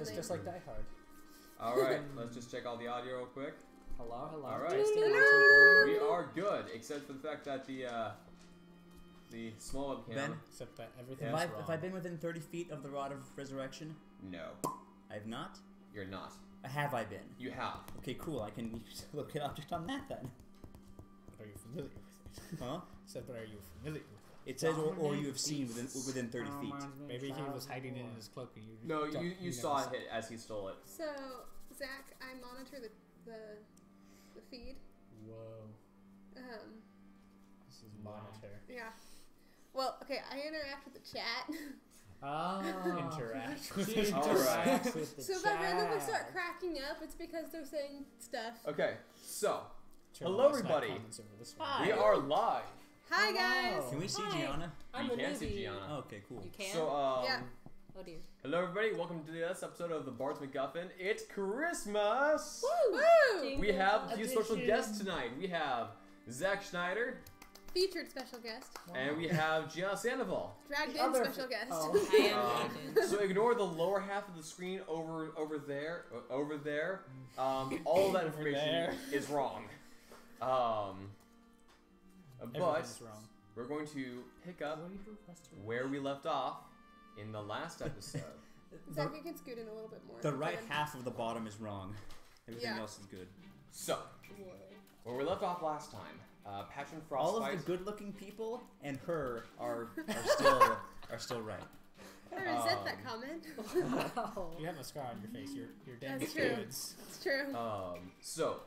It's just like Die Hard. Alright, let's just check all the audio real quick. Hello, hello. Alright. Testing, We are good, except for the fact that the small webcam... Ben? Except that everything Have is wrong. I been within 30 feet of the Rod of Resurrection? No. I have not? You're not. Have I been? You have. Okay, cool. I can look at object on that then. But are you familiar with it? Huh? Except, but are you familiar with it? It says, or you have seen within 30 feet. Maybe he was hiding it in his cloak and you... No, you never saw it as he stole it. So, Zach, I monitor the feed. Whoa. This is monitor. Yeah. Well, okay, I interact with the chat. Oh. Interact with She the interacts with the So if I randomly start cracking up, it's because they're saying stuff. Okay, so, Turn hello the snap everybody. comments over this one. Hi. We are live. Hi, guys! Can we see Hi. Gianna? I'm You a can see newbie. Gianna. Oh, okay, cool. You can? So, Yeah. Oh dear. hello everybody, welcome to this episode of the Bard's McGuffin. It's Christmas! Woo! We have a few special Edition. guests tonight. We have Zach Schneider, Featured special guest. and we have Gianna Sandoval. Dragged in Other- special guest. Oh. I am dragged in. So ignore the lower half of the screen over there. All of that information there. is wrong. But Everything's wrong. we're going to pick up where we left off in the last episode. Zach, you can scoot in a little bit more. The right half of the bottom is wrong. Everything Yeah. else is good. So, where we left off last time, Patch and All Frostbite. of the good-looking people and her are still right. I resent that comment. You have a scar on your face. You're damn That's true. goods. It's true. So,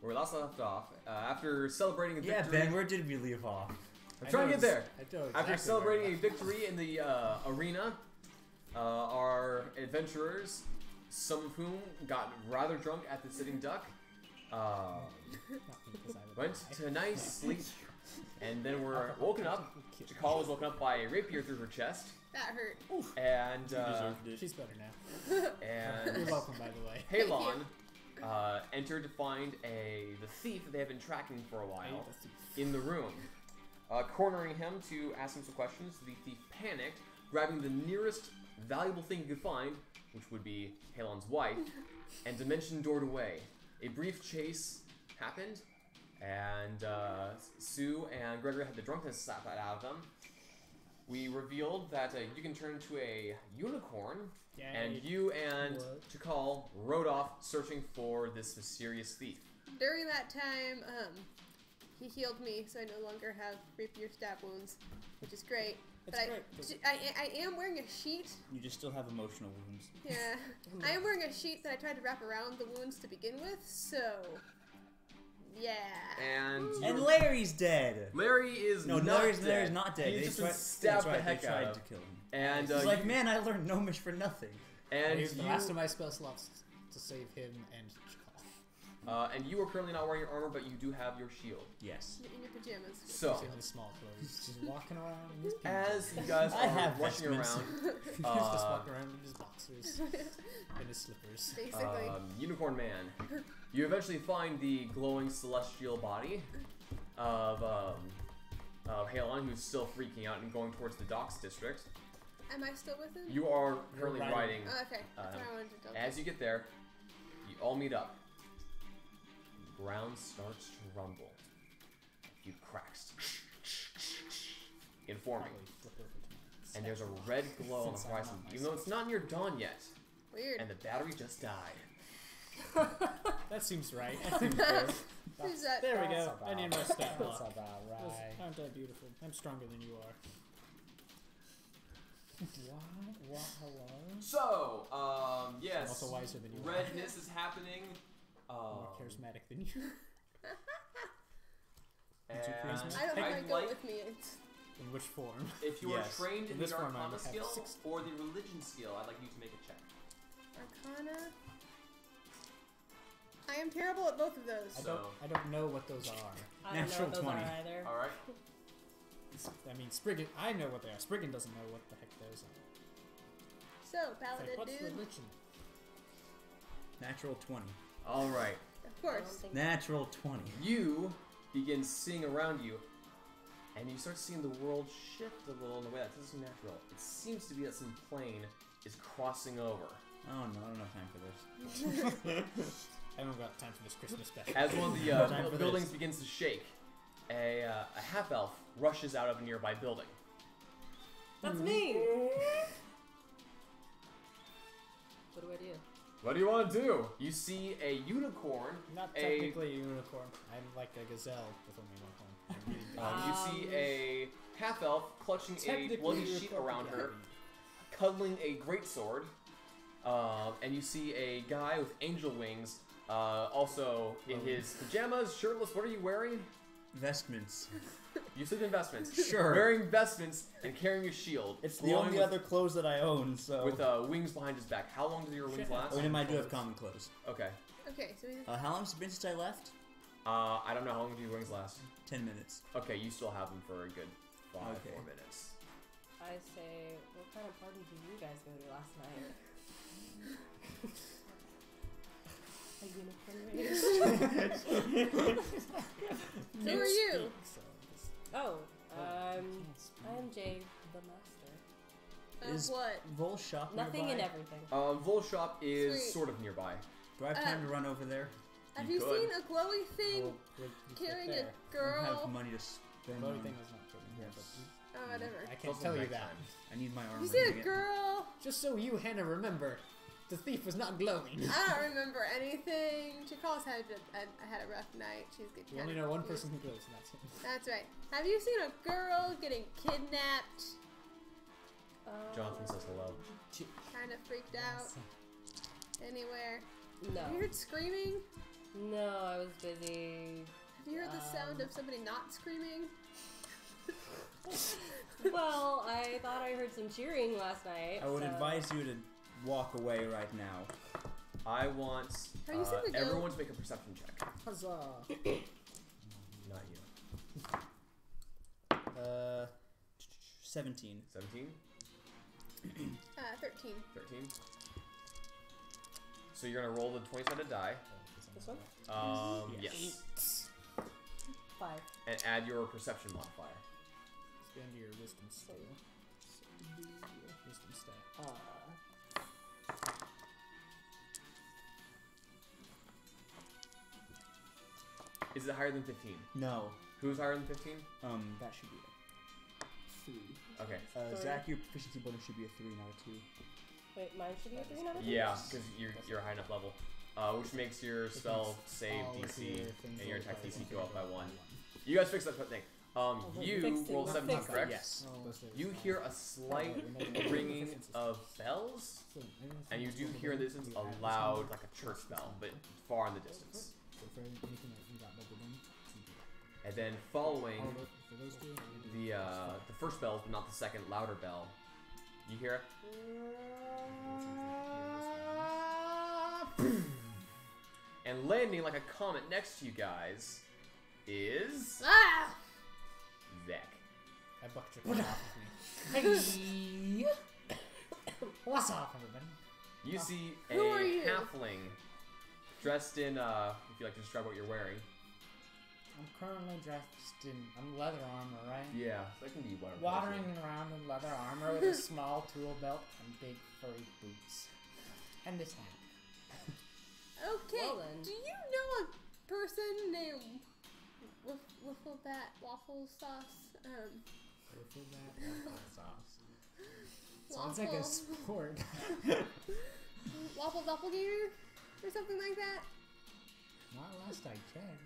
where we last left off, after celebrating a Yeah, victory. Ben, where did we leave off? I'm trying to get there. I know After exactly celebrating where a victory in the arena, our adventurers, some of whom got rather drunk at the Sitting Duck, went to a nice sleep, and then were woken up. Chakal was woken up by a rapier through her chest, That hurt. and deserved it. She's better now. You're and welcome, by the way. Halon entered to find the thief that they have been tracking for a while in the room. Cornering him to ask him some questions, the thief panicked, grabbing the nearest valuable thing he could find, which would be Halon's wife, and dimension-doored away. A brief chase happened, and Sue and Gregory had the drunkenness slap out of them. We revealed that you can turn into a unicorn, Yay. and you and What? Chakal rode off searching for this mysterious thief. During that time, he healed me, so I no longer have rapier stab wounds, which is great. It's But great. I am wearing a sheet. You just still have emotional wounds. Yeah, I am wearing a sheet that I tried to wrap around the wounds to begin with. So, yeah. And Larry's dead. Larry is No, not Larry's dead. not dead. He's They just tried- been stabbed that's the right, heck they out tried of. to kill him. And He's like, man, I learned Gnomish for nothing. and I used the you, last of my spell slots to save him and Chakal. and you are currently not wearing your armor, but you do have your shield. Yes. In your pajamas. So, He's in his small clothes. Just walking around in his as you guys I are have rushing vestments. around, He's just walking around in his boxers and his slippers. Basically. Unicorn Man, you eventually find the glowing celestial body of Halon, who's still freaking out and going towards the docks district. Am I still with him? You are currently You're riding. Oh, okay. That's what I wanted to double. As you get there, you all meet up. The ground starts to rumble. A few cracks in forming. Probably flip over to And there's a red glow on the Since I'm horizon, not even though it's not near dawn yet. Weird. And the battery just died. That seems right. That seems fair. Who's that? There we That's go. about- I need my stat That's block. about right. Aren't I beautiful? I'm stronger than you are. What? Hello? So, yes. I'm also wiser than you are. Redness is happening. More charismatic than you. And charismatic? I don't think I'd I'd go like, with me. It's, In which form? if you Yes. are trained in In the this form, I Arcana would have skill 6. or the Religion skill, I'd like you to make a check. Arcana. I am terrible at both of those. I don't know what those are. I don't know Natural what those 20. are either. All right. I mean, Spriggan, I know what they are. Spriggan doesn't know what the heck those are. So, It's paladin like, what's dude. religion? Natural 20. All right. Of course. Natural 20. You begin seeing around you, and you start seeing the world shift a little in a way that doesn't seem natural. It seems to be that some plane is crossing over. Oh no, I don't have time for this. I haven't got time for this Christmas special. As one of Time the for buildings this. begins to shake, a half-elf rushes out of a nearby building. That's me! What do I do? What do you want to do? You see a unicorn. Not technically a unicorn. I'm like a gazelle with only one horn. I'm really bad. You see a half-elf clutching a Technically bloody a sheet unicorn, around yeah. her, cuddling a greatsword, and you see a guy with angel wings, also in his pajamas, shirtless. What are you wearing? Vestments. You sleep in vestments. Sure. Wearing vestments and carrying a shield. It's the glowing only with, other clothes that I own, so. with wings behind his back. How long do your wings last? Oh, and I do have common clothes. Okay. Okay, so we How long's it been since I left? I don't know how long do your wings last. 10 minutes. Okay, you still have them for a good 4 Okay. minutes. I say, what kind of party did you guys go to last night? A unicorn race? Who are you? Oh, I am Jay, the master. Is What? Vol shop Nothing nearby? and everything. Vol shop is Sweet. sort of nearby. Do I have time to run over there? Have You you could. seen a glowy thing Well, we carrying a there. I don't have girl? money to spend. The only on- thing was not killing here, but Oh, whatever. I It's can't also tell you nighttime. that. I need my armor. You see to a get- girl? Just so you, Hannah, remember, the thief was not glowing. I don't remember anything. Chikala's had a rough night. She's good. We only know one person who glows, and that's him. That's right. Have you seen a girl getting kidnapped? Jonathan says hello. Kind of freaked out. Anywhere? No. Have you heard screaming? No, I was busy. Have you heard the sound of somebody not screaming? Well, I thought I heard some cheering last night. I would so- advise you to walk away right now. I want Have you seen the goat? everyone to make a perception check. Huzzah! Not you. 17. 17? 13. 13? So you're gonna roll the 20-sided die. This one? Yes. 5. And add your perception modifier. Spend your wisdom skill. So do your wisdom stat. Is it higher than 15? No. Who's higher than 15? That should be it. 3. Okay. Zach, your proficiency bonus should be a 3, not a 2. Wait, mine should be a 3, not a 2? Yeah, because you're a high enough level. Which makes your spell save All of DC your things and your rolled attack by DC one go up by rolled 1. by You guys fix that thing. You fixed it, roll we're 17, fixing it. correct? Yes. You hear a slight ringing of bells, and you do hear in the distance a loud, like a church bell, but far in the distance. So for anything that you got doubled in, And then following for those two, the first bell, but not the second, louder bell, you hear it. And landing like a comet next to you guys is Ah! Zach. I bucked your foot off of me. Hey! What's up, everybody? You see a Who are you? halfling dressed in, if you like to describe what you're wearing. I'm currently dressed in leather armor, right? Yeah, that can be whatever. Wandering around in leather armor with a small tool belt and big furry boots. And this hat. Okay. Well then. Do you know a person named Wifflebat Waffle Sauce? Sounds like a Waffle- sport. Waffle Doppelganger? Or something like that? Not last I checked.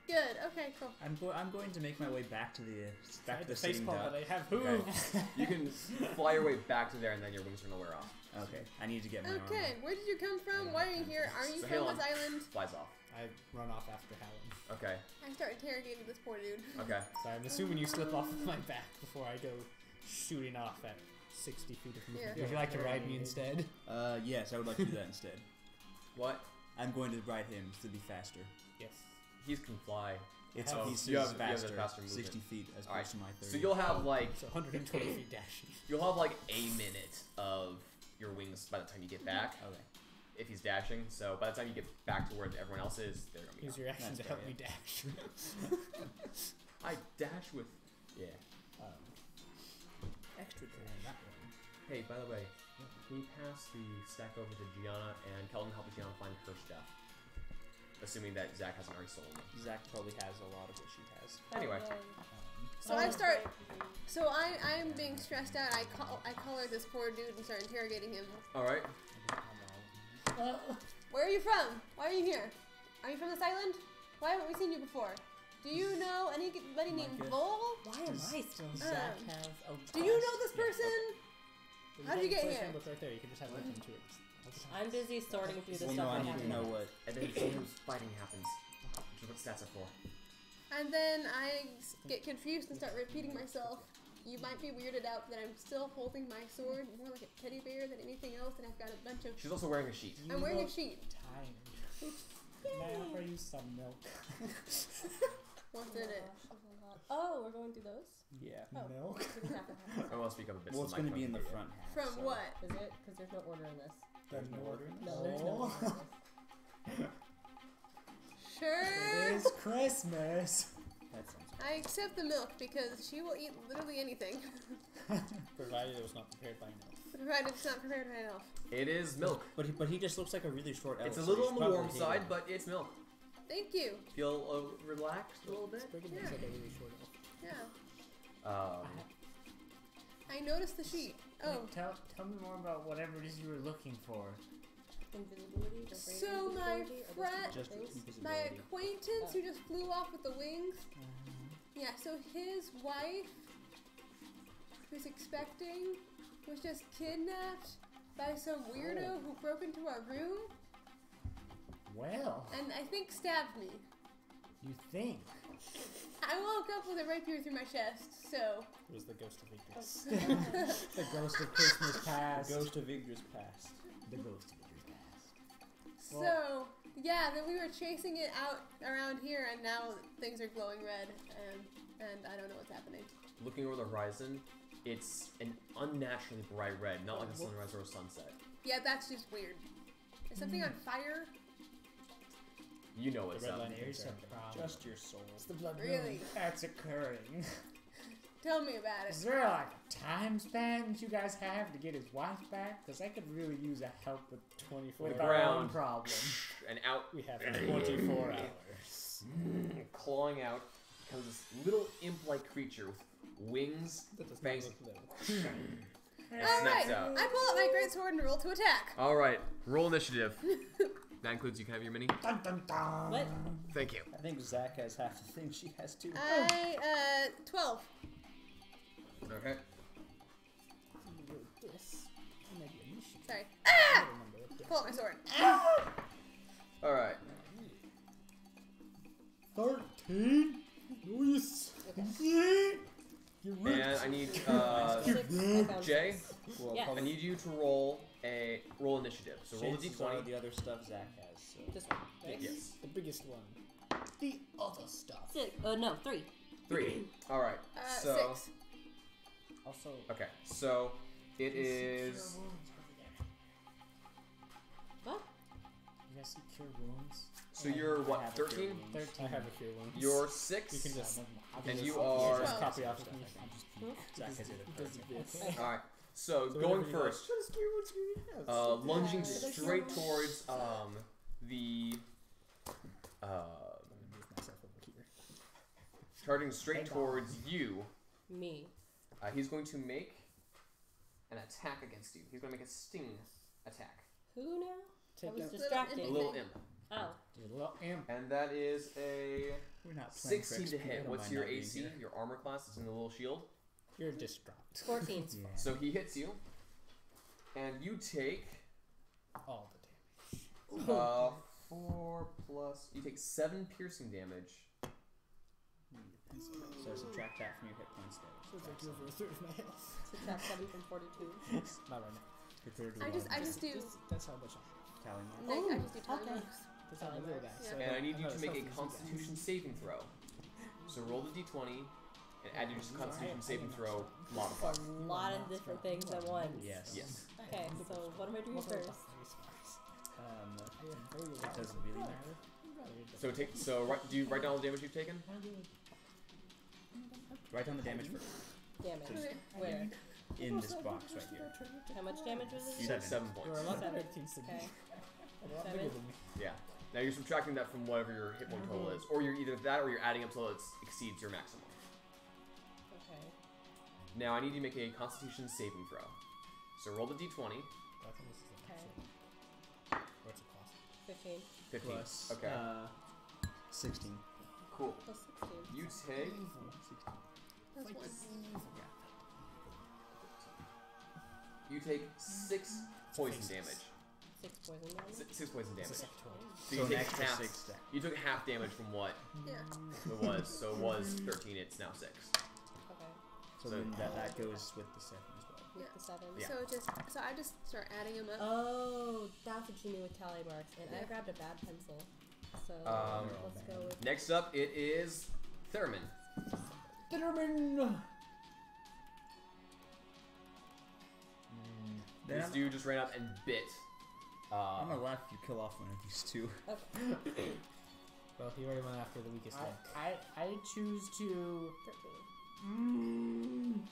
Good. Okay, cool. I'm going to make my way back to the Face sitting palm, duck. but I have Okay. hooves. You can fly your way back to there, and then your wings are gonna wear off. Okay, I need to get my Okay, where did you come from? Why are you here? Are you So from Halon this island? flies off. I run off after Helen. Okay. I start interrogating this poor dude. Okay. So I'm assuming you slip off of my back before I go shooting off at 60 feet of movement. Yeah. Would you like to ride me instead? armor. Yes, I would like to do that instead. What? I'm going to ride him to be faster. Yes. He can fly. It's Oh, he's you have the faster, faster movement. 60 feet as Alright, opposed to my 30. So you'll have like So 120 feet dashing. you'll have like a minute of your wings by the time you get back. Okay. If he's dashing, so by the time you get back to where everyone else is, they're gonna be. Use gone. your action That's to fair, help me yeah. dash. I dash with. Yeah. Extra dash. That one. Hey, by the way, can you pass the stack over to Gianna, and Kelton help Gianna find her stuff? Assuming that Zach hasn't already stolen them. Zach probably has a lot of what she has. Anyway. So I start. So I'm being stressed out. I collar this poor dude and start interrogating him. All right. Where are you from? Why are you here? Are you from this island? Why haven't we seen you before? Do you know anybody named Vol? Why am I still? Zach have a Do you know this person? How did you get here? Right there. You can just have open to it. I'm busy sorting through the Well, stuff no, I I need have. to know what. And then sometimes fighting happens. Which is what stats are for. And then I get confused and start repeating myself. You might be weirded out that I'm still holding my sword more like a teddy bear than anything else, and I've got a bunch of. She's also wearing a sheet. I'm wearing a sheet. Tired. May I offer you some milk? What's in it? Oh, we're going through those? Yeah. Oh. Milk? We can have it. I want to speak up a bit. Well, so it's the going to be in the microphone front half. From so. what? Is it? Because there's no order in this. There's no order in No, this? there's no Oh. order in this. Sure. It is Christmas. That sounds I accept the milk because she will eat literally anything, Provided it was not prepared by milk. provided it's not prepared by elf. It is milk. But he just looks like a really short elf. It's a so little he's on the probably warm hated. side, but it's milk. Thank you. Feel relaxed a little bit? Spriggin Yeah. looks like a really short elf. Yeah. Um, I noticed the sheet. Oh. Tell me more about whatever it is you were looking for. Invisibility? Or So my invisibility? Are those friend- Just things? My invisibility. acquaintance who just flew off with the wings. Uh-huh. Yeah, so his wife, who's expecting, was just kidnapped by some weirdo who broke into our room Well, and I think stabbed me. you think. I woke up with a rapier through my chest, so. It was the ghost of Ignis. The ghost of Christmas past. Ghost of Yggdra's past. The ghost of your past. So, yeah, then we were chasing it out around here, and now things are glowing red, and I don't know what's happening. looking over the horizon, it's an unnaturally bright red, not like a sunrise or a sunset. Yeah, that's just weird. Is something on fire? You know what's red up. line There's a concern. problem. Just your soul. It's the blood Really? moon that's occurring. Tell me about Is it. there like a time span that you guys have to get his wife back? Because I could really use a help with 24 with hours. our own Ground. problem. And out, We have 24 hours. clawing out, comes this little imp-like creature with wings, That does not fangs. look little. and All snaps right, out. I pull out my greatsword and roll to attack. All right, roll initiative. That includes you can have your mini. Dun, dun, dun. What? Thank you. I think Zach has half the things she has too. 12. Okay. This may be an issue. Sorry. I Ah! don't remember what this- Pull out my sword. All right. 13? Nice. Yeah. You're right. And I need Six. I found Jay. six. Well, Yes. I probably need you to roll initiative. So roll the chances are d20. the other stuff Zach has. So. This one, right? Yes. The biggest one. The other stuff. Six. No, 3. 3. All right. So 6. Also, okay. So it is. What? you guys see cure wounds? So you're I what? have a cure 13. wound. 13. I have a cure wound. You're You 6. can just. And just- you just are- just copy off of me. Zach has it. Because of this. All right. So So going whatever you first, What cure wounds do you have? lunging Yeah. straight towards the Move myself over here. charging straight Hey, towards you. Me. He's going to make an attack against you. He's going to make a sting attack. Who now? Take I was out- distracted. A little imp, Oh. You little imp. and that is a We're not playing 16 for to XP, hit. I don't What's mind your not being AC? here. Your armor class is in the little shield. You're distraught. 14. Yeah. So he hits you, and you take All the damage. 4 plus. You take 7 piercing damage. So subtract that from your hit points there. Feels like you're over a third of my health. Subtract 7 from 42. Not right now. Prepare to I just do. That's how much tally mark. Like, I just do tally okay. marks. That's how I know that. Yeah. So And I need you know to it's make a helpful for you Constitution guys. saving throw. So roll the d20 and add your Constitution saving throw A modifier. lot of different things at once. Yes. Yes. Okay, so what am I doing first? It doesn't really matter. Do you write down all the damage you've taken? Write down the damage first. Damage. Okay. Where? in this box right here. How much damage was it? You did 7 You're points. a lot 7. bigger than me. Okay. A lot 7. bigger than me. Yeah. Now you're subtracting that from whatever your hit point total is, or you're either that or you're adding up till it exceeds your maximum. Okay. Now I need you to make a Constitution saving throw. So roll the d20. I think this is Okay. what's it cost? 15 15. Plus, Okay. 16. Cool. plus 16. You take. That's one. You take 6 poison damage. 6 poison damage. 6 poison damage. It's So So you an take extra half. 6 stack. You took half damage from what Yeah. it was. So it was 13. It's now 6. Okay. So then that goes with the 7 as well. With Yeah. the 7. Yeah. So I just start adding them up. Oh, that's what you mean with tally marks. And I grabbed a bad pencil. So let's go with. Next up, it is Theremin. Bitterman! Then This dude just ran up and bit. I'm gonna laugh if you kill off one of these two. Okay. Well, he already went after the weakest link. I choose to. 13.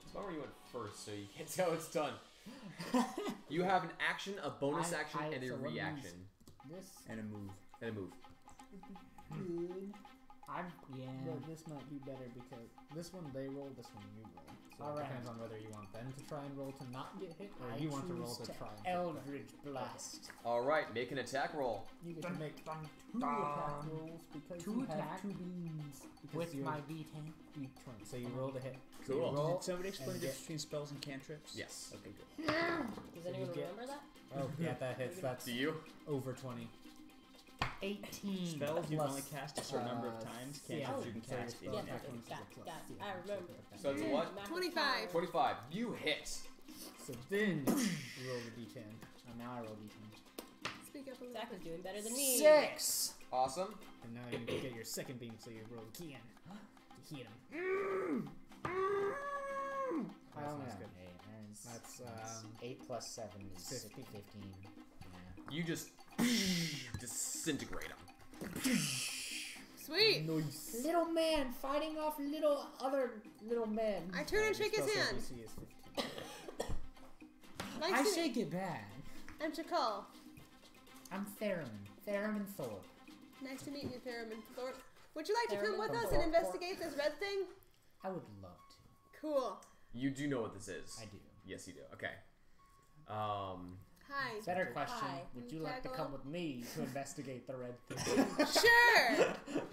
It's not where you went first, so you can't tell it's done. You have an action, a bonus action, and a so what reaction. This And a move. And a move. This might be better because this one they roll, this one you roll. So it Alright. depends on whether you want them to try and roll to not get hit, or I you want to roll choose to to try and hit them. Eldritch Blast. Alright, make an attack roll. You get to make 2 attack rolls because Two you attack have 2 beams. Because With you're my D10. D20. So you roll to hit. Cool. Roll Did somebody explain and the difference get- between spells and cantrips? Yes. Okay, good. Does So anyone you get- remember that? Oh, yeah, that hits. That's Do you? over 20. 18. Spells you can Plus, only cast a certain number of times. yeah, Cantrips you can so your cast spell Yeah, attack infinitely. bonus is a plus. got it. Yeah, I remember. So it's a what? Max 25. power. 25. You hit. So then you roll the d10. And now I roll d10. Speak up a little Zach is bit. doing better than me. 6! Awesome. And now you get your second beam, so you roll again to hit him. I That only sounds have good. 8. That's 8 plus 7 is 15. 15. Yeah. You just disintegrate him. Sweet. Nice. Little man fighting off other little men. I turn and shake his Spell save hand. DC is 15. Nice I to shake it bad. I'm Chakal. I'm Theremin. Theremin Thorpe. Nice to meet you, Theremin Thorpe. Would you like to come Theremin with us Thorpe. and investigate this red thing? I would love to. Cool. You do know what this is. I do. Yes, you do. Okay. Hi. Better question. Hi. Would you like to Taggle. come with me to investigate the red thing? Sure.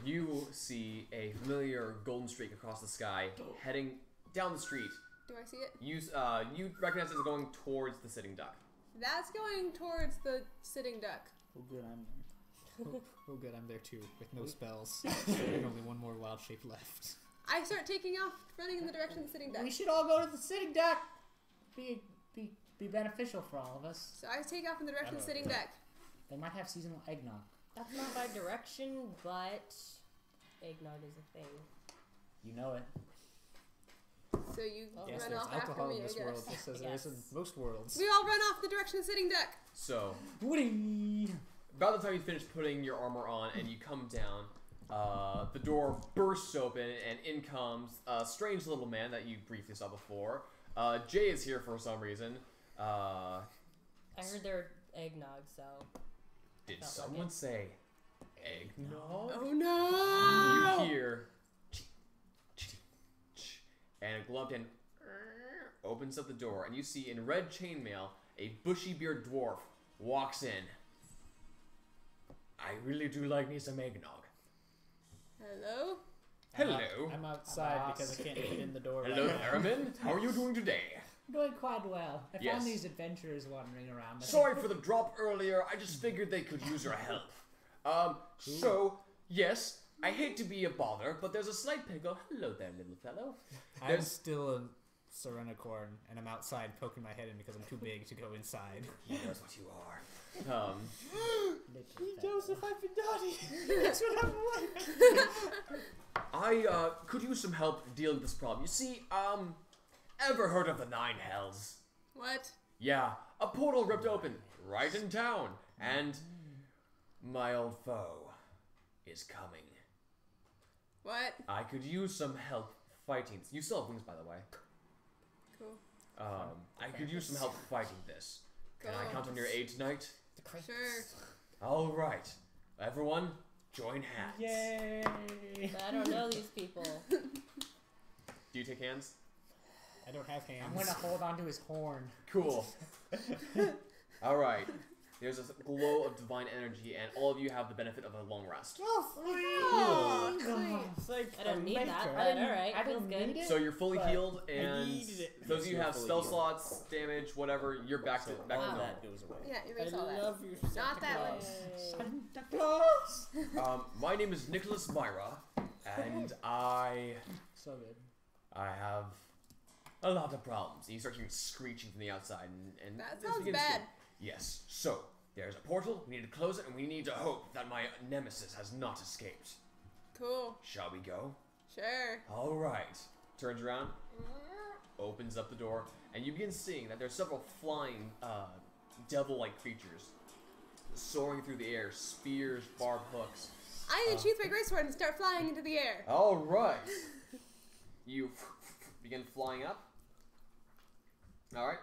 You see a familiar golden streak across the sky heading down the street. Do I see it? You recognize it as going towards the sitting duck. That's going towards the sitting duck. Oh, good, I'm there. Oh, good, I'm there too, with no spells. And only one more wild shape left. I start taking off, running in the direction of the sitting duck. We should all go to the sitting duck. Be beneficial for all of us. So I take off in the direction of the sitting duck. They might have seasonal eggnog. That's not my direction, but eggnog is a thing. You know it. So you Oh. Yes, run there's off after alcohol me, in I this guess. world, just as there is in Yes. most worlds. We all run off the direction of the sitting duck. So, Woody! about the time you finish putting your armor on and you come down, the door bursts open and in comes a strange little man that you briefly saw before. Jay is here for some reason. I heard they're eggnog, so. Did Felt like someone it. say eggnog? Oh no! You hear, and a gloved hand opens up the door, and you see in red chainmail a bushy-bearded dwarf walks in. I really do like me some eggnog. Hello? Hello. I'm outside because I can't get in the door. Hello, right now. Theremin. How are you doing today? Doing quite well. I Yes. found these adventurers wandering around. I Sorry think- for the drop earlier. I just figured they could use your help. So, yes, I hate to be a bother, but there's a slight pickle. Hello there, little fellow. I'm There's- still a Serenicorn, and I'm outside poking my head in because I'm too big to go inside. He knows what you are. Little fella. I've been naughty. That's what I'm like. I could use some help dealing with this problem. You see, ever heard of the Nine Hells? What? Yeah, a portal ripped open right in town, and my old foe is coming. What? I could use some help fighting. You still have wings, by the way. Cool. I could use some help fighting this. Can I count on your aid tonight? Sure. All right, everyone, join hands. Yay! I don't know these people. Do you take hands? I don't have hands. I'm gonna hold on to his horn. Cool. All right. There's a glow of divine energy, and all of you have the benefit of a long rest. Oh, sweet. I don't need that, but alright, feels good. So you're fully but healed, I and needed it. those of you who You're have fully spell healed. slots, damage, whatever, you're back to So back all to of normal. that goes away. Yeah, erase I all that. love you, Santa Not that way. Claus. Santa Claus. My name is Nicholas Myra, and I So good. have a lot of problems. And you start hearing screeching from the outside, and That this sounds begins to- bad. Yes. So there's a portal. We need to close it, and we need to hope that my nemesis has not escaped. Cool. Shall we go? Sure. All right. Turns around, opens up the door, and you begin seeing that there's several flying, devil-like creatures soaring through the air, spears, barbed hooks. I unsheath my greatsword and start flying into the air. All right. You begin flying up. All right.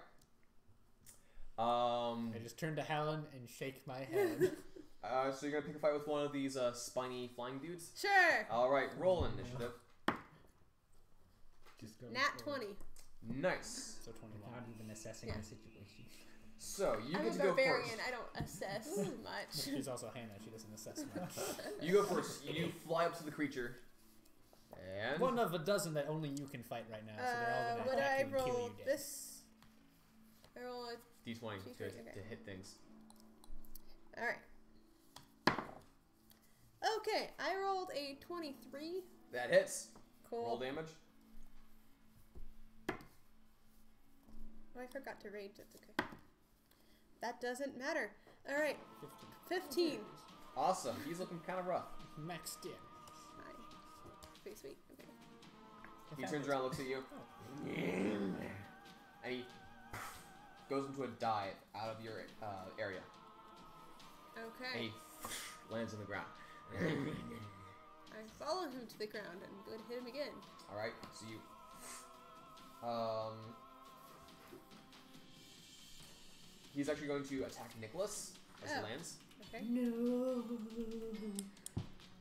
I just turn to Helen and shake my head. So you're gonna pick a fight with one of these spiny flying dudes. Sure. All right. Roll initiative. Just go Nat for it. 20. Nice. So 21. Not even assessing Yeah. the situation. So you I'm get a to go barbarian. first. I don't assess much. She's also Hannah. She doesn't assess much. You go first. You fly up to the creature, and One of a dozen that only you can fight right now, so they're all gonna Would attack I you and kill roll you dead. this? I roll a... D20 D20, to okay. hit things. Alright. Okay, I rolled a 23. That hits. Cool. Roll damage. Oh, I forgot to rage. That's okay. That doesn't matter. Alright. 15. Awesome. He's looking kind of rough. Max damage. Nice. Pretty sweet. Okay. He turns around, looks at you, and he goes into a dive out of your area, and Okay. he lands on the ground. I follow him to the ground and go to hit him again. All right. So you. He's actually going to attack Nicholas as he Oh. lands. Okay. No.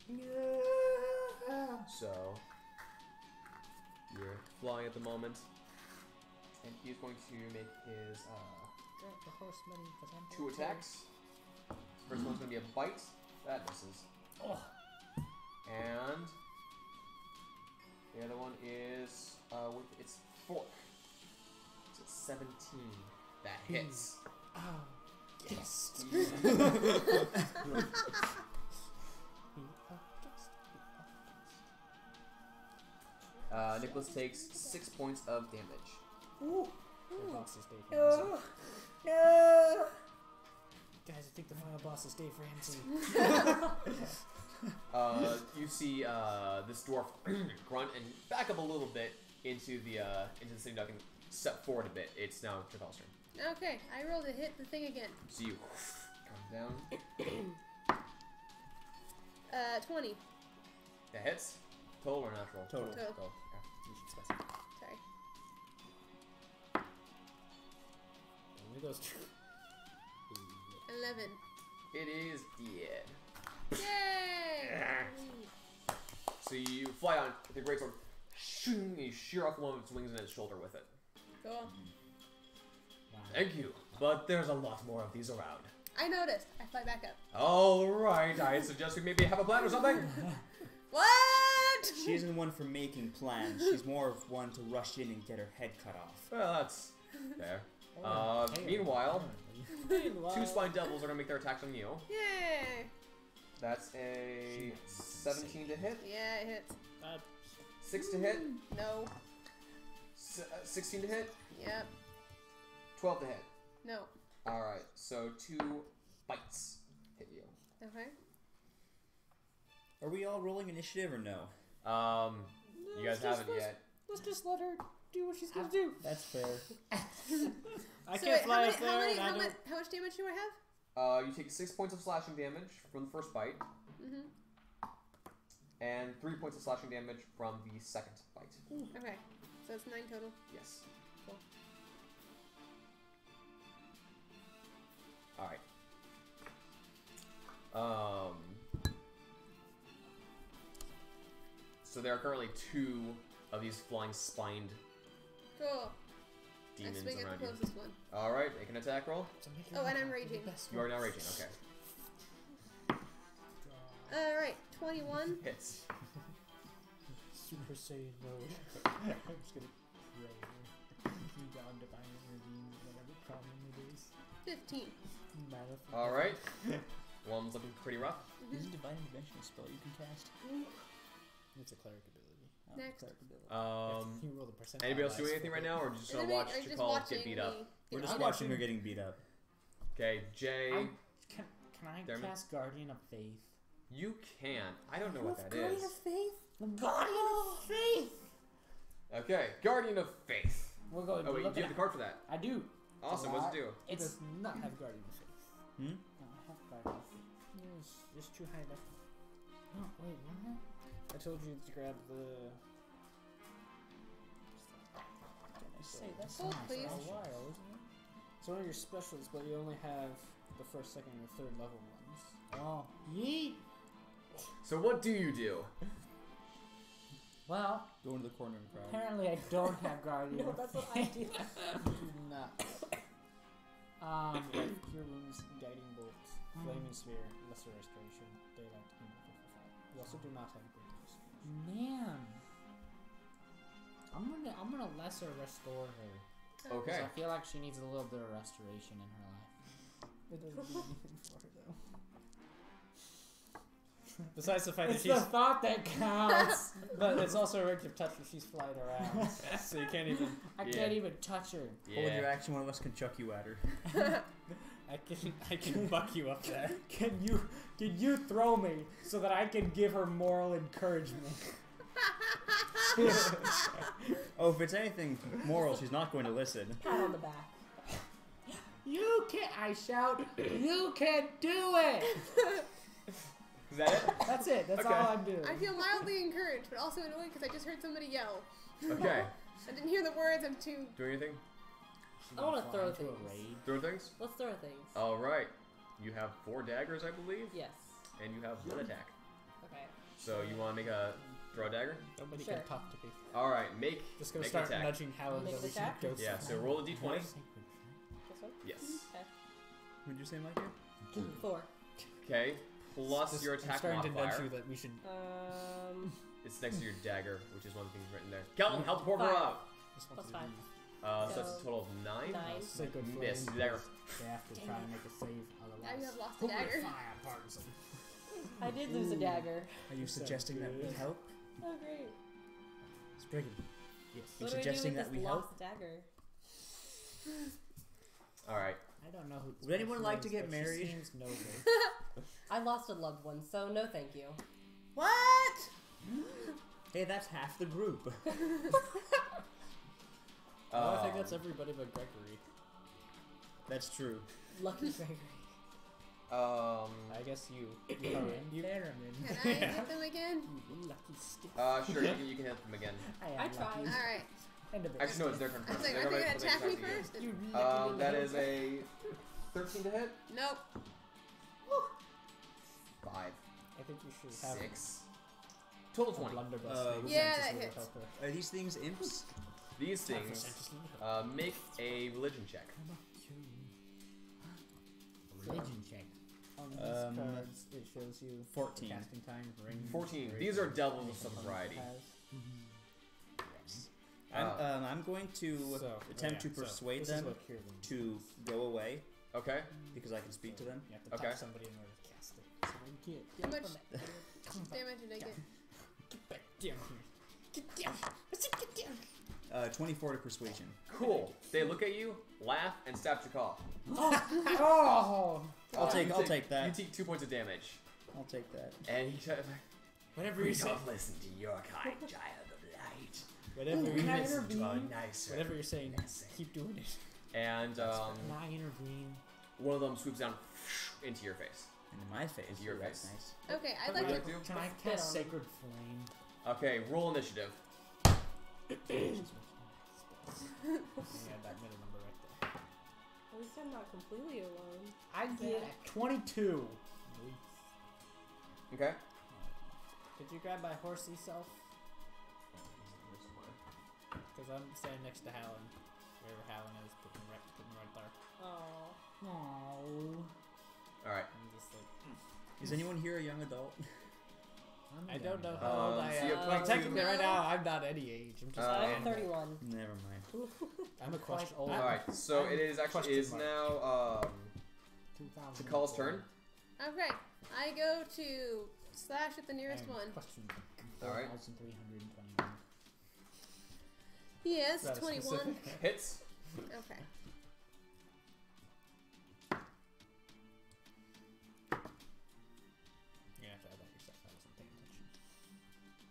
No. So you're flying at the moment, and he's going to make his Grab the horseman, 'cause I'm 2 attacks. First one's going to be a bite. That misses. Oh. And the other one is with its fork. It's at 17. That hits. Oh. Yes. Nicholas takes 6 points of damage. Ooh. The boss is Dave No. Ramsey. No. Guys, I think the final boss is Dave Ramsey. You see this dwarf grunt and back up a little bit into the city duck and step forward a bit. It's now Trital's turn. Okay, I rolled to hit the thing again. So you come down. 20. That hits. Total or natural? Total. Total. Okay. You should specify. Sorry. Only those two. 11. It is dead. Yay! So you fly on with your greatsword. Shoo, you shear off one of its wings and its shoulder with it. Cool. Wow. Thank you. But there's a lot more of these around. I noticed. I fly back up. Alright, I suggest we maybe have a plan or something. What? She isn't one for making plans. She's more of one to rush in and get her head cut off. Well, that's fair. Hey, Meanwhile, Meanwhile. 2 spine devils are going to make their attacks on you. Yay! That's a 17 to hit, Yeah, it hits. 6 to hit, No. 16 to hit, Yep. 12 to hit. No. Alright, so 2 bites hit you. Okay. Are we all rolling initiative or no? You guys haven't yet. Let's just let her do what she's gonna do. That's fair. I So can't wait, fly up there. and I don't... how much damage do I have? You take 6 points of slashing damage from the first bite, and 3 points of slashing damage from the second bite. Okay. So it's 9 total. Yes. useful. All right. So there are currently 2 of these flying spined Cool. I demons swing at around the you. closest one. All right, make an attack roll. Oh, and I'm raging. You are now raging. Okay. Alright, 21. Hits. Super Saiyan mode. I'm just gonna pray. God, divine intervene, whatever problem it is. 15. All right. One's looking pretty rough. This is a divine intervention spell you can cast. It's a cleric ability. Next. Cleric ability. You roll the percentile. Anybody else doing dice anything for right it. now, or just Are gonna watch just Chakal watching get beat up? me We're get just beat watching up? her getting beat up. Okay, Jay. Can I Dermot? cast Guardian of Faith? You can. I don't know what that is. Faith? Guardian of Faith! Okay, Guardian of Faith. We'll go Oh wait, look you it have the up. card for that. I do. Awesome. What does it do? It does not have Guardian of Faith. Hmm? No, I have Guardian of Faith. It's just too high level. No, wait, what? I told you to grab the... Say that's Hold, not please. for a while, isn't it? It's one of your specials, but you only have the first, second, and the third level ones. Oh, yeet! So what do you do? Well, Go into the corner and cry. apparently I don't have Guardian No, of that's what I do. do not. With Cure Wounds, Guiding Bolt, Flaming Sphere, Lesser Restoration, Daylight, and Amplify. You also do not have Great Restoration. Man! I'm gonna lesser restore her. Okay. 'Cause I feel like she needs a little bit of restoration in her life. It doesn't do anything for her though. Besides the fact It's the thought that counts! But it's also a regular touch when she's flying around. so you can't even I Yeah. can't even touch her. hold your action. One of us can chuck you at her. I can buck you up there. Can you throw me so that I can give her moral encouragement? Oh, if it's anything moral, she's not going to listen. Pat on the back. You can't! I shout. You can do it. Is that it? That's it. That's Okay. all I'm doing. I feel mildly encouraged, but also annoyed because I just heard somebody yell. Okay. I didn't hear the words. I'm too. Do anything? I wanna Fly throw into a things. raid. Throw things? Let's throw things. All right. You have 4 daggers, I believe, Yes. and you have 1 attack. Okay. So you want to make a throw a dagger? Nobody Sure. can talk to me. All right. Make Just gonna make start an attack. nudging Howard Make that an we should attack? go. Yeah. So roll a d20. This one? Yes. Okay. What did you say, Micah? 4. Okay. Plus Just- your I'm attack starting to nudge modifier. you that we should. It's next to your dagger, which is one of the things written there. Calvin, help pour her 5. up. Just Plus want 5. So that's a So, total of 9. 9. Sacred Miss. flame. Dagger. They have to try and make a save, otherwise. Now you have lost the Holy dagger. fire, Parkinson. I did lose a dagger. Are you suggesting that we good. help? Oh, great. Spriggan. Yes. You What do suggesting I do that with we this help? lost dagger? All right. I don't know who. Would anyone like to is, get but she married? seems noble. I lost a loved one, so no thank you. What? Hey, that's half the group. I think that's everybody but Gregory. That's true. Lucky Gregory. I guess you. You Merriman. Can I hit them again? You lucky stick. Sure. You can hit them again. I tried. Alright. Actually, no, it's their turn I was first. like, They're are they gonna gonna attack me attack you. first? You lucky That is a 13 to hit. Nope. 5, I think you should have 6. Total 20. blunderbuss. Maybe Yeah, Santa's that will hits. help her. Are these things imps? These things make a religion check. Religion check. On these cards, it shows you 14. casting time, ring. 14. These are devils of some variety. I'm going to attempt to So, persuade this is them what Cure Wounds to go away Okay. because I can speak to them. You have to Okay. touch somebody in order to cast it. So when you How get much damage did I get? get back down here. Get down. I said get down. 24 to persuasion. Cool. They look at you, laugh, and stab Chakal. Oh! I'll take You that. You take 2 points of damage. I'll take that. And he says, Whatever you say. listen to your kind child of light. Whatever We you listen to our intervene. nicer. Whatever you're saying, keep doing it. And Can I intervene? one of them swoops down into your face. And in my face. Into your Ooh, that's face. nice. Okay, I'd What like do you to. like to do? Can I Spit cast on Sacred Flame? Okay, roll initiative. Yeah, that middle number right there. At least I'm not completely alone. I get 22. Okay. Did you grab my horsey self? Because I'm standing next to Hallen. Wherever Hallen is, put him right there. Aww. Aww. All right. I'm just like, Is anyone here a young adult? I don't know how old I so you am. have Well, 22. technically, right now, I'm not any age. I'm just. I'm 31. Never mind. I'm a Quite question. old. All right. So I'm it is actually question is mark. now 2000. Takal's turn. Okay, I go to slash at the nearest one. Question. All right. 4,321. Yes, Is that a 21. specific? Hits. Okay. You have to add that yourself. I wasn't paying attention.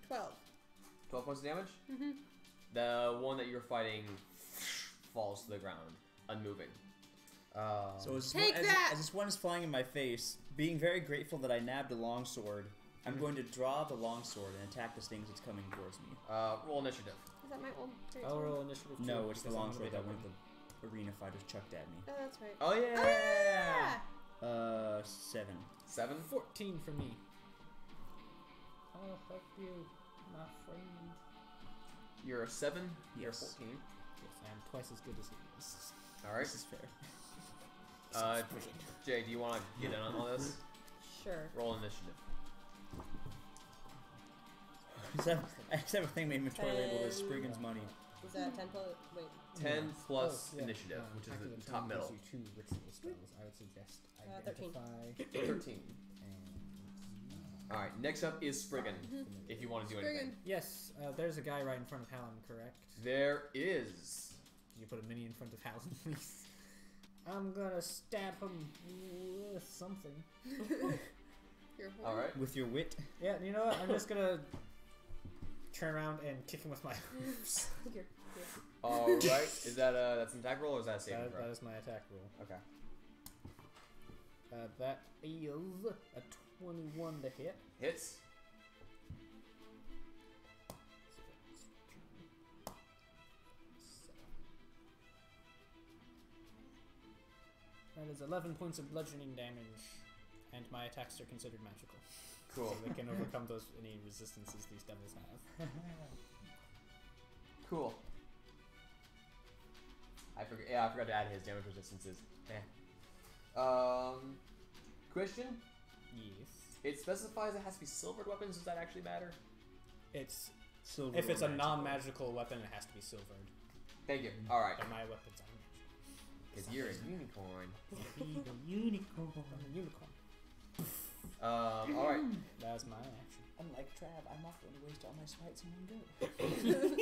12. 12 points of damage. Mm-hmm. The one that you're fighting falls to the ground, unmoving. So as, Take as, that! as this one is flying in my face, being very grateful that I nabbed a longsword, I'm going to draw the longsword and attack this thing that's coming towards me. Roll initiative. Is that my old I'll roll initiative. No, too, it's the because I'm longsword gonna that be one of the arena fighters chucked at me. Oh, that's right. Oh yeah. Ah! 7. 7. 14 for me. I'll help you, my friend. You're a 7. You're Yes. 14. Yes, I am twice as good as he is. All right. This is fair. Jay, do you want to get in on all this? Sure. Roll initiative. I just have a thing in my inventory labeled as Spriggan's money. Is that 10 plus? Wait. 10 plus Oh, yeah. initiative, which is Active the Attunement top middle. gives you 2 ritual spells. I would suggest 13. identify 13. and. All right. Next up is Spriggan. If you want to do anything. Friggin'. Yes, there's a guy right in front of Hallen, correct? There is. Can you put a mini in front of Hallen, please? I'm gonna stab him with something. You're All right. With your wit. Yeah, you know what? I'm just gonna turn around and kick him with my hooves. You're All right. Is that that's an attack roll or is that a saving throw? That is my attack roll. Okay. That is a 21 to hit. Hits. That is 11 points of bludgeoning damage, and my attacks are considered magical. Cool. So they can overcome any resistances these devils have. Cool. I forgot to add his damage resistances. Question? Yes. It specifies it has to be silvered weapons. Does that actually matter? It's Silver if it's or a magical. non-magical weapon, it has to be silvered. Thank you. All right. And my weapons are magical. Because you're a unicorn. Be the unicorn. I'm a unicorn. All right. That's my action. Unlike Trav, I'm not going to waste all my smites in one go.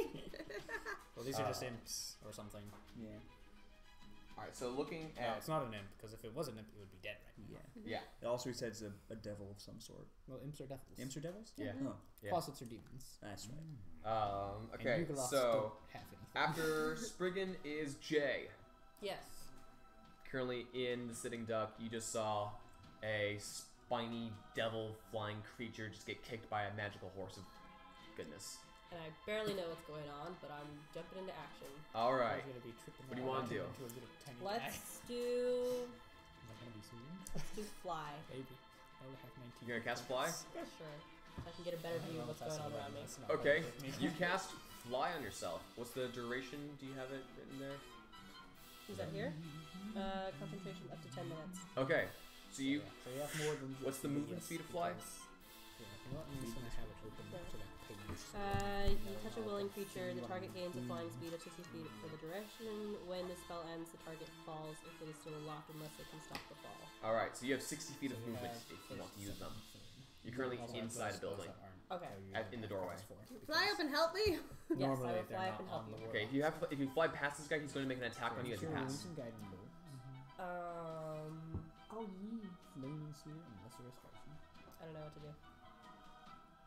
Well, these are just imps or something. Yeah. All right. So looking No, at it's not an imp, because if it was an imp, it would be dead right now. Yeah. yeah. It also says a devil of some sort. Well, imps are devils. Imps are devils? Yeah. Oh, Yeah. Faucets are demons. that's right. Okay. And Yugoloths So don't have anything. after Spriggan is Jay. Yes. Currently in the sitting duck, you just saw a spiny devil flying creature just get kicked by a magical horse of goodness. And I barely know what's going on, but I'm jumping into action. All I right. was gonna be tripping What do you wanna do? into a little tiny guy. Let's do. Is that gonna be soon? Let's do fly. Maybe. I will have 19. You're gonna cast fly? Sure. So I can get a better view of what's going on around me. Okay. You cast fly on yourself. What's the duration? Do you have it written there? Is that here? Concentration up to 10 minutes. Okay. So you. So you have more than. What's the movement speed of fly? Yeah, you know what? I'm just gonna have it open to that page. You touch a willing creature, the target gains a flying speed of 60 feet for the duration. When the spell ends, the target falls if it is still aloft unless it can stop the fall. All right. So you have 60 feet of movement if you want to use them. You're currently inside a building. Okay. In the doorway. Fly up and help me. Yes, I Normally, will they're fly not up and help on you. the Okay. If you fly past this guy, he's going to make an attack on you as you pass. Oh, yeah. Flaming sphere and lesser expression. I don't know what to do.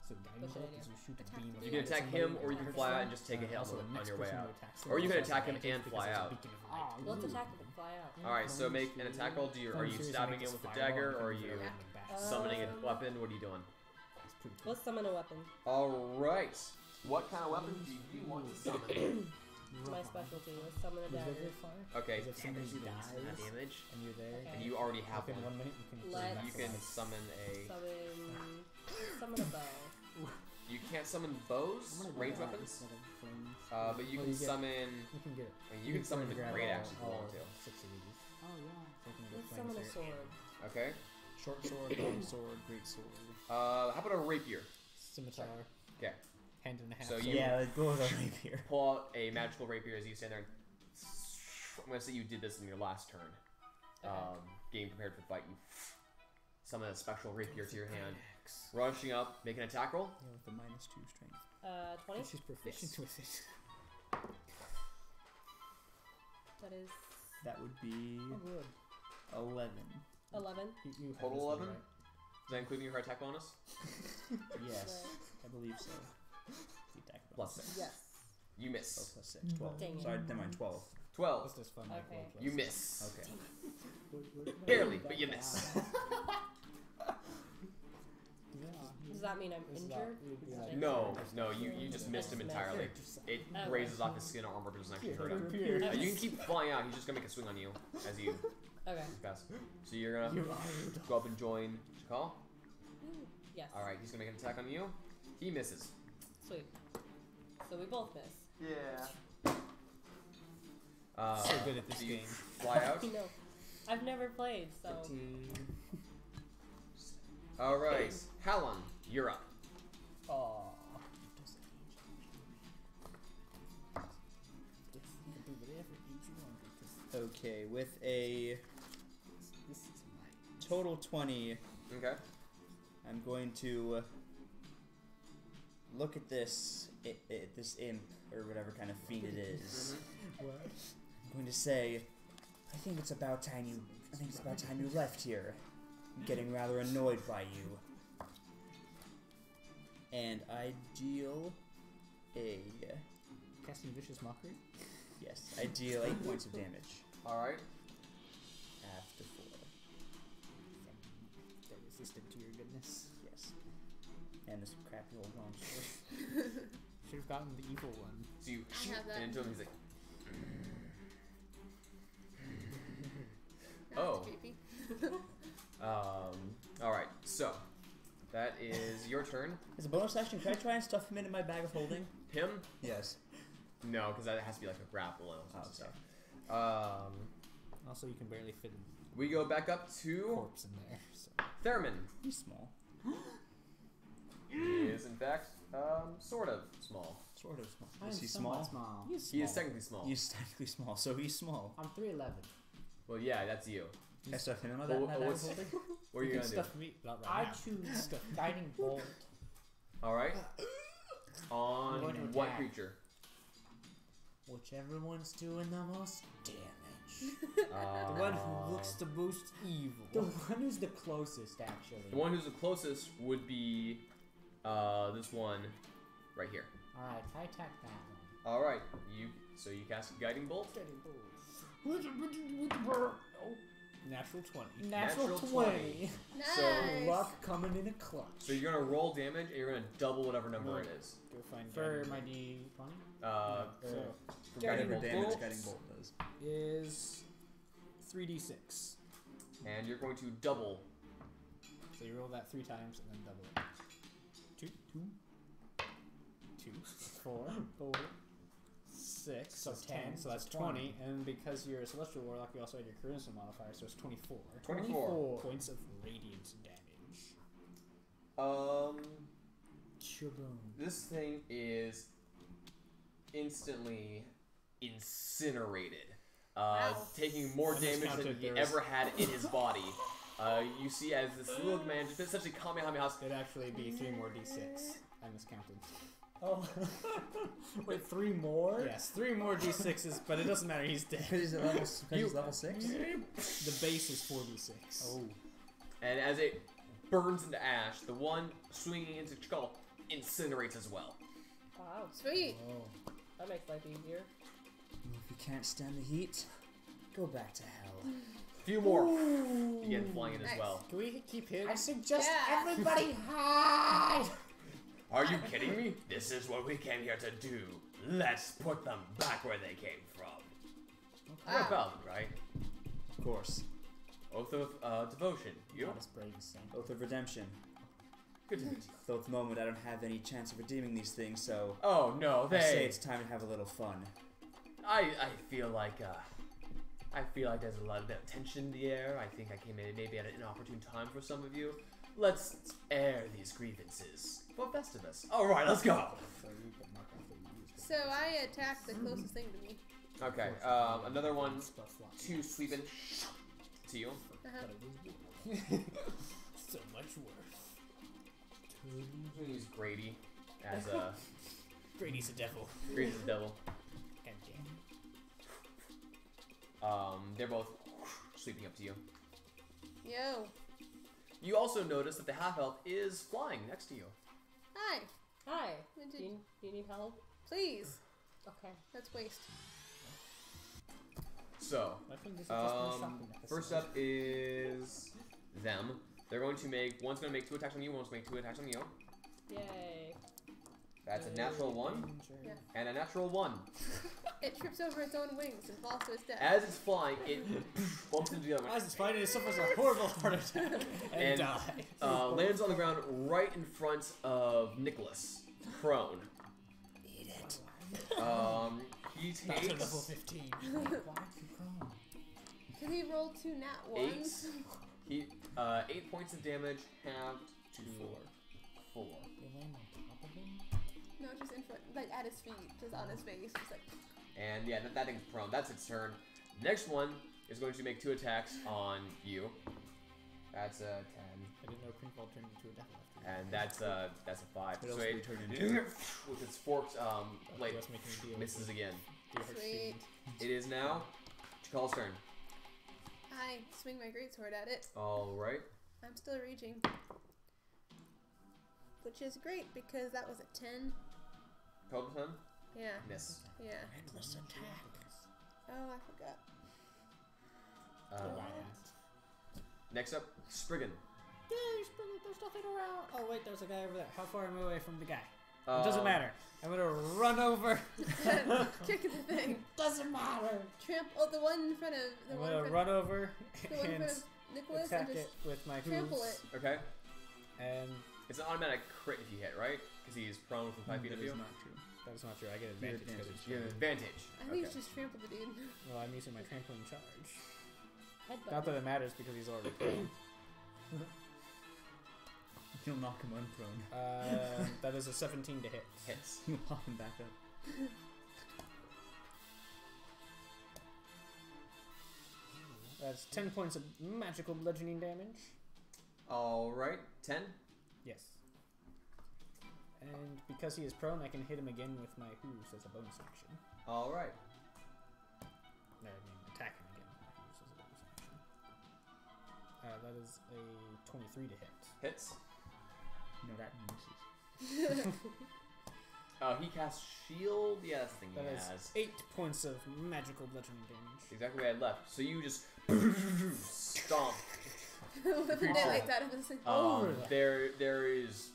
So guiding What should I bolt do? is you shoot a Attack beam. the of You can light attack at him, somebody or you can with fly an out and just take a hit also on the next your way person out. who attacks Or you them can has attack him advantage and because fly it's a out. beacon of light. Let's attack him and fly out. All right. So make an attack roll. Are you stabbing him with a dagger, or are you summoning a weapon? What are you doing? Let's summon a weapon. All right. What kind of weapon do you want to summon? My specialty was summon a Is that dagger. very far? Okay. Because if somebody Damage, dies not damage. and you're there, Okay. And you already have within one. 1 minute you can Let's- You can summon a. Summon a bow. You can't summon bows, ranged weapons. But you can summon. You can get it. I mean, you can summon the grab great all- axe if you all want to. 6 of these. Oh yeah. So you can get Let's flames summon a there. sword. Okay. Short sword, long sword, great sword, How about a rapier? scimitar. Okay. Hand and a half. So sword. you- Yeah, let's go with our rapier. Pull out a magical rapier as you stand there. And I'm gonna say you did this in your last turn. Okay. Getting prepared for the fight, you summon a special rapier to your hand, rushing up, make an attack roll. Yeah, with the -2 strength. 20. She's proficient Yes. with it. That is That would be Oh, good. 11. 11. You have Total this one, 11? right? Is that including your attack bonus? Yes, Right. I believe so. The attack Plus bonus. 6. Yes. You Oh, miss. plus 6. 12. Dang it. Sorry, never mind. 12. 12. This is fun. Okay. You miss. Okay. Barely, but you miss. Does that mean I'm injured? No, you just missed him entirely. It Okay. grazes off his skin or armor, but doesn't actually hurt him. Here. You can keep flying out. He's just gonna make a swing on you as you Okay. pass. So you're gonna go up and join Chakal. Yes. All right, he's gonna make an attack on you. He misses. Sweet. So we both miss. Yeah. So good at this so you game. Fly out. No. I've never played, so. All right, Halon, you're up. Oh. Okay, with a total 20, Okay. I'm going to look at this this imp or whatever kind of fiend it is. What? I'm going to say, I think it's about time you left here. I'm getting rather annoyed by you. And I deal a Casting vicious mockery. yes, I deal 8 points of damage All right. after 4. They're resistant to your goodness. Yes, and this crappy old long sword. Should have gotten the evil one. So you I shoot have that. and into him. He's like, That's Oh. creepy. all right. So that is your turn. As a bonus action, can I try and stuff him into my bag of holding? Him? Yes. No, because that has to be like a grapple and all sorts of Okay. stuff. Also, you can barely fit a We go back up to corpse in there. So. Theremin. He's small. He is in fact sort of small. Sort of small. I'm Is he somewhat small? small. He's He is technically small. He's technically small, so he's small. I'm 3'11". Well, yeah, that's you. Can I stuff him in my Well, bag of what's- holding? What are you can gonna do? stuff me. Not right I now. choose guiding bolt. All right. I'm On going to what attack. creature? Whichever one's doing the most damage. The one who looks the most evil. The one who's the closest, actually. The one who's the closest would be this one right here. Alright, I attack that one. All right. So you cast guiding bolt. Natural 20. Natural 20. 20. Nice. Luck coming in a clutch. So you're gonna roll damage and you're gonna double whatever number it is. Go find For guiding my bolt. D20? So For Whatever guiding damage bolt, guiding bolt does. is 3d6. and you're going to double. So you roll that 3 times and then double it. 2. 2. 4. 6. So 10. So that's 20. And because you're a celestial warlock, you also had your charisma modifier, so it's 24. 24. Points of radiant damage. Shaboom. This thing is instantly incinerated, Wow. taking more Almost damage than counted he there ever had in his body. You see as this little man just essentially Kamehameha. It'd actually be 3 more d6. I miscounted. Oh. Wait, 3 more? Yes, 3 more d6s, but it doesn't matter, he's dead. Because he's level 6? The base is 4d6. Oh. And as it burns into ash, the one swinging into Chakal incinerates as well. Wow. Sweet. Oh. That makes life easier. If you can't stand the heat, go back to hell. Few more begin flying in as Nice. well. Can we keep hitting? I suggest Yeah. everybody hide! Are you kidding me? This is what we came here to do. Let's put them back where they came from. You're a paladin, right? Of course. Oath of devotion. You? Not as brave as Saint. Oath of redemption. Good to meet you. Though at the moment I don't have any chance of redeeming these things, so Oh no, I say they. it's time to have a little fun. I feel like there's a lot of tension in the air. I think I came in maybe at an inopportune time for some of you. Let's air these grievances for Festivus. All right, let's go. So you can mark off that you used So I attack the closest thing to me. Okay, another one. spell slot. 2 sleeping to you. Uh-huh. But it was so much worse. I'm gonna use Grady as a Grady's a devil. Grady's the devil. God damn. They're both sleeping up to you. Yo. You also notice that the half elf is flying next to you. Hi. Hi. What Do did- you need help? Please. Okay. Let's waste. So, I think this is just one shopping episode. first up is them. They're going to make, one's going to make 2 attacks on you, one's going to make 2 attacks on you. Yay. That's a natural 1 Yeah. and a natural 1. It trips over its own wings and falls to its death. As it's flying, it bumps into the other one. As it's fighting, it suffers a horrible heart attack and, And, dies. lands on the ground right in front of Nicholas, prone. Eat it. He Back to level takes 15. Why are you prone? Because he rolled 2 nat 8. ones. He 8 points of damage, halved to 4. They land on top of him? No, just in front, like at his feet, just on his face. Just like, And yeah, that thing's prone. That's its turn. Next one is going to make 2 attacks on you. That's a 10, I didn't know Crinkball turned into a devil after and that's a 5. What So else it do we turn into? with its forked blade Let's make a deal. misses again. Dear Heart sweet. It is now Chikal's turn. I swing my greatsword at it. All right. I'm still raging. Which is great because that was a 10. Total 10. Yeah. Miss. Yeah. Reckless attack. Oh, I forgot. Next up, Spriggan. Yeah, there's nothing around. Oh wait, there's a guy over there. How far am I away from the guy? It doesn't matter. I'm gonna run over. Kick the thing. Doesn't matter. Oh, the one in front of the I'm one gonna in front, run over the one in and front of Nicholas attack and just it with my trample hooves. it. Okay. And It's an automatic crit if you hit, right? Because he's prone within 5 feet of That you. is not true. that is not true. I get advantage because it's You have an advantage. I think you should just trample the dude. well, I'm using my trampling charge. Headbutt. Not that it matters because he's already prone. You'll knock him unprone. That is a 17 to hit. Hits. You'll pop him back up. That's 10 points of magical bludgeoning damage. All right. 10. Yes. And because he is prone, I can hit him again with my hooves as a bonus action. All right. No, I mean attack him again with my hooves as a bonus action. That is a 23 to hit. Hits. No, that misses. He casts shield. Yeah, that's the thing That he is has. 8 points of magical bludgeoning damage. Exactly what I had left. So you just stomp. With the Creature. daylights out of his thing. There is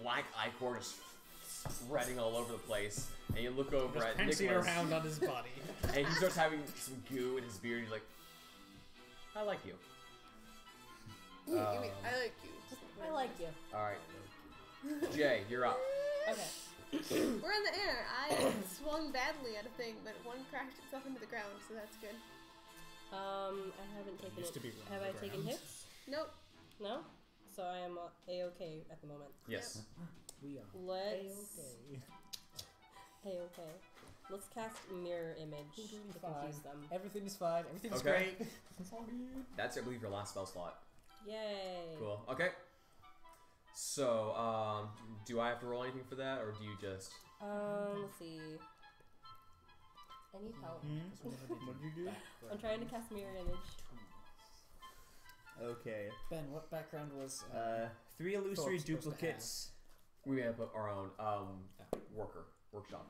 black ichor just spreading all over the place, and you look over Just at prancing Nicholas, around on his body. and he starts having some goo in his beard. He's like, "I like you." You mean, I like you. I like you. All right, Jay, you're up. Okay. We're in the air. I swung badly at a thing, but one crashed itself into the ground, so that's good. I haven't taken Used it. to be Have on I the taken ground. hits? Nope. No? So I am A-okay at the moment. Yes. We are Let's... A-okay. A-okay. Let's cast Mirror Image to confuse them. Everything's fine. Everything's Okay. great. That's, I believe, your last spell slot. Yay! Cool. Okay. So, do I have to roll anything for that, or do you just? Let's see. I need help. What did you do? I'm trying to cast Mirror Image. Okay. Ben, what background was? 3 illusory Thorpe's supposed to duplicates. We have our own workshop.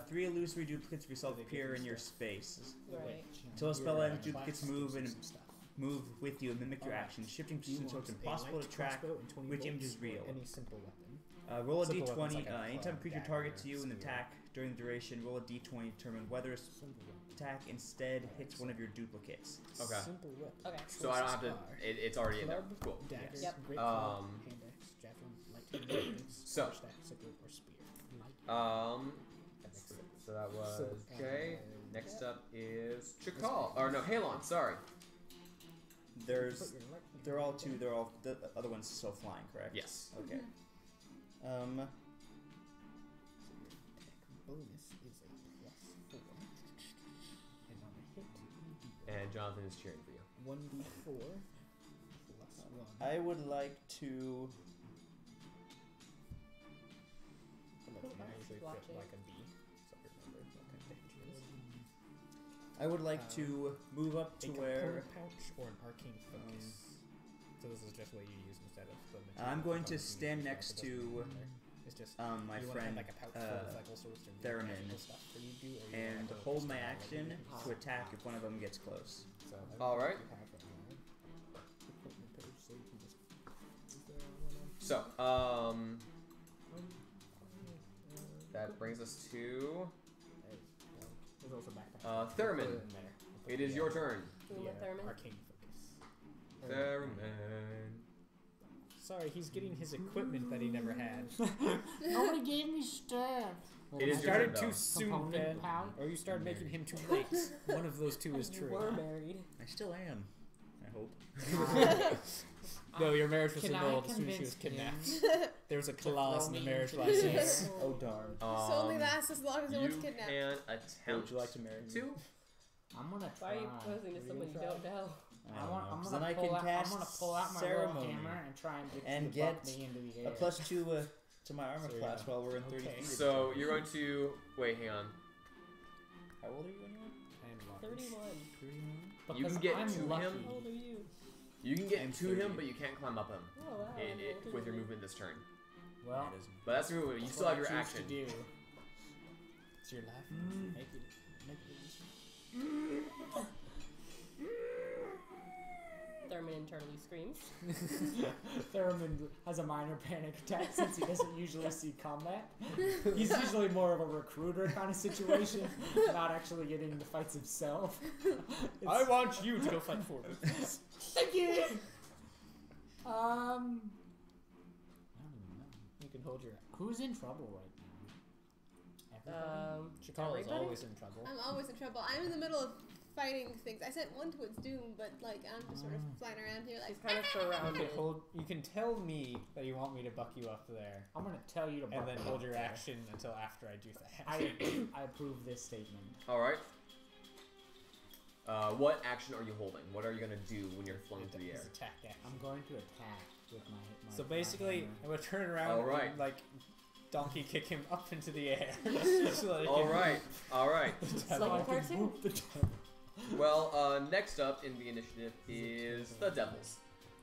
3 illusory duplicates of yourself They appear give in you your stuff. space. Right. Until a spell ends, Your duplicates class move gives and you some stuff. move with you and mimic your Alright. actions, shifting Do you positions so want it's a impossible light to track crossbow and 20 which bolts image is or real. Any simple weapon. Roll a Simple d20. weapon's like a Anytime club, creature dagger, targets you and spear. attack during the duration, roll a d20 to determine whether its attack instead hits one of your duplicates. Okay. Simple weapon. Okay. So I don't have to. It's already in there. Club, Cool. Dagger, Yep. great club, hand axe, javelin, light hand axe, So. staff, sickle, or spear. So that was So, Jay. Next up is Chakal. Or no, Halon. Sorry. They're all two. They're all the other one's still flying, correct? Yes. Okay. Bonus is a +4. And on a hit, And Jonathan is cheering for you. 1d4 +1. I would like to. I usually Watch fit it. like a B, so I remember what kind of damage it is. I would like to move up to A where. component pouch or an arcane focus. So this is just what you use instead of the material I'm going to components you stand use, next it doesn't to, matter. It's just my you friend want to have like a pouch full of like all sorts of Theremin, magical stuff that you do, or you and want to hold just my kinda like action leave it. to attack if one of them gets close. So I don't All know if right. you have it on equipment page, so you can just is there one on So, that brings us to there's also backpack. Theremin. Put it in there. It is your turn. Doing with Thurman. Arcane focus. Themin. Sorry, he's getting his equipment that he never had. Nobody gave me stuff. It is You your started turn, too though. soon, Component Ben, pouch. or you started making him too late. One of those two is You true. were married. I still am. I hope. No, your marriage was Can I annulled as soon as she was convince kidnapped. There was a clause in the me marriage into the license. Oh darn. This only lasts as long as no one's You kidnapped. can Would attempt you like to marry me? to. I'm gonna Why try. are you proposing to someone you don't know? I I'm don't know, 'cause gonna then I pull can out, I'm cast gonna pull out my ceremony little hammer and try and get and you to get buck me into the a air. +2 to my armor So, class yeah. while we're in 30 Okay. feet. of each So other. you're going to wait. Hang on. How old are you anyway? 31. You Because can get I'm to lucky. him. How old are you? You can get I'm to him, 30. but you can't climb up him Oh, wow. with your movement this turn. Well, That isn't- But that's your movement. You That's still what have your I choose to action. do. It's your life. Mm. Make it a decision. Thurman internally screams. Thurman has a minor panic attack since he doesn't usually see combat. He's usually more of a recruiter kind of situation, not actually getting into fights himself. I want you to go fight for me. Thank you. I don't even know. You can hold your. Who's in trouble right now? Everybody? Chikala is everybody? always in trouble. I'm always in trouble. I'm in the middle of fighting things. I sent one to its doom, but like I'm just sort of flying around here like She's kind of surrounded. Okay, hold. You can tell me that you want me to buck you up there, I'm gonna tell you to. and buck then me hold up your there. action until after I do that. I approve this statement. All right. What action are you holding? What are you gonna do when you're flown through the air? His attack action. I'm going to attack with my. So my basically, hammer. I'm gonna turn around Alright. and like donkey kick him up into the air. So that he All can- right. All right. It's So like I a can cartoon. whoop the devil. Well, next up in the initiative is the Devils.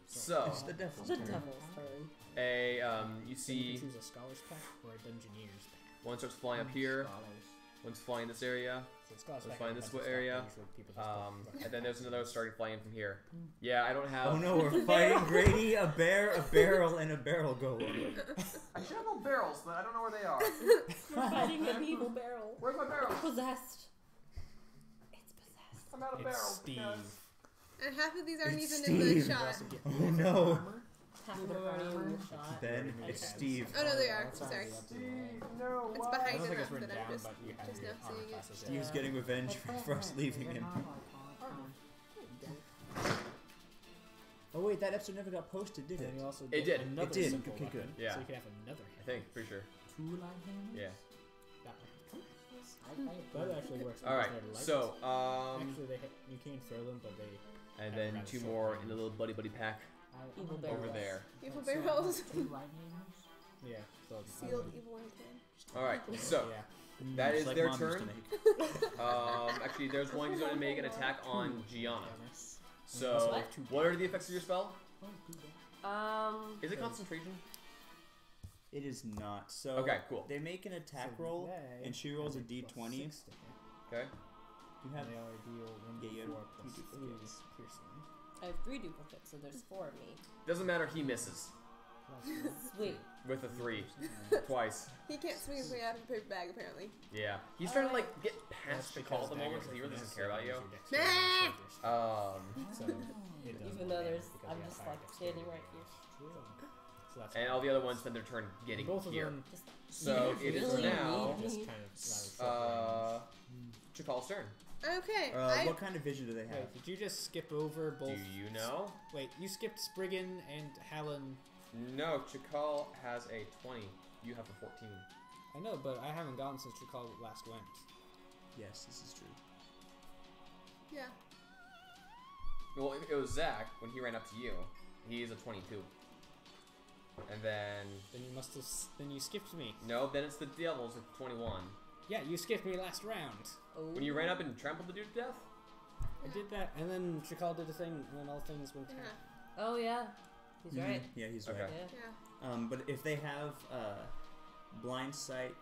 So It's the devil's The turn. devil's turn. you Then you see can choose a scholar's pack or a dungeoneer's pack. one starts flying up here, Scholars. one's flying this area, So scholar's Let's pack find has this a bunch of area. stuff that usually people just don't- and then there's another starting flying from here. Yeah, I don't have. Oh no, we're fighting Grady, a bear, a barrel, and a barrel golem. I should have more barrels, but I don't know where they are. We're fighting an evil barrel. Where's my barrel? It's possessed. It's possessed. I'm out of It's barrels. Steve. and half of these aren't It's even in the Steve. You shot. also get Oh no. Half of them are already in the shot. Ben, it's Okay. Steve. Oh no, they are. That's already Sorry. up to me. No. It's I behind don't think it's enough written that down, I'm just but you have just your now armor seeing it. classes. Steve's Yeah. getting revenge for us leaving him. Oh wait, that episode never got posted, did And it? then you also It get did. another It did. simple Okay, weapon, good. Yeah. So you can have another I hand. think, pretty sure. Two light hammers? Yeah. That way. I That actually works. All right. because So, they're light. Actually, you can throw them, but they. and have then rather two short more range. in a little buddy pack Evil over barrels. there. Evil So I have barrels. Two light hammers? Yeah. So Sealed evil one can. All right. So Yeah. that It's is like their Mom used turn. to make. Actually, there's one who's going to make an attack on Gianna. Nice. So, What? what are the effects of your spell? Oh, good. Is it concentration? It is not. So Okay, cool. they make an attack So roll, they and she rolls a have d20. +6 to hit, Okay. You have and they already deal Yeah, you have 1d4 two plus duplicates. 3 piercing. I have 3 duplicates, so there's 4 of me. Doesn't matter. He misses. Sweet. with a 3. Twice. He can't swing his way out of a paper bag, apparently. Yeah. He's trying to like get past the call at the moment because he really doesn't care about you. So it doesn't Even though matter there's, because I'm we have just higher like dexterity standing right bonus. here. So that's And fine. all the other ones spend their turn getting Both of here. them So it is Really? now just kind of Chakal's turn. Okay. What kind of vision do they have? Wait, did you just skip over both? Do you know? Wait, you skipped Spriggan and Hallen. No, Chakal has a 20. You have a 14. I know, but I haven't gone since Chakal last went. Yes, this is true. Yeah. Well, it was Zach when he ran up to you. He is a 22. And then Then you must have. Then you skipped me. no, then it's the Devils with 21. Yeah, you skipped me last round. When you ran up and trampled the dude to death. I did that, and then Chakal did the thing, and then all things went. Yeah. Oh yeah, he's Mhm. right. Yeah, he's Okay. right. Yeah. Yeah. But if they have blind sight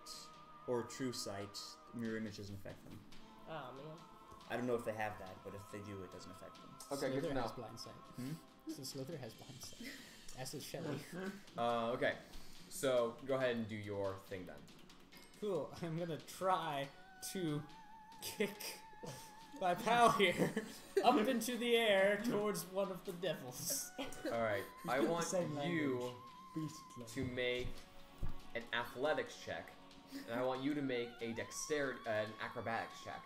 or true sight, mirror image doesn't affect them. Oh man. I don't know if they have that, but if they do, it doesn't affect them. Okay, good Slither to know. has blind sight. Hmm? So Slither has blind sight. As does Shelly. Okay. So go ahead and do your thing then. Cool. I'm gonna try to kick my pal here up into the air towards one of the devils. All right. I got the want same you Beast to make an athletics check, and I want you to make a dexterity, an acrobatics check.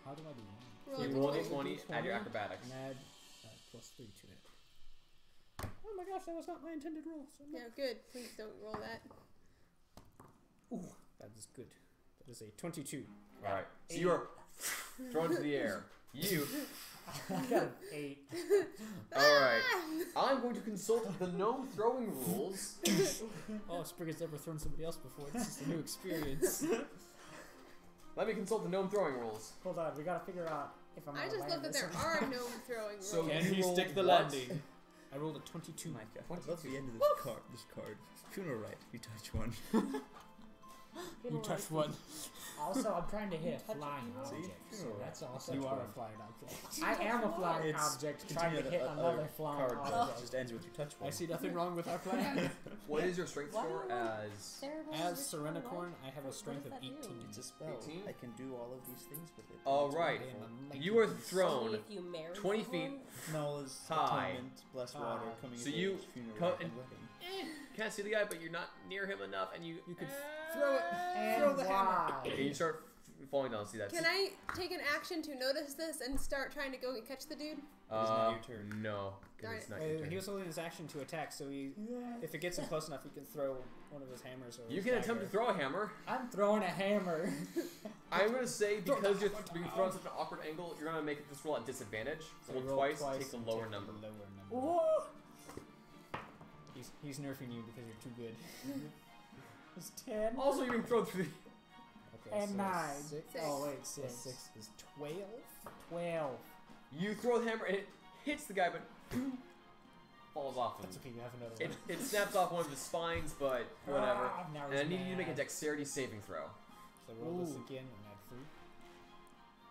How do I do that? Roll You a roll a d20. d20, add your acrobatics. And add +3 to it. Oh my gosh, that was not my intended roll. So no. Yeah, good. Please don't roll that. Ooh, that is good. That is a 22. All right. So you are thrown into the air. You. I got an 8. All right. I'm going to consult the gnome throwing rules. Oh, Spriggan's never thrown somebody else before. This is a new experience. Let me consult the gnome throwing rules. Hold on, we gotta figure out if I'm I gonna just land love that this there or not. are no throwing rules. So Can you he rolled stick the what? landing? I rolled a 22. Micah, I 22. love the end of this card. Funeral rite. You touch one. You touch one. Also, I'm trying to hit a Touch it, flying you roll. object, so Funeral that's rite. also. You are a one. flying object. I am a flying It's object trying to hit another flying card that object. just ends with you touch one. I see nothing wrong with our plan. What is your strength Why score do I want as? Sarah As rolls Serenicorn, life. I have a What strength does of that do? 18. It's a spell. 18? I can do all of these things with it. All It's right. wonderful. You are Only thrown if you marry 20 someone? feet. Knowledge, High. atonement, blessed water, coming So of you age, funeral cut rite, and and- wedding. Can't see the guy, but you're not near him enough, and you could throw it. And Throw the hammer. why? and you start falling down. See that? Can I take an action to notice this and start trying to go and catch the dude? It is not your turn. No, 'cause Darn it's it. not your turn. He was holding his action to attack, so if it gets him close enough, he can throw one of his hammers or You his can attempt to dagger. throw a hammer. I'm throwing a hammer. I'm gonna say Throw because the you're hammer being down. thrown at such an awkward angle, you're gonna make this roll at disadvantage. So Roll roll twice, twice take the and lower take number. The lower number. Whoa! He's nerfing you because you're too good. It's 10 Also, you're being thrown through the. Okay, and so 9. 6 Oh wait, plus 6. 6 is 12. 12. You throw the hammer and it hits the guy, but falls off him. That's okay, you have another It, one. it snaps off one of his spines, but whatever. Ah, now And I he's need you to make a mad. dexterity saving throw. So roll this Ooh. again and add 3.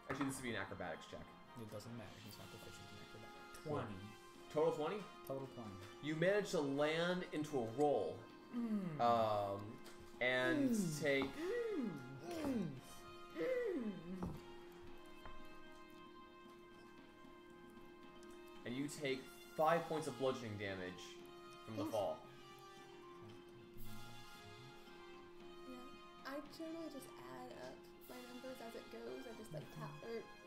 Actually, this would be an acrobatics check. It doesn't matter, he's not proficient in acrobatics. 20. Total 20. Total 20. You manage to land into a roll. And take. And you take 5 points of bludgeoning damage from the fall. Yeah. I generally just add up my numbers as it goes. I just like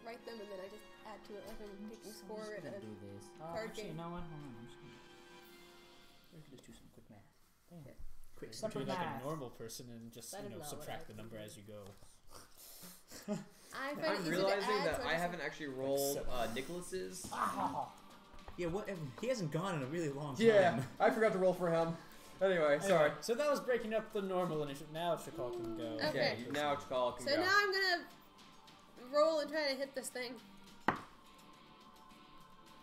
write them and then I just add to it like I'm taking score at a do this. card Actually, game. no one. Hold on. I'm just gonna Let's do some quick math. Damn. Quick Be Simple like math. a normal person and just That is not what subtract I the number as you go. I find it I'm easy realizing to add, that so I just haven't actually rolled so- Nicholas's. Ah, Yeah, whatever. He hasn't gone in a really long time. Yeah, I forgot to roll for him. Anyway, sorry. Anyway, so that was breaking up the normal initiative. Now Chakal can go. Okay. Now Chakal can So go. now I'm gonna roll and try to hit this thing.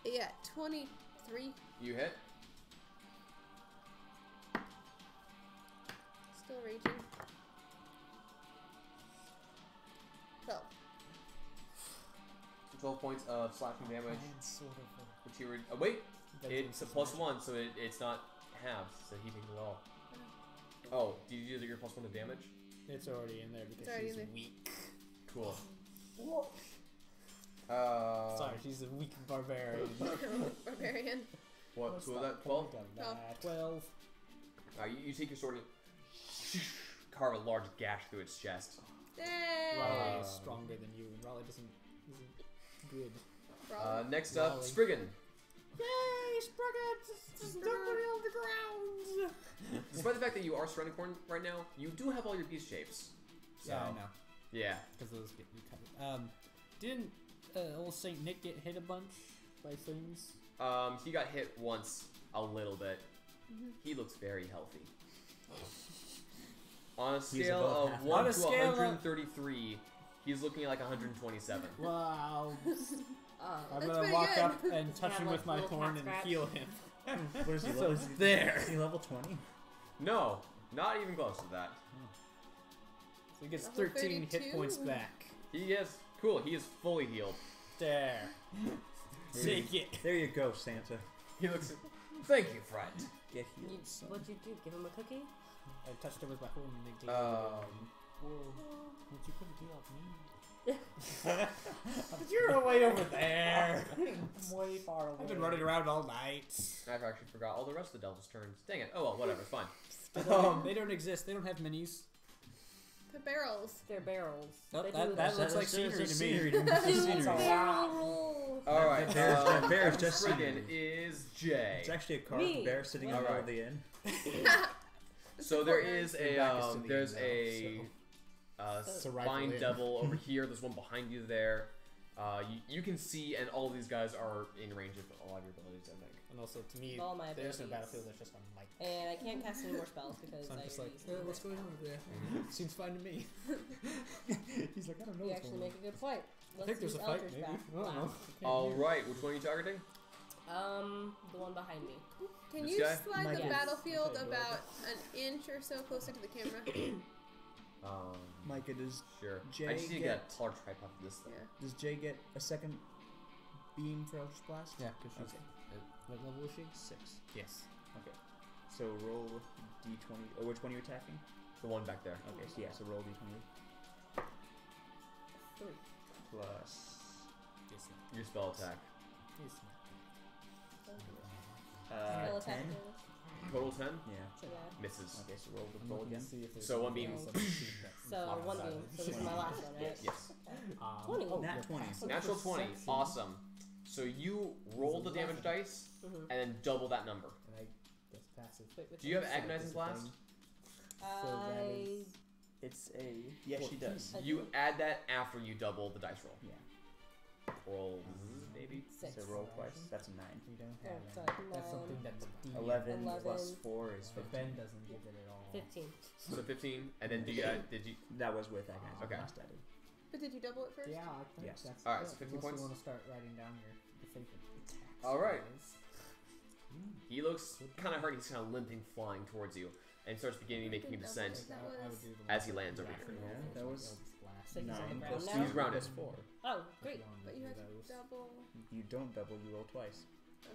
Yeah, 23. You hit. Still raging. 12. 12 points of slashing damage. And sort of Which you were. Oh, wait! that It's a increases plus magic. 1, so it's not halves, so he takes it all. Oh, did you do your +1 to damage? It's already in there because already she's in there. weak. Cool. Sorry, she's a weak barbarian. Barbarian. What? So was that 12? Oh. 12. You take your sword and carve a large gash through its chest. Yay! Raleigh is stronger than you, and Raleigh isn't good. Problem. Next up, Raleigh. Spriggan. Yay, Spriggan! Just nobody on the ground! Despite the fact that you are surrounding corn right now, you do have all your beast shapes. So, Yeah, I know. yeah. Because those get recovered. Didn't old Saint Nick get hit a bunch by things? He got hit once a little bit. He looks very healthy. On a scale above of half. 1 On a to scale of- 133, he's looking like 127. Wow. I'm That's gonna pretty walk good. up and touch Yeah, him like with my little cat horn and scratch. heal him. What is he So level? there. Is he level 20? No, not even close to that. So he gets Level 13 hit 32? points back. He is cool. He is fully healed. There. Take it. There you go, Santa. He looks. Thank you, friend. Get You, healed, son. what'd you do? Give him a cookie? I touched him with my horn and they take it. Whoa. What you couldn't do off me? But you're way over there. I'm way far away. I've been running around all night. I've actually forgot all the rest of the Devil's turns. Dang it. Oh well, whatever. It's fine. They don't exist. They don't have minis. The barrels. They're barrels. Oh, They that- do- that looks like scenery to me. That's It's a scenery. lot. Roll. All right. That bear is just Spriggan scenery. is Jay. It's actually a carved Me. bear sitting in the middle of the inn. So there is Your back is a to the there's end, a It's a rifle vine in. devil over here. There's one behind you there. You can see, and all of these guys are in range of a lot of your abilities, I think. And also, to me, All my there's no abilities. battlefield. There's just a mic. And I can't cast any more spells because So I'm I just like, already used them. what's going on over there? Seems fine to me. He's like, I don't know You what's actually going on. make a good point. I Let's think there's use a fight, Eldritch maybe. back. I don't know. All right, which one are you targeting? The one behind me. Can This you guy? slide the Yes. battlefield Okay, about an inch or so closer to the camera? Micah, does Sure. Jay I just need to get- get a taller tripod for this thing. Yeah. does Jay get a second beam for Eldritch Blast? Yeah, because she's. Okay. What level is she? 6. Yes. Okay. So roll d20. Oh, which one are you attacking? The one back there. Okay, so yeah, so roll d20. 3. Plus. Yes. Your spell attack. Yes. Spell attack 10? damage? Total 10? Yeah. Yeah. Misses. Okay, so roll the I'm roll looking again. to see if there's So one anything beam. else on the sheet that's So not one outside beam. of the So this is sheet. my last one, right? Yes. 20. Oh, Nat yeah. 20. Natural 20. Awesome. So you roll the damage dice Mhm. and then double that number. And I guess passive. Wait, which Do you have one? agonizing blast? I It's a. Yes, she does. I You do. add that after you double the dice roll. Yeah. Roll maybe. 6. So roll twice. That's a 9. We don't Oh, have sorry, any. That's 9. something that's D. 11 plus 11. 4 is But 15. Ben doesn't give it at all. 15. So 15, and then did you? That was with agonizing Okay. blast added. But did you double it first? Yeah, I think Yes. that's Alright, it. so 15 Unless points. you want to start writing down your favorite attacks. Alright. guys. He looks kind of hurt. He's kind of limping, flying towards you, and starts beginning making a descent. That I would was- do the as he one lands over after here. roll Yeah, for that the was Eldritch Blast. So he's on the 9 ground plus now? 2 He's grounded. plus 4. Oh, If great. you wanna But do you had to those. double. You don't double, you roll twice. Okay.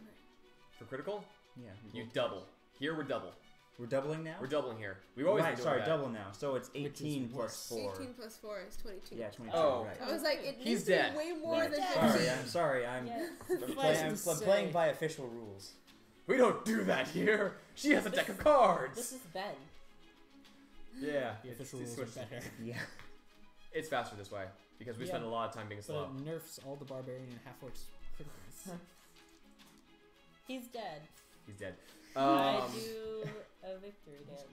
For critical, Yeah. you roll double. twice. Here we're double. We're doubling now? We're doubling here. We've always right, been doing sorry, that. double now. So it's Which is 18 worse. plus 4. 18 plus 4 is 22. Yeah, 22. Oh. Right. I was like, it He's needs to dead. be way more Right. than 15. Sorry, I'm sorry. I'm, Yes. I'm, I'm playing by official rules. We don't do that here. She has a deck of cards. This is Ben. Yeah, The official it's rules are better. Yeah. It's faster this way because we Yeah. spend a lot of time being But slow. it nerfs all the barbarian and half orcs criticals. He's dead. He's dead. I do a victory dance.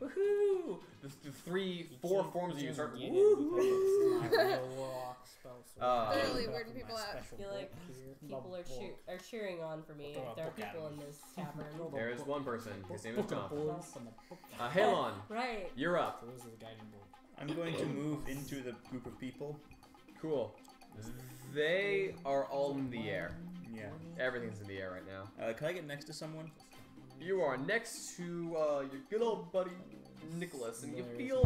Woohoo! The three, four forms of you start. Get it Woo! because it's my real walk spell, so Literally I'm weirding my people out. special Feel like book here. People are cheering on for me. Throw a There are book at people him. in this tavern. There is one person. His name is Book of Jonathan. boys and the book. Halon, Right. you're up. So this is the guiding bolt. I'm going to move into the group of people. Cool. They are all in the air. Yeah. Everything's in the air right now. Can I get next to someone? You are next to your good old buddy Nicholas, and you There is feel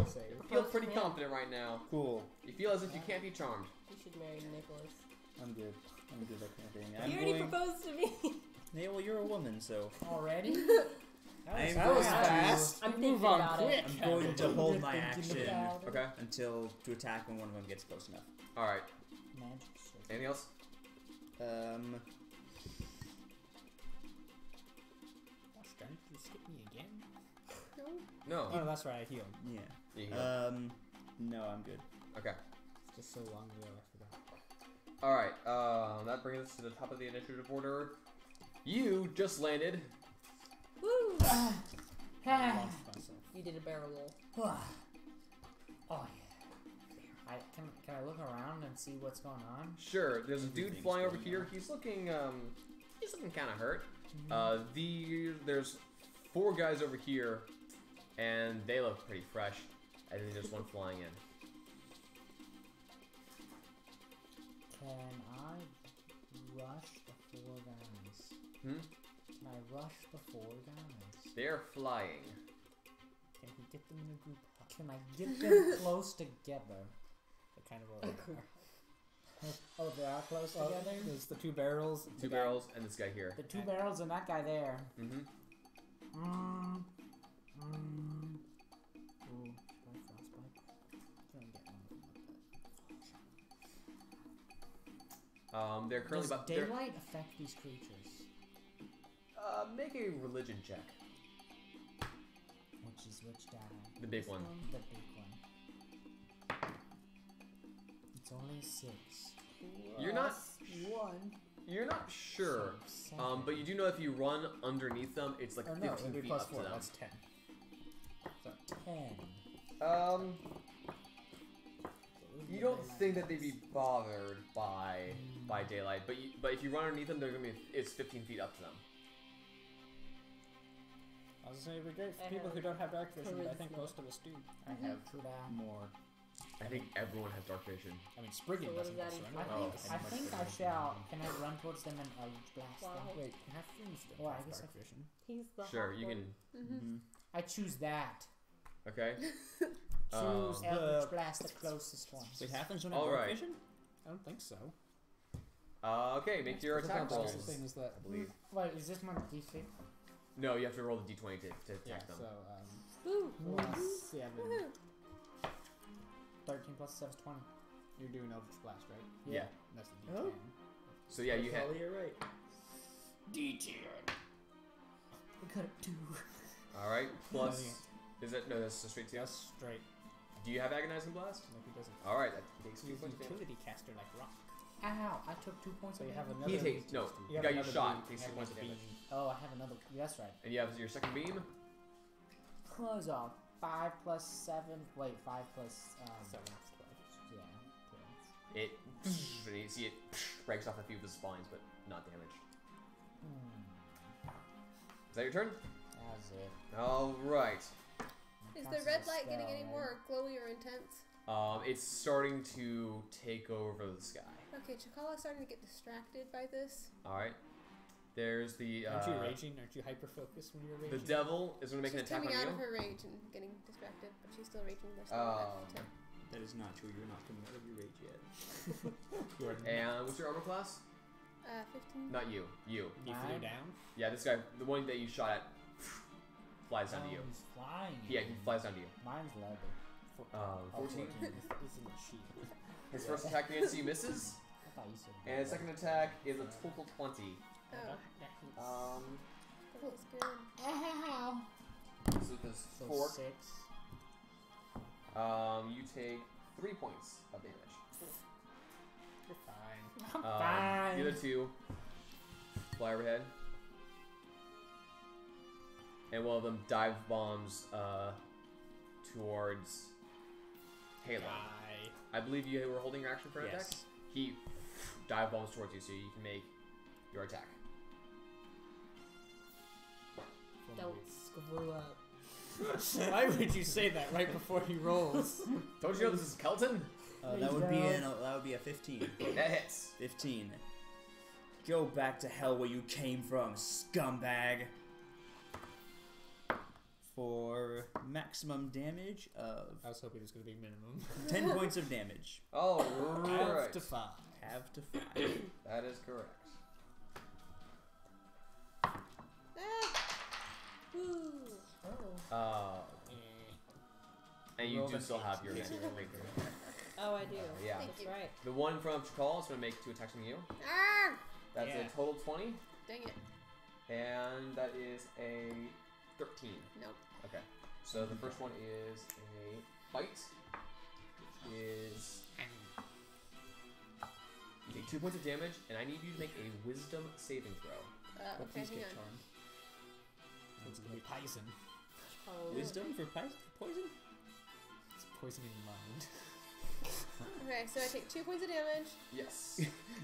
no save. pretty confident right now. Cool. You feel as if you can't be charmed. You should marry Nicholas. I'm good. I'm good at that kind of thing. He already proposed to me. Yeah, well, you're a woman, so. Already? I'm That was going to- fast. I'm You thinking move on about quick. it. I'm going to hold You're my thinking action about it. Okay. until to attack when one of them gets close enough. All right. Magic circle. Anything else? Gosh darn it, you skip me again? No. No. Oh, that's right, I healed. Yeah. You heal. No, I'm good. Okay. It's just so long ago, I forgot. All right. That brings us to the top of the initiative order. You just landed. Woo! I launched myself. You did a barrel roll. Oh yeah. Can I look around and see what's going on? Sure. There's a dude Everything's flying over going here. on. He's looking kind of hurt. There's 4 guys over here, and they look pretty fresh. And then there's one flying in. Can I rush the 4 guys? Hmm? Can I rush the 4 guys? They're flying. Can we get them in a group hug? Can I get them close together? They're kind of over there. Oh, they are close Well, together? there's the 2 barrels. the 2 guy- barrels and this guy here. The 2 barrels and that guy there. Mm-hmm. Ooh, should I frostbite? Can I get one of them like that? They're currently Does about. daylight affect these creatures? Make a religion check. Which die? The big This one. The big one. It's only 6. You're not. One. You're not sure. So 7. But you do know if you run underneath them, it's like Or 15 no, it'd be feet plus up 4. to them. That's 10. So, 10. You don't think that they'd be bothered by daylight, but if you run underneath them, they're gonna be. It's 15 feet up to them. I was going to say it'd be great for I people have who don't have dark vision, but I think charisma. most of us do. I have more. I think everyone has dark vision. I mean, Spriggan So what doesn't does that surrender. imply? I think I shall. Can I run towards them and blast Wow. them? Wait, half things don't Well, I have guess dark vision. He's the Sure, hot you one. can. Mm-hmm. I choose that. Okay. Choose Um, Eldritch Blast, the closest one. Wait, halflings don't have All dark right. vision? I don't think so. Okay, make your Look attack how rolls. special thing is that. I believe. Wait, is this my D6? No, you have to roll the d20 to attack Yeah, them. so, Woo! plus 7. 13 plus 7 is 20. You're doing Eldritch Blast, right? Yeah. That's the D10. Oh. So yeah, you hit. Probably you're right. D10. We got a 2. All right. Plus. Is that no? That's a straight 2. Just straight. Do you have agonizing blast? No, he doesn't. All right. That takes 2 He's a points. of damage. utility caster like rock. Ow, I took 2 points So of you have damage. another. He takes no. You The have guy you another shot beam. takes You 2 have points of another damage. beam. Oh, I have another. That's right. And you have your second beam. Close off. 5 plus 7. Wait, 5 plus. 7 is 12. Yeah. It. And you see it breaks off a few of the spines, but not damaged. Is that your turn? That's it. All right. Is the red light getting any more glowy or intense? It's starting to take over the sky. Okay, Chakala's starting to get distracted by this. All right. There's the. Aren't you raging? Aren't you hyper focused when you're The raging? devil is going to make She's an attack coming on out you. of her rage and getting distracted, but she's still raging. There's still Oh. enough to- That is not true. You're not coming out of your rage yet. You are And what's your armor class? 15. Not you. You. He flew down. Yeah, this guy, the one that you shot at, flies down to you. He's flying. Yeah, he flies down to you. Mine's leather. 14. Isn't it she? His first attack against you misses, I thought you said. and his second attack is a total 20. Oh, that looks good. Ow. So this So 4. 6. You take 3 points of damage. You're fine. I'm The fine. other 2 fly overhead, and one of them dive bombs towards Halo. Die. I believe you were holding your action for an attack. Yes. He dive bombs towards you, so you can make your attack. Don't screw up. Why would you say that right before he rolls? Don't you know this is Kelton? That would be a 15. That hits. 15. Go back to hell where you came from, scumbag. For maximum damage of I was hoping it was going to be minimum. 10 points of damage. Oh, Have right. to 5. Have to 5. That is correct. Ah! Oh. And you Roll do an still eight. have your Yes, magic you rolled rapier. Oh, I do. Yeah. Thank That's you. right. The one from Chakal is going to make 2 attacks on you. Ah! That's Yeah. a total 20, Dang it. and that is a 13. Nope. Okay. So the first one is a bite. Is you take 2 points of damage, and I need you to make a Wisdom saving throw. But Okay, please hang get on. charmed. It's gonna be poison. Oh. Wisdom for poison? It's poisoning the mind. Okay, so I take 2 points of damage. Yes.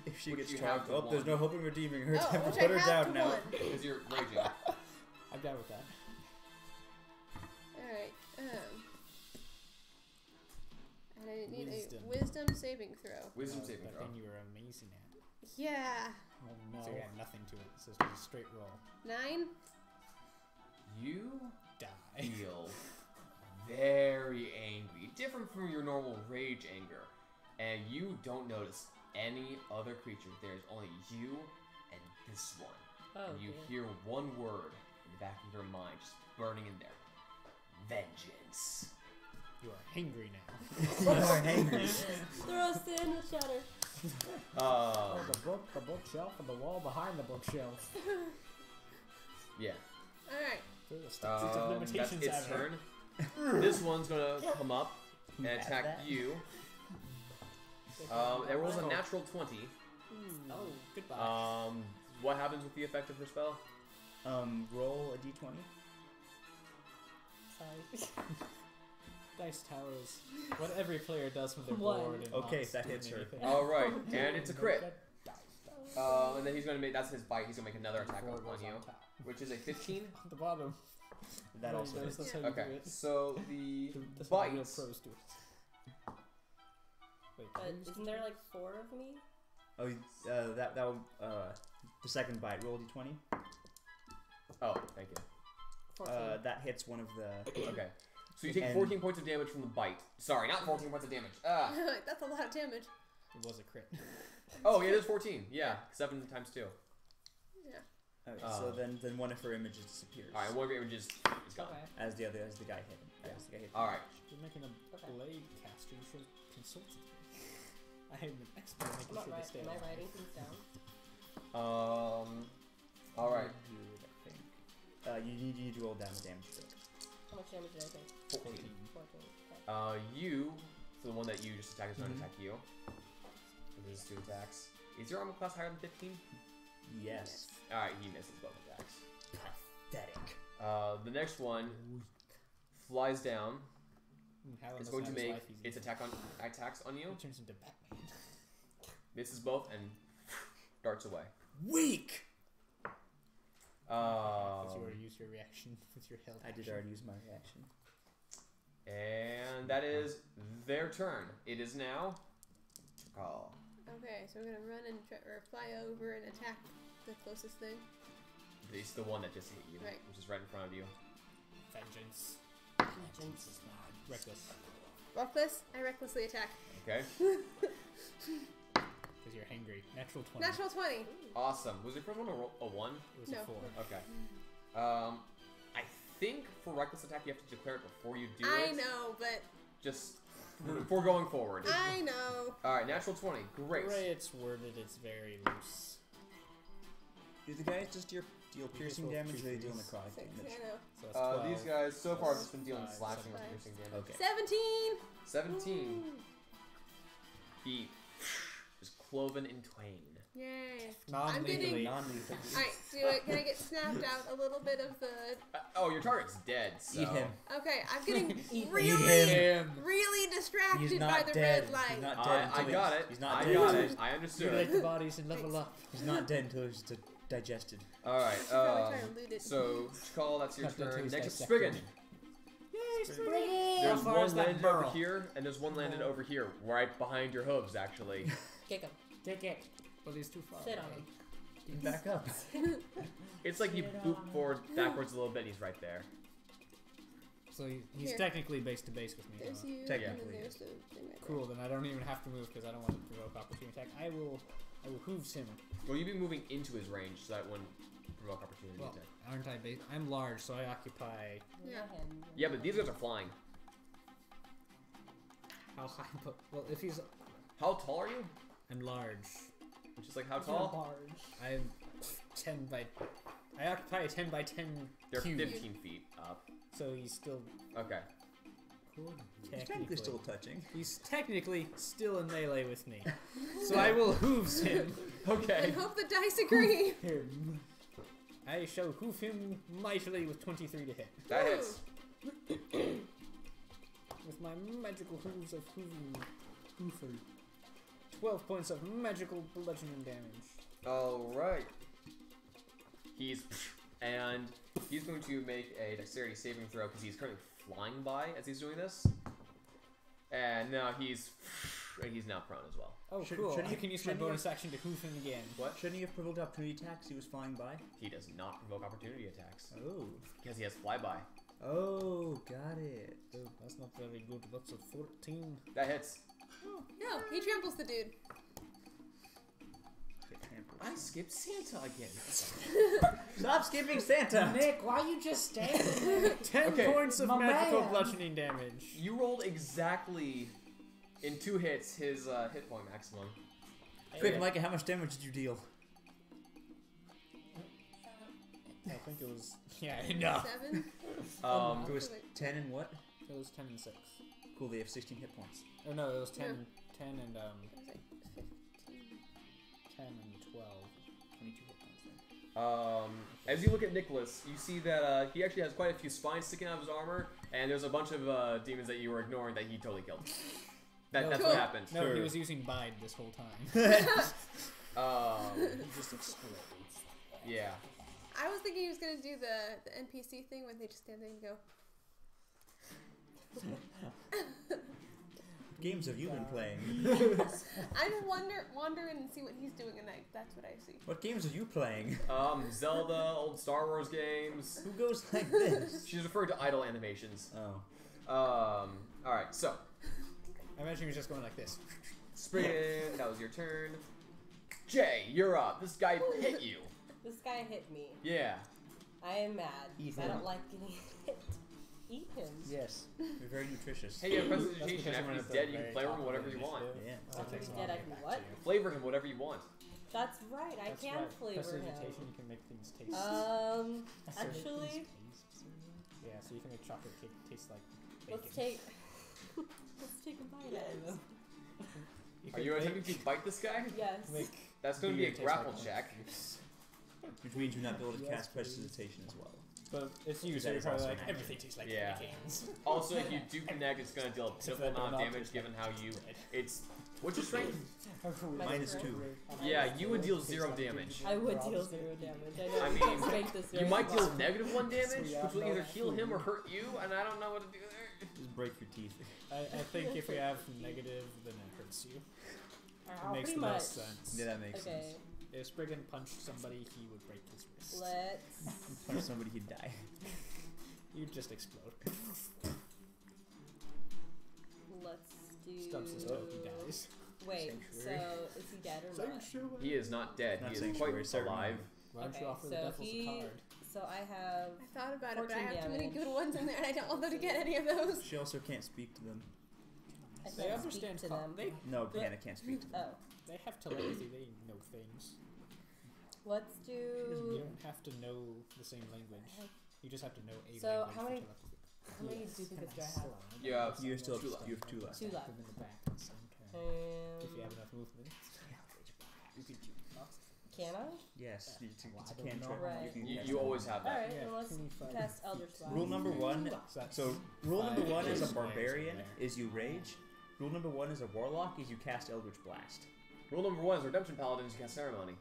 If she Which gets you charmed, have to oh, there's one. no hope in redeeming her. Oh, Time to which put I her have down to now. one. Because you're raging. I'm down with that. Alright, and I need Wisdom. a wisdom saving throw. Wisdom Oh, saving that throw. thing you were amazing at. Yeah. Oh no. So you had nothing to it. So it's just a straight roll. 9. You Die. feel very angry, different from your normal rage anger, and you don't notice any other creature. There's only you and this one. Oh, And you dear. hear one word in the back of your mind just burning in there. Vengeance. You are hungry now. You are angry. Throw a sandwich at her. Oh, the bookshelf, and the wall behind the bookshelf. Yeah. Alright. Throw the statutes of That's limitations its at her. turn. This one's gonna come up and Have attack that. you. It rolls a natural 20. Oh. Goodbye. What happens with the effect of her spell? Roll a d20. Sorry. Dice towers. What every player does when they're One. bored and Okay, not that doing hits her. anything. All right, and it's a crit. Dice And then he's gonna make that's his bite. He's gonna make another attack Four on goes you, top. which is a 15. On the bottom. That Nobody also knows hits. that's how you Okay, do it. so the That's what real bite. pros do it. Wait, But who's isn't there like 4 of me? Oh, that one, the second bite. Roll d20. Oh, thank you. 14. That hits one of the. Okay, so you take And- 14 points of damage from the bite. Sorry, not 14 points of damage. That's a lot of damage. It was a crit. Oh, yeah, it is 14. Yeah, 7 times 2. Yeah. Okay, so then one of her images disappears. All right, one of your images is gone. Okay. As the guy hit him. Yeah. As the guy hit. All right. You're making a Okay. blade caster. You should have consulted me. I am an expert at I'm making not sure they right. stay Am I alive. writing things down? All right. Good, I think. You need to roll down the damage to it. How much damage did I take? 14. 14. Okay. You, so the one that you just attacked is going to Mhm. attack you. So this is 2 attacks. Is your armor class higher than 15? Yes. All right, he misses both attacks. Pathetic. The next one flies down. Helen It's doesn't going to have his make life easy. its attacks on you. It turns into Batman. Misses both and darts away. Weak. Because you already used your reaction with your health. I did already use my reaction. And that is their turn. It is now. Oh. Okay, so we're gonna run and or fly over and attack the closest thing. It's the one that just hit you, Right. which is right in front of you. Vengeance. Vengeance is Reckless. Reckless, I recklessly attack. Okay. Because you're hangry. Natural 20. Natural 20. Awesome. Was your first one a 1? It was No. a 4. Okay. I think for reckless attack you have to declare it before you do I it. know, but Just before going forward. I know. All right, natural 20. Great. The way it's worded, it's very loose. Do the guys just deal piercing roll damage, or three they deal threes. necrotic 6, damage? I know. So it's 12. These guys so far have just been Five, dealing slashing with seven. piercing damage. Okay. 17. 17. Woo. He is cloven in twain. Yay. Non-legally. Non-lethal. Alright, can I get snapped out a little bit of the... Oh, your target's dead. So. Eat him. Okay, I'm getting Eat really, him. really distracted He's by not the dead. red light. He's not dead. I until got it. He's not I dead. got until it. I understood. Mutilate the bodies and level up. He's not dead until he's digested. All right. Probably try to loot it. So, Chakal, that's your Not until turn. he's Next is dissected. Spriggan. Yay, There's How far one is that landed barrel? over here, and there's one landed over here, right behind your hooves, actually. Kick him. Take it. But he's too far. Sit on away. him. Back up. It's like you boop forward, backwards a little bit, and he's right there. So he's Here. technically base to base with me. There's huh? you, and Technically, then there's the thing right Cool, then I don't even have to move because I don't want to provoke opportunity attack. I will hooves him. Well, you'd be moving into his range, so that wouldn't provoke opportunity Well, attack. aren't I? I'm large, so I occupy. Yeah. Yeah, but these guys are flying. How high? Well, if he's, How tall are you? I'm large. Which is like how You're tall? large. I'm 10 by. I occupy a 10 by 10 They're cube. 15 feet up. So he's still Okay. He's technically still touching. He's technically still in melee with me. So I will hooves him. Okay. And hope the dice agree. Him. I shall hoof him mightily with 23 to hit. That hits. With my magical hooves of hooving. Hoofer. 12 points of magical bludgeoning damage. Alright. He's going to make a dexterity saving throw because he's currently flying by as he's doing this. And now he's now prone as well. Oh, Should- cool. shouldn't I you- can use my shouldn't you bonus action to hoof him again. What? Shouldn't he have provoked opportunity attacks? He was flying by. He does not provoke opportunity attacks Oh. because he has flyby. Oh, got it. Oh, that's not very good. That's a 14. That hits. No, he tramples the dude. Get hampered. I skipped Santa again. Stop skipping Santa. Nick, why you just standing there? 10 Okay. points of My magical man. bludgeoning damage. You rolled exactly in 2 hits his hit point maximum. Quick, Micah, how much damage did you deal? I think it was. Yeah, no. 7. It was 10 and what? It was 10 and 6. Cool, they have 16 hit points. Oh no, it was 10, Yeah. 10 and It was like 15. 10 and 12. 22 hit points then. As you look at Nicholas, you see that he actually has quite a few spines sticking out of his armor, and there's a bunch of demons that you were ignoring that he totally killed. That's Cool. what happened. No, Sure. he was using bide this whole time. He just explodes. Yeah. I was thinking he was gonna do the NPC thing when they just stand there and go. Games have you been playing? I wander in and see what he's doing, and that's what I see. What games are you playing? Zelda, old Star Wars games. Who goes like this? She's referring to idle animations. Oh. Alright, so. I imagine he was just going like this. Spriggan, that was your turn. Jay, you're up. This guy hit you. This guy hit me. Yeah. I am mad. Eat I him. don't like getting hit. Eat him. Yes. You're very nutritious. Hey, you have That's presentation. because After we're he's at the dead, you can very flavor top him of whatever the you want. initiative. Yeah. That takes a Dead, while to I get can back what? to you. Flavor him whatever you want. That's right. I That's can right. flavor Prestidigitation, him. you can make things taste. Actually, Yeah, so you can make chocolate cake taste like bacon. let's take a bite out of him. Are you attempting to bite this guy? Yes. Make That's going to be a beer taste grapple like check. Which means you're not able to Yes, cast please. prestidigitation as well. But it's you, That so you're is probably also like, an action. everything tastes like Yeah. canes. Also, if you do connect, it's going to deal a Except pitiful that amount of they're not damage just given how you. bread. It's. What's your strength? Minus 2. Yeah, you would deal 0 damage. I would deal 0 damage. I know I we mean, can make this You very might deal possible. -1 damage, Yeah, which will no, either that's heal him or true. hurt you, and I don't know what to do there. Just break your teeth. I think if we have negative, then it hurts you. Ow, It makes pretty the much. most sense. Yeah, that makes Okay, sense. If Spriggan punched somebody, he would break his wrist. let's. Punch somebody, he'd die. You'd just explode. Let's do. Stubs his toe, he dies. Wait, Sanctuary. so is he dead or not? He is not dead. Not He is sanctuary, quite certainly. alive. Why don't you Okay, offer the so devils he- a card? So I have. I thought about it, but I 14 have too many damage. good ones in there, and I don't know how to get any of those. She also can't speak to them. I They can't understand speak to them. No, Hannah can't speak to them. Oh, They have telepathy, they know things. let's You do. don't have to know the same language. You just have to know a So, language how for many- telepathy. How many duplicate do I have? Yeah. You still Two have left. you have 2 left. Two left. Them in the back at the same time. If you have Um, enough movement. can I? Yes, it's Well, a I don't cantrip. know. Right. can You, cast you it. always have that. Alright, Yeah, then let's 25 cast Eldritch Blast. Rule number 1. So rule number 1 as a Five barbarian there. is you rage. Rule number 1 as a warlock is you cast Eldritch Blast. Rule number 1 is Redemption Paladins, you cast Ceremony.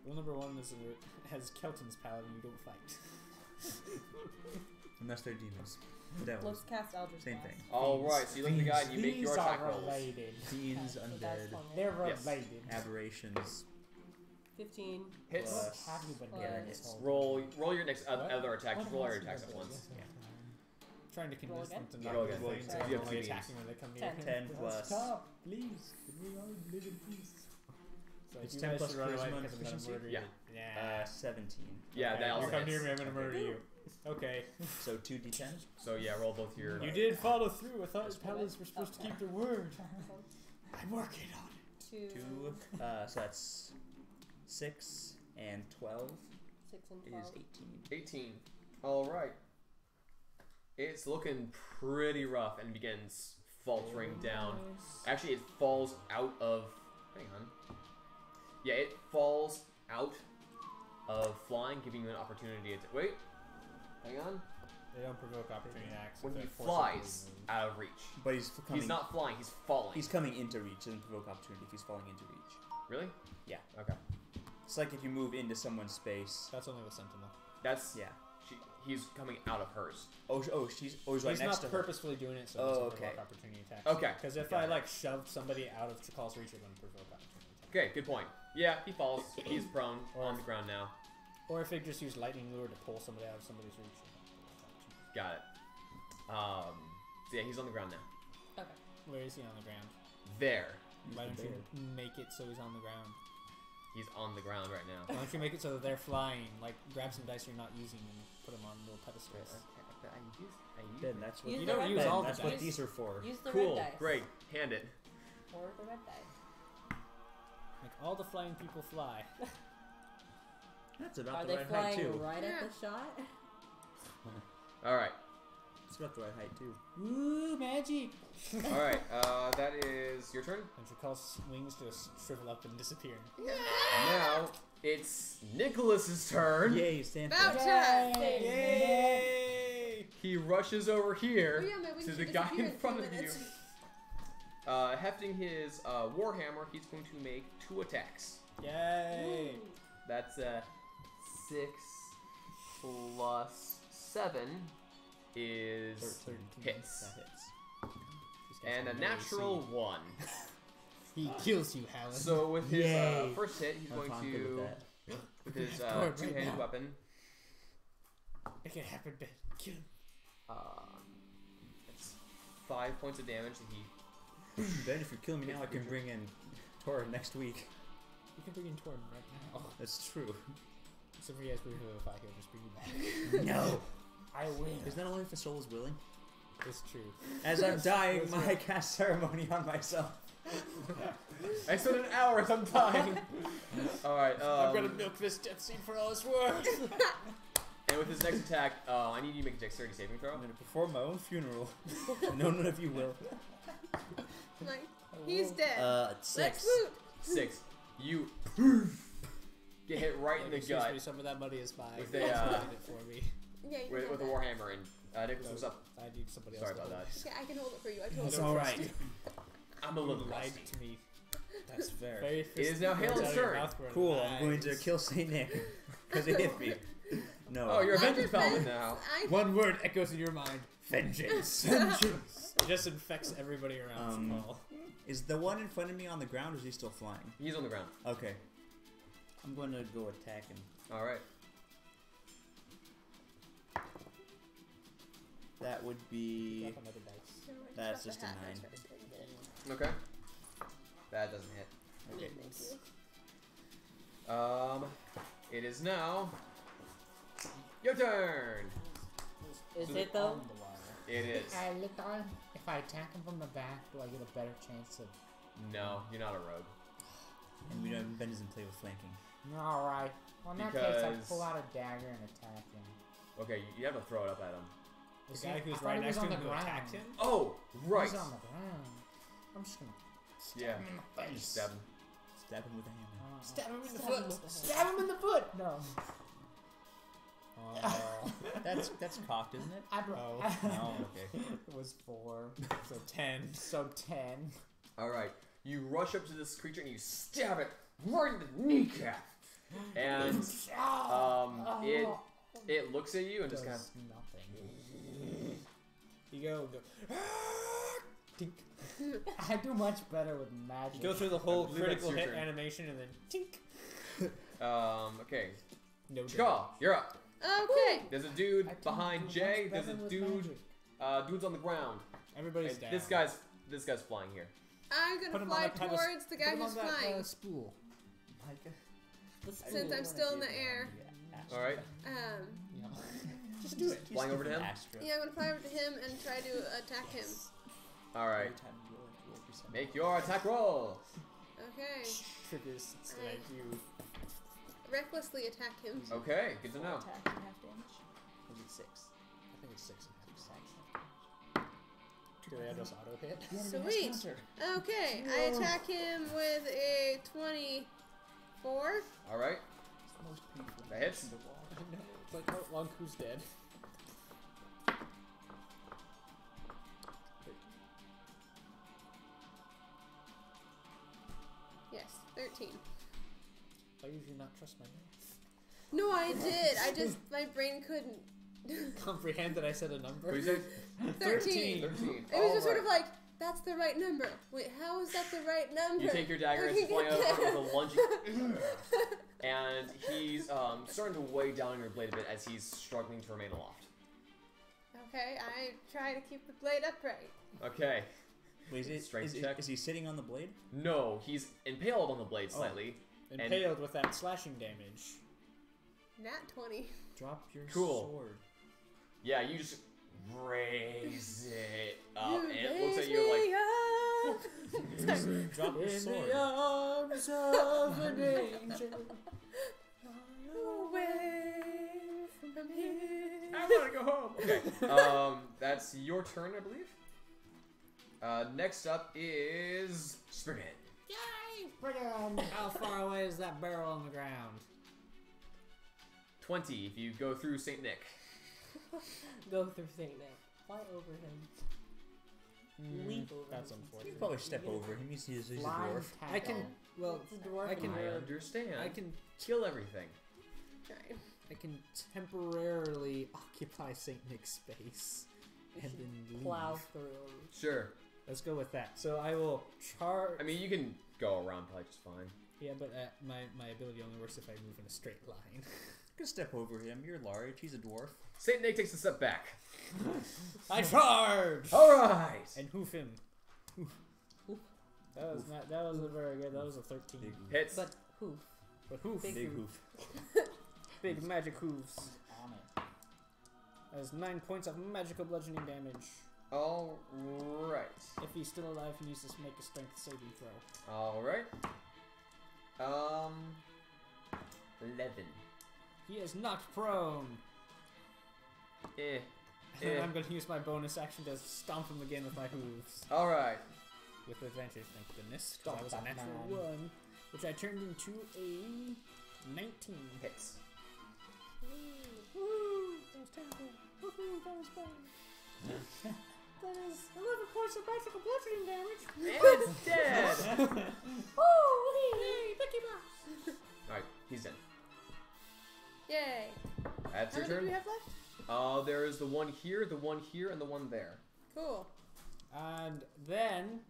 Rule number 1 is has Kelton's paladin, you don't fight. Unless they're demons. Devils. Let's cast Eldritch Same Blast. thing. Alright, so you look at the guy and you make your These attack are rolls. related. Fiends, So that's undead, fine. They're Yes. related. aberrations. 15. Hits. Plus- Have you been Plus- getting this whole Roll your next What? other attacks. What Roll all your else attacks is at there? once. Yeah. Trying to convince them to again? not Roll do again. things Sorry. and You have only two attacking when they come near 10. him. 10 plus. Stop, please. Give me all live in peace. So So It's you 10 guys plus should run away charisma and because I'm gonna proficiency? murder Yeah. you. Yeah. 17. Yeah, Okay, that you also come near hits. me, I'm gonna murder you. Okay. So 2d10. So yeah, roll both your. You did follow through. I thought That's paladins were supposed to keep their word. I'm working on it. 2, 2. So that's 6 and 12 6, and is 12. 18. 18. All right. It's looking pretty rough and begins faltering down. Actually, it falls out of. Hang on. Yeah, it falls out of flying, giving you an opportunity to. Wait. Hang on. They don't provoke opportunity attacks. When if he they're forcibly flies moved. out of reach. But he's coming. He's not flying, he's falling. He's coming into reach. Doesn't provoke opportunity if he's falling into reach. Really? Yeah. Okay. It's like if you move into someone's space. That's only with Sentinel. That's. Yeah. He's coming out of hers. He's right He's next not to her. purposefully doing it, so Oh, it doesn't okay. provoke opportunity attacks. Okay. Because if Got I it. like shoved somebody out of Chakal's reach, it wouldn't provoke opportunity attacks. Okay, good point. Yeah, he falls. He's prone on the ground now. Or if it just used lightning lure to pull somebody out of somebody's reach. Got it. So yeah, he's on the ground now. Okay. Where is he on the ground? There. Why don't the you make it so he's on the ground? He's on the ground right now. Why don't you make it so that they're flying? Like, grab some dice you're not using and put them on little pedestals. But I use Ben, that's what Use You the don't red use dice. all the that's what dice. these are for. Use the Cool, red dice. great. Hand it. Or the red dice. Like, all the flying people fly. That's Are about the they right height flying too. right at the shot? Alright. It's about the right height too. Woo, magic! Alright, that is your turn. And Chakal's wings just shrivel up and disappear. Now, it's Nicholas's turn. Yay, Santa. About time. Yay! He rushes over here Oh, yeah, my wings to the should guy disappear in in front 2 of you. minutes. Hefting his warhammer, he's going to make 2 attacks. Yay! That's 6 plus 7 is 13 hits. That hits. These guys And a can really natural 1. see. He kills you, Helen. So with his Yay. first hit, he's I'm going confident to, with that. with his Go ahead, right two-handed now. weapon, Make it happen, Ben. Kill him. it's 5 points of damage that he. Ben, if you kill me now, I can bring in Tora next week. You can bring in Torm right now. That's true. So if he has weird if I he'll just bring you back. No. I win. Isn't that only if the soul is willing? It's true. As I'm dying, I cast ceremony on myself. I spent an hour as I'm dying. Alright, I'm gonna milk this death seed for all it's worth. and with his next attack, I need you to make a dexterity saving throw. I'm gonna perform my own funeral. No one of you will. Like, he's dead. It's Let's 6. loot. 6. You get hit right in the Excuse gut me, some of that money is mine. With You a, guys did it for me. Yeah, you can with hold a that. warhammer, and Nicholas, what's up? I need somebody else. Sorry to about hold that. it. Okay, I can hold it for you. I told It's you. alright. I'm a You little lied rusty. to me. That's fair. Very It is now words Halen's out of your turn. mouth were Cool, I'm going to lies. kill Saint Nick. Because it hit me. No. Oh, you're a My vengeance paladin defense, now. One word echoes in your mind. vengeance. Vengeance. It just infects everybody around Chacal. Is the one in front of me on the ground or is he still flying? He's on the ground. Okay. I'm going to go attack him. Alright. That would be. Drop another dice. No, I That's dropped just a hat. 9. That's right. Okay. That doesn't hit. Okay. Thank you. It is now your turn. Is So it though? It is. I look on. If I attack him from the back, do I get a better chance of? No, you're not a rogue. And we don't. Ben doesn't play with flanking. All right. Well, in that case, I Because- pull out a dagger and attack him. Okay, you have to throw it up at him. The Is guy he- who's I thought right he next was to on him the who attacked ground. him. Oh, right. He's on the ground. I'm just gonna Yeah. him in the face. Stab him. Stab him with a hammer. Stab him in the Stab him foot. with the Stab him in the foot. No. Oh. That's cocked, isn't it? I Oh. No. Okay. It was 4. So 10. So 10. Alright. You rush up to this creature and you stab it right in the kneecap. And it looks at you and just kind of Does nothing. You go. Tink. I do much better with magic. You go through the whole I believe critical that's your hit turn. animation and then tink. okay. No. Chakal, you're up. Okay. There's a I dude can behind do Jay. much There's better a with dude. magic. Dude's on the ground. Everybody's And down. this guy's flying here. I'm Put gonna him on fly that pedestal- towards the put guy him who's on that, flying. spool. The Since I'm still in the air. All right. Yeah. Just do it. Flying over to him? Yeah, I'm gonna fly over to him and try to attack him. All right. Make your attack roll. Okay. Triggers that I do. Recklessly attack him. Okay, good to know. Attack and half damage. Was it 6? I think it's 6 Do they have just auto hit? Sweet. Okay, I attack him with a 24. All right. It's the most painful. That hits. in the wall. It's like how long who's dead? Yes, 13. I usually not trust my math. No, I did. I just, my brain couldn't. Comprehend that I said a number. What do you say? 13. 13. It was just sort of like, that's the right number. Wait, how is that the right number? You take your dagger and Okay, flying out good. with a lunge, and he's starting to weigh down your blade a bit as he's struggling to remain aloft. Okay, I try to keep the blade upright. Okay. Wait, Strength check. is he sitting on the blade? No, he's impaled on the blade slightly. Impaled with that slashing damage. Nat 20. Drop your Cool. sword. Yeah, you just raise it up, You and it looks at raise you like. me up. Drop your In sword. the arms of an angel. Away from here. I want to go home. Okay. That's your turn, I believe. Next up is Springhead. Yay! Bring it on. How far away is that barrel on the ground? 20 if you go through St. Nick. Go through St. Nick. Fly over him. Leap over That's him. You unfortunate. could probably step over him. He's a Flying dwarf. I can. tackle. Well, It's a dwarf I can. I understand. I can. kill everything. Try. I can temporarily occupy Saint Nick's space and then leave. Plow through him. Sure. Let's go with that. So I will charge. I mean, you can go around probably just fine. Yeah, but my ability only works if I move in a straight line. You can step over him. You're large. He's a dwarf. St. Nick takes a step back. I charge. All right. And hoof him. That was not. That wasn't very good. That was a 13. Big Hits. But hoof. But hoof. Big Big hoof. hoof. Big magic hooves. On it. That is 9 points of magical bludgeoning damage. All right. If he's still alive, he needs to make a strength saving throw. All right. 11. He is knocked prone. Eh. And Eh. I'm going to use my bonus action to stomp him again with my hooves. All right. With advantage, thank goodness. 'Cause that was a Stomp that natural man. 1, which I turned into a 19. Hits. Woo! That was terrible. Woohoo! That was bad. That is 11 points of magical bludgeoning damage. And it's dead. Woo! Hey, Mickey Mouse! All right. He's dead. Yay. That's How your many do we turn. have left? There is the one here, and the one there. Cool. And then,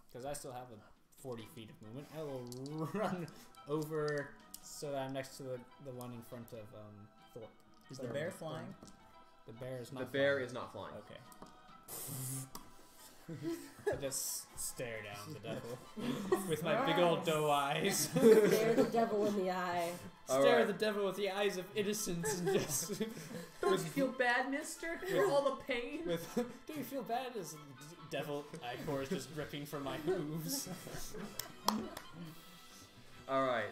because I still have a 40 feet of movement, I will run over so that I'm next to the one in front of Thorpe. Is the bear flying? The bear is not The bear flying. is not flying. Okay. I just stare down the devil with my big old doe eyes. Stare the devil in the eye. All Stare right. at the devil with the eyes of innocence and just Don't you feel bad, mister? For all the pain? with do you feel bad as the devil ichor is just dripping from my hooves. All right.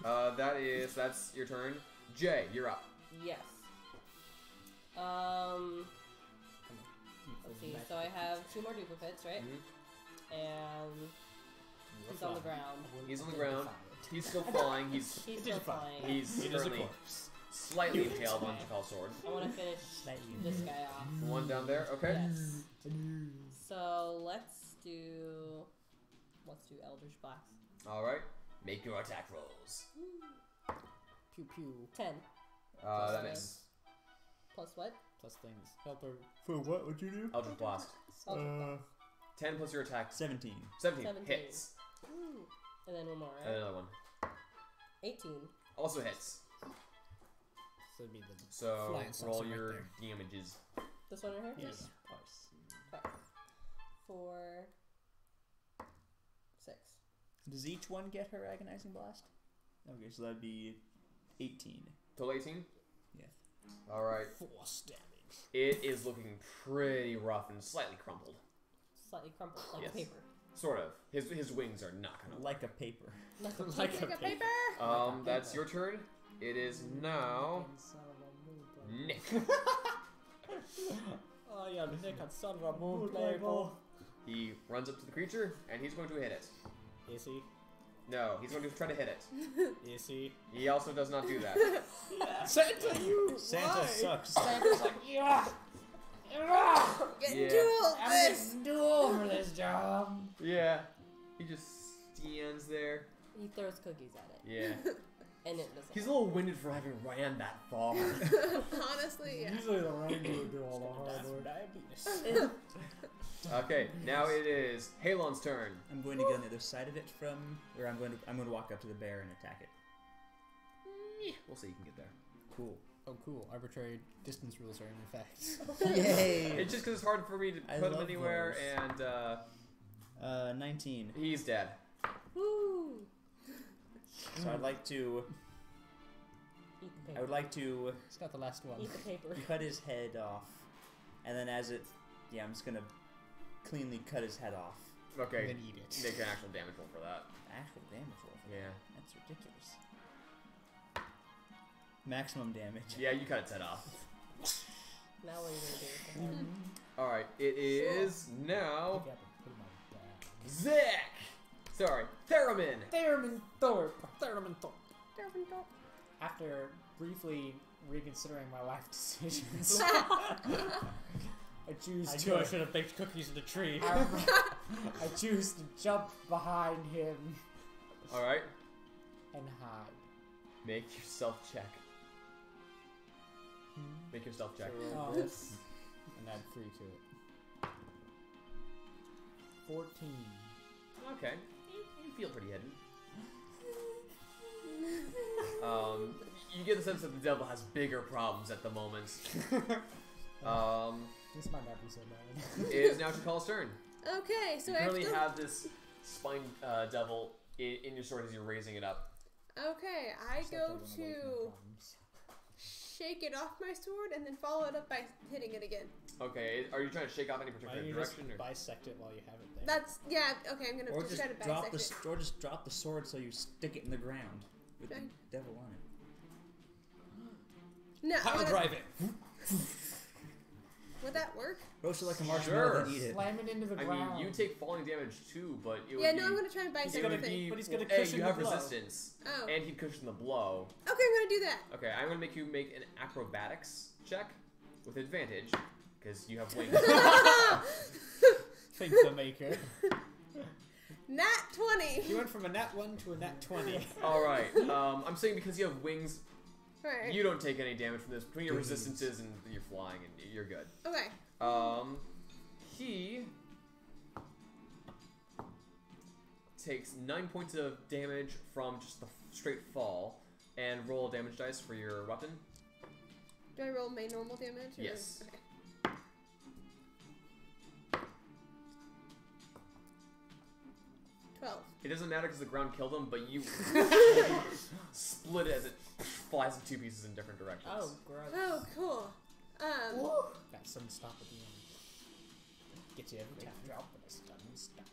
Intimidate. That's your turn. Jay, you're up. Yes. Let's see. So I have 2 more duplicates, right? And he's on the ground. He's on the ground. He's still flying. He's He's still flying. he's It is a currently corpse. slightly impaled on Chakal's sword. I want to finish this guy off. One down there. Okay. Yes. So let's do Eldritch Blast. All right. Make your attack rolls. Pew pew. 10 That things. is plus what? Plus things. Helper. For what would you do? Eldritch Blast. Eldritch Blast. 10 plus your attack. 17. 17. 17. Hits. Ooh. And then one more, And right? another one. 18. Also hits. So it'd be the So flying saucer roll right your there. damages. This one right here? Yes. Okay. 4, 6. Does each one get her agonizing blast? Okay, so that'd be 18. Total 18? Yeah. Alright. Force damage. It is looking pretty rough and slightly crumpled. Slightly crumpled like Yes. paper. Sort of. His wings are not kind of. Like a paper. Like Take a paper. That's your turn. It is now Son of a moon Nick. Oh yeah, Nick had son of a moon playable. He runs up to the creature and he's going to hit it. Is he? No, he's going to try to hit it. Is he? He also does not do that. Santa, you Santa sucks. Santa's like, yeah. Get Yeah. dual I'm this. getting too old for this job. Yeah. He just stands there. He throws cookies at it, Yeah. and it doesn't. He's a little winded for having ran that far. Honestly, yeah. Usually the reindeer do all the hard work. Diabetes. Okay, now it is Halon's turn. I'm going to get on the other side of it or I'm going to walk up to the bear and attack it. We'll see. You can get there. Cool. Oh, cool. Arbitrary distance rules are in effect. Yay! It's just because it's hard for me to I put him love anywhere, those. and 19. he's dead. Woo! So I'd like to. Eat the paper. I would like to He's got the last one. Eat the paper. cut his head off, and then I'm just gonna cleanly cut his head off. Okay. And then eat it. Make an actual damage roll for that. Actual damage roll. For Yeah. that. That's ridiculous. Maximum damage. Yeah, you cut its head off. Now what are you gonna do with the head? Alright, it is now Pick up and put 'em on the bag. Zick! Sorry, Theremin! Theremin Thorpe. Thurman Thorpe. After briefly reconsidering my life decisions, I choose I to. knew I should have baked cookies in the tree. I choose to jump behind him Alright, and hide. make your stealth check. Make your stealth check. So roll Oh. this and add 3 to it. 14. Okay, you feel pretty hidden. You get the sense that the devil has bigger problems at the moment. This might not be so bad. It is now Chakal's turn. Okay, so You I have currently to. have this spine devil in your sword as you're raising it up. Okay, I Except go went away from my to problems. shake it off my sword and then follow it up by hitting it again. Okay, are you trying to shake off any Why particular don't you just direction? Or? bisect it while you have it there? That's yeah. Okay, I'm gonna Or just try to drop bisect the or just drop the sword so you stick it in the ground with Okay. the devil on it. it. No, Pile drive it. would that work? Roast it like a Sure. marshmallow and eat it. Slam it into the I ground. mean, you take falling damage too, but it would Yeah, be. no, I'm gonna try and It's bisect gonna the thing. be. But he's gonna A, cushion you the have blow. resistance, Oh. and he'd cushion the blow. Okay, I'm gonna do that. Okay, I'm gonna make you make an acrobatics check with advantage because you have wings. Think the maker. Nat 20. You went from a nat 1 to a nat 20. All right. I'm saying because you have wings, Alright. you don't take any damage from this. Between your resistances and you're flying, and you're good. Okay. He takes 9 points of damage from just the straight fall, and roll a damage dice for your weapon. Do I roll my normal damage? Or Yes. Okay. It doesn't matter because the ground killed him, but you split it as it flies in 2 pieces in different directions. Oh, gross. Oh, cool. That sudden stop at the end. Gets you every time. Drop it a sudden stop.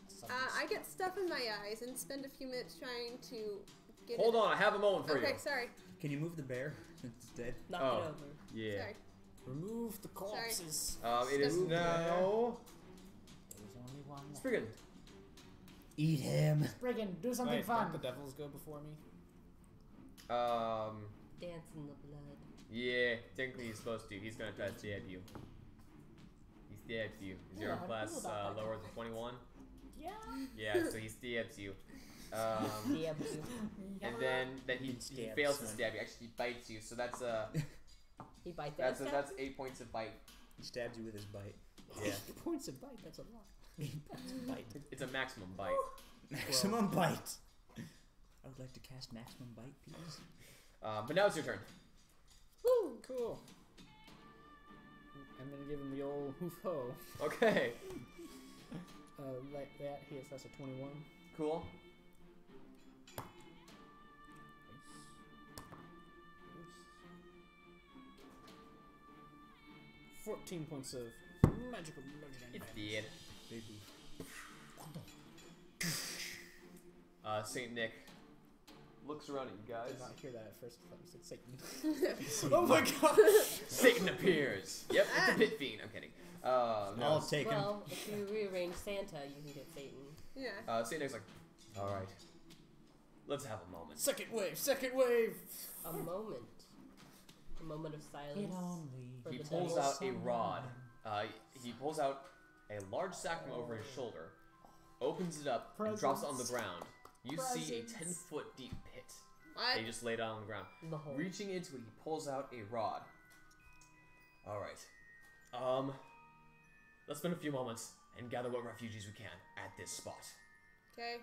I get stuff in my eyes and spend a few minutes trying to get Hold it. on, I have a moment for Okay, you. sorry. Can you move the bear since it's dead? Knock Oh. it over. Yeah. Sorry. Remove the corpses. It is Step- now There's only one left. Spriggan. Eat him. Spriggan, do something Wait, fun. don't the devils go before me? Dance in the blood. Yeah, technically he's supposed to. He's gonna try to stab you. He stabs you. Is your Yeah, I class feel about that. lower than 21? Yeah. Yeah, so he stabs you. Yeah, but you- And then he Stabs fails to someone. stab you. Actually, he bites you. So that's he bites that's that. that's 8 points of bite. He stabs you with his bite. Yeah, Points of bite, that's a lot. Bite. it's a maximum bite. Maximum bite. I would like to cast maximum bite, please. But now it's your turn. Woo! Cool. I'm gonna give him the old hoof ho. Okay, Like that hits, that's a 21. cool. 14 points of magical bludgeoning It's damage. dead. Baby. Saint Nick looks around at you I guys. did not hear that at first. I thought you said Satan. Oh my god! Satan appears. Yep, it's a pit fiend. I'm kidding. No. I'll take him. Well, if you rearrange Santa, you can get Satan. Yeah. Saint Nick's like, all right, let's have a moment. Second wave, second wave! A moment. A moment of silence. For He the pulls devil. out a rod. He pulls out a large sack from over his shoulder, opens it up, and drops it on the ground. You see a 10-foot deep pit. What? They just laid it on the ground. The hole. Reaching into it, he pulls out a rod. All right. Let's spend a few moments and gather what refugees we can at this spot. Okay.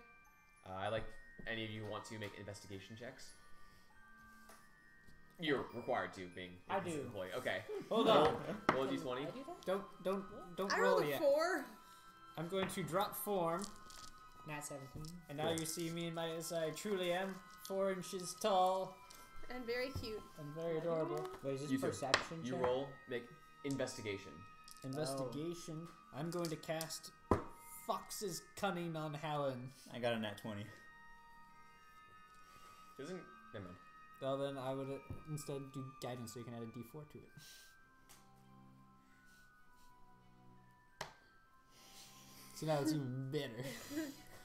I like any of you want to make investigation checks. You're required to, being a I business do. employee. Okay. Hold on. Roll a Can d20. I do that? Don't I roll rolled a yet. 4. I'm going to drop form, Nat 17. and now you see me as I truly am. 4 inches tall And very cute. and very adorable. Wait, is this You two. perception You check? roll, make investigation. Investigation. I'm going to cast Fox's Cunning on Helen. I got a nat 20. Isn't never mind. Well, then I would instead do guidance so you can add a d4 to it. So now it's even better.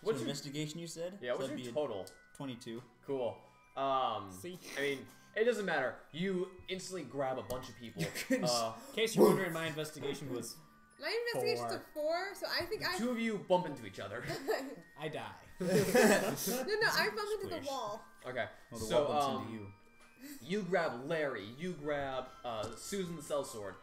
What's your Investigation, you said? yeah? So What's that'd your be a total? 22. Cool. See? I mean, it doesn't matter. You instantly grab a bunch of people. In case you're wondering, my investigation was My investigation's a 4, so I think I. Two of you bump into each other. I die. No, I bumped into the Squish. wall. Okay. Well, the So, wall bumps into you. you grab Larry. You grab Susan the Sellsword.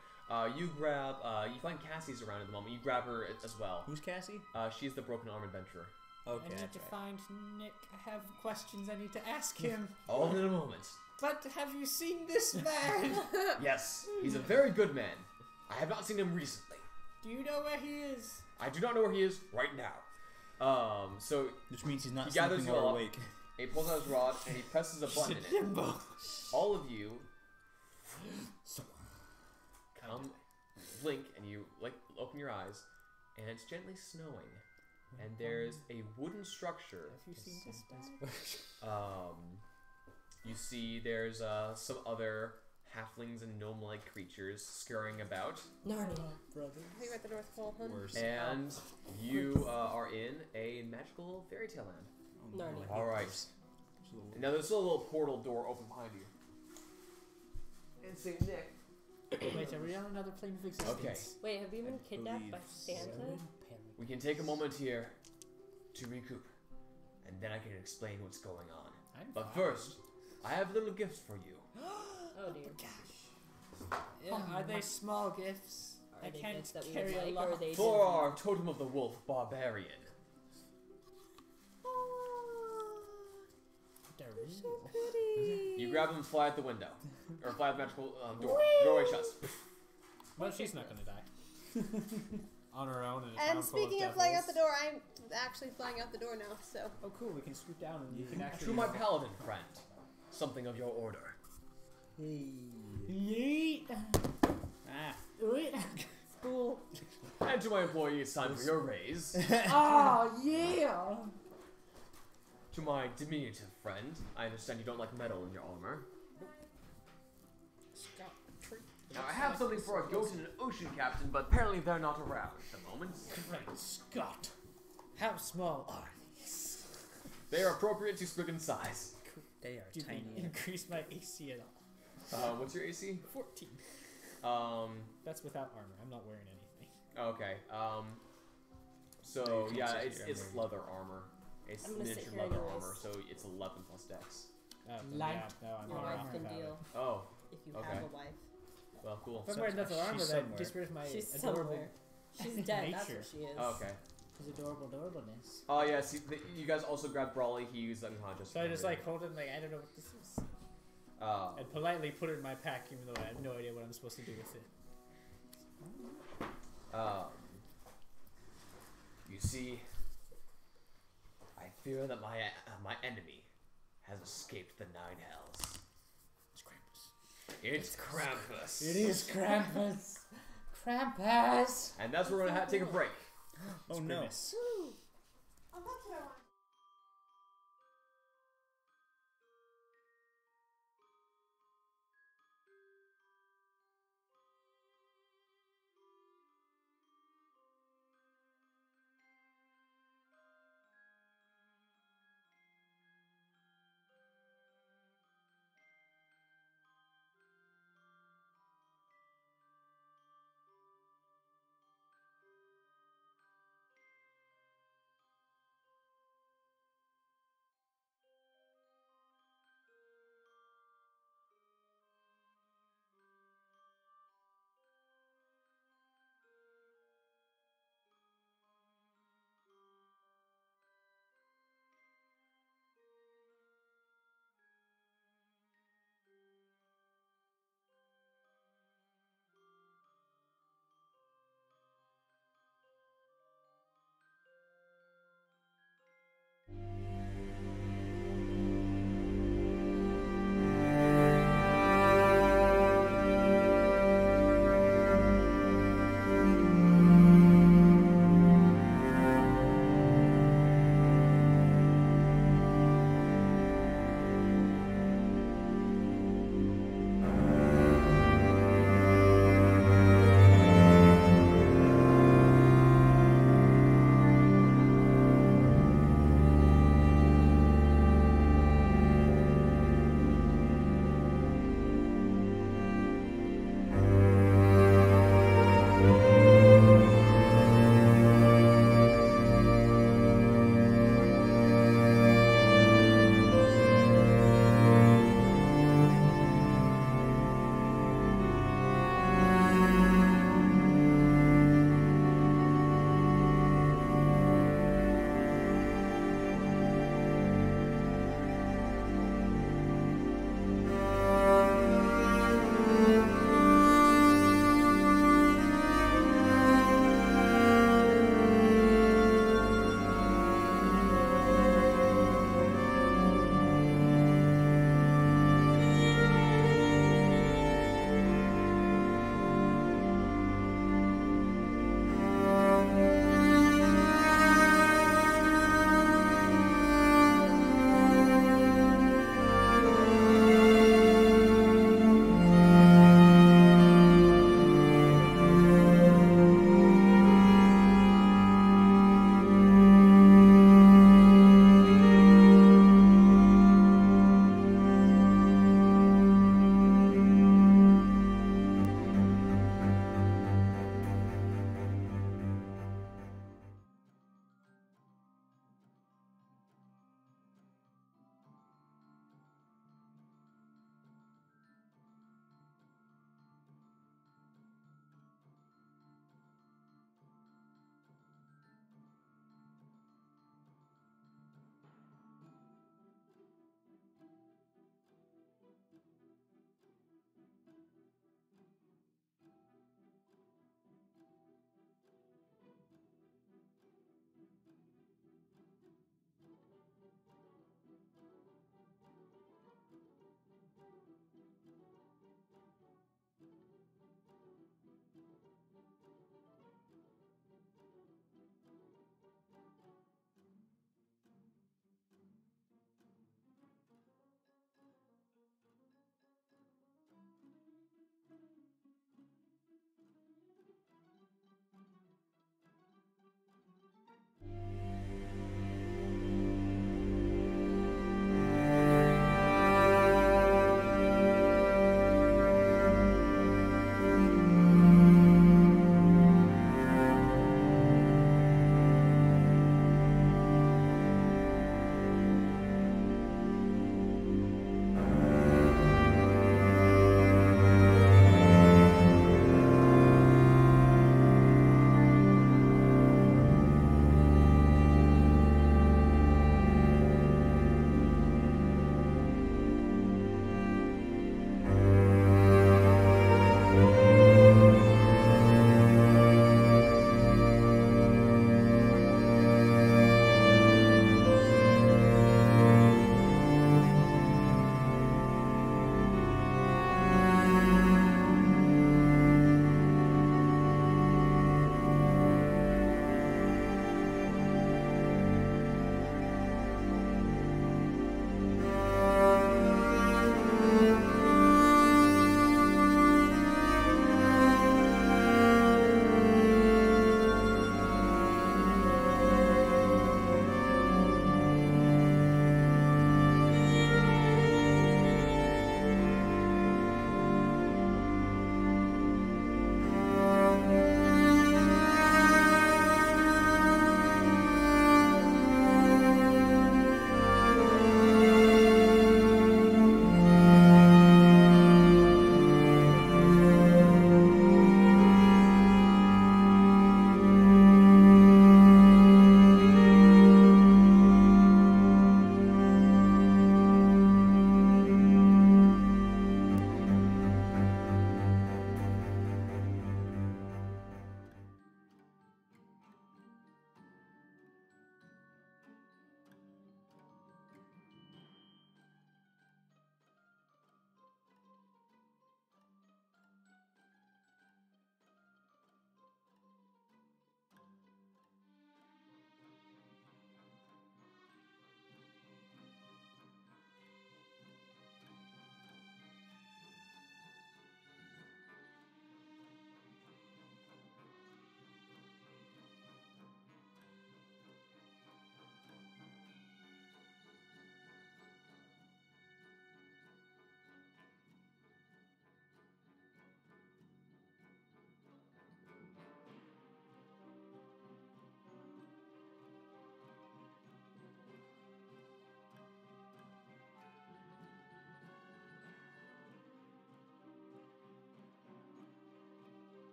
You grab. You find Cassie's around at the moment. You grab her as well. Who's Cassie? She's the broken arm adventurer. Okay, I need that's to right. find Nick. I have questions I need to ask him. All in a moment. But have you seen this man? Yes, he's a very good man. I have not seen him recently. Do you know where he is? I do not know where he is right now. So Which means he's not He gathers sleeping you or all up. awake. he pulls out his rod and he presses a button in it. Jimbo. All of you come, blink, and you like open your eyes, and it's gently snowing. And there's a wooden structure. Have you seen this man? You see there's some other halflings and gnome-like creatures scurrying about, Narnia. Brother. I think we're at the North Pole, huh? Worse. and you are in a magical fairy tale land. Oh, no, Narnia. I hate All right. this. Now there's still a little portal door open behind you. And Saint Nick. Wait, are we on another plane of existence? Okay. Wait, have you been kidnapped by believe Santa? We can take a moment here to recoup, and then I can explain what's going on. But first, I have little gifts for you. Oh dear. Yeah, are they small gifts? Are I they can't gifts that we carry would a like, lot. or are they For our Totem of the Wolf Barbarian. They're So real. pretty. You grab them and fly out the window. Or fly out the magical door. Doorway shuts. Well, she's not gonna die. On her own. In a town And full speaking of devils. flying out the door, I'm actually flying out the door now, so. Oh, cool. We can scoot down and you can actually. To my paladin friend, something of your order. Hey. Yeet. Ah. Wait. Cool. And to my employee, it's time for your raise. Oh yeah. To my diminutive friend, I understand you don't like metal in your armor. Now, I have something for a goat and an ocean captain, but apparently they're not around at the moment. Great Scott. How small are these? They are appropriate to Spriggan's size. They are Do they tiny. increase my AC at all? What's your AC? 14. That's without armor. I'm not wearing anything. Okay. No, So you yeah, can't it's say it's your leather armor. It's I'm gonna sit miniature here leather anyways. armor, so it's 11 plus dex. Oh, Light. yeah, no, I'm Your not wife wrong can about deal Oh, if you Okay. have a wife. well, cool. If I'm wearing leather armor, She's that somewhere. gets rid of my She's adorable. somewhere. She's dead. That's Nature. what she is. Okay. His adorableness. Oh yeah, see, you guys also grabbed Brawley. He's unconscious. So I just like hold it and, like, I don't know what this is. And politely put it in my pack, even though I have no idea what I'm supposed to do with it. You see, I fear that my enemy has escaped the Nine Hells. It's Krampus. It's Krampus. It is Krampus. Krampus! And that's where we're gonna take a break. Oh no. Grimace. Oh, that's what I want.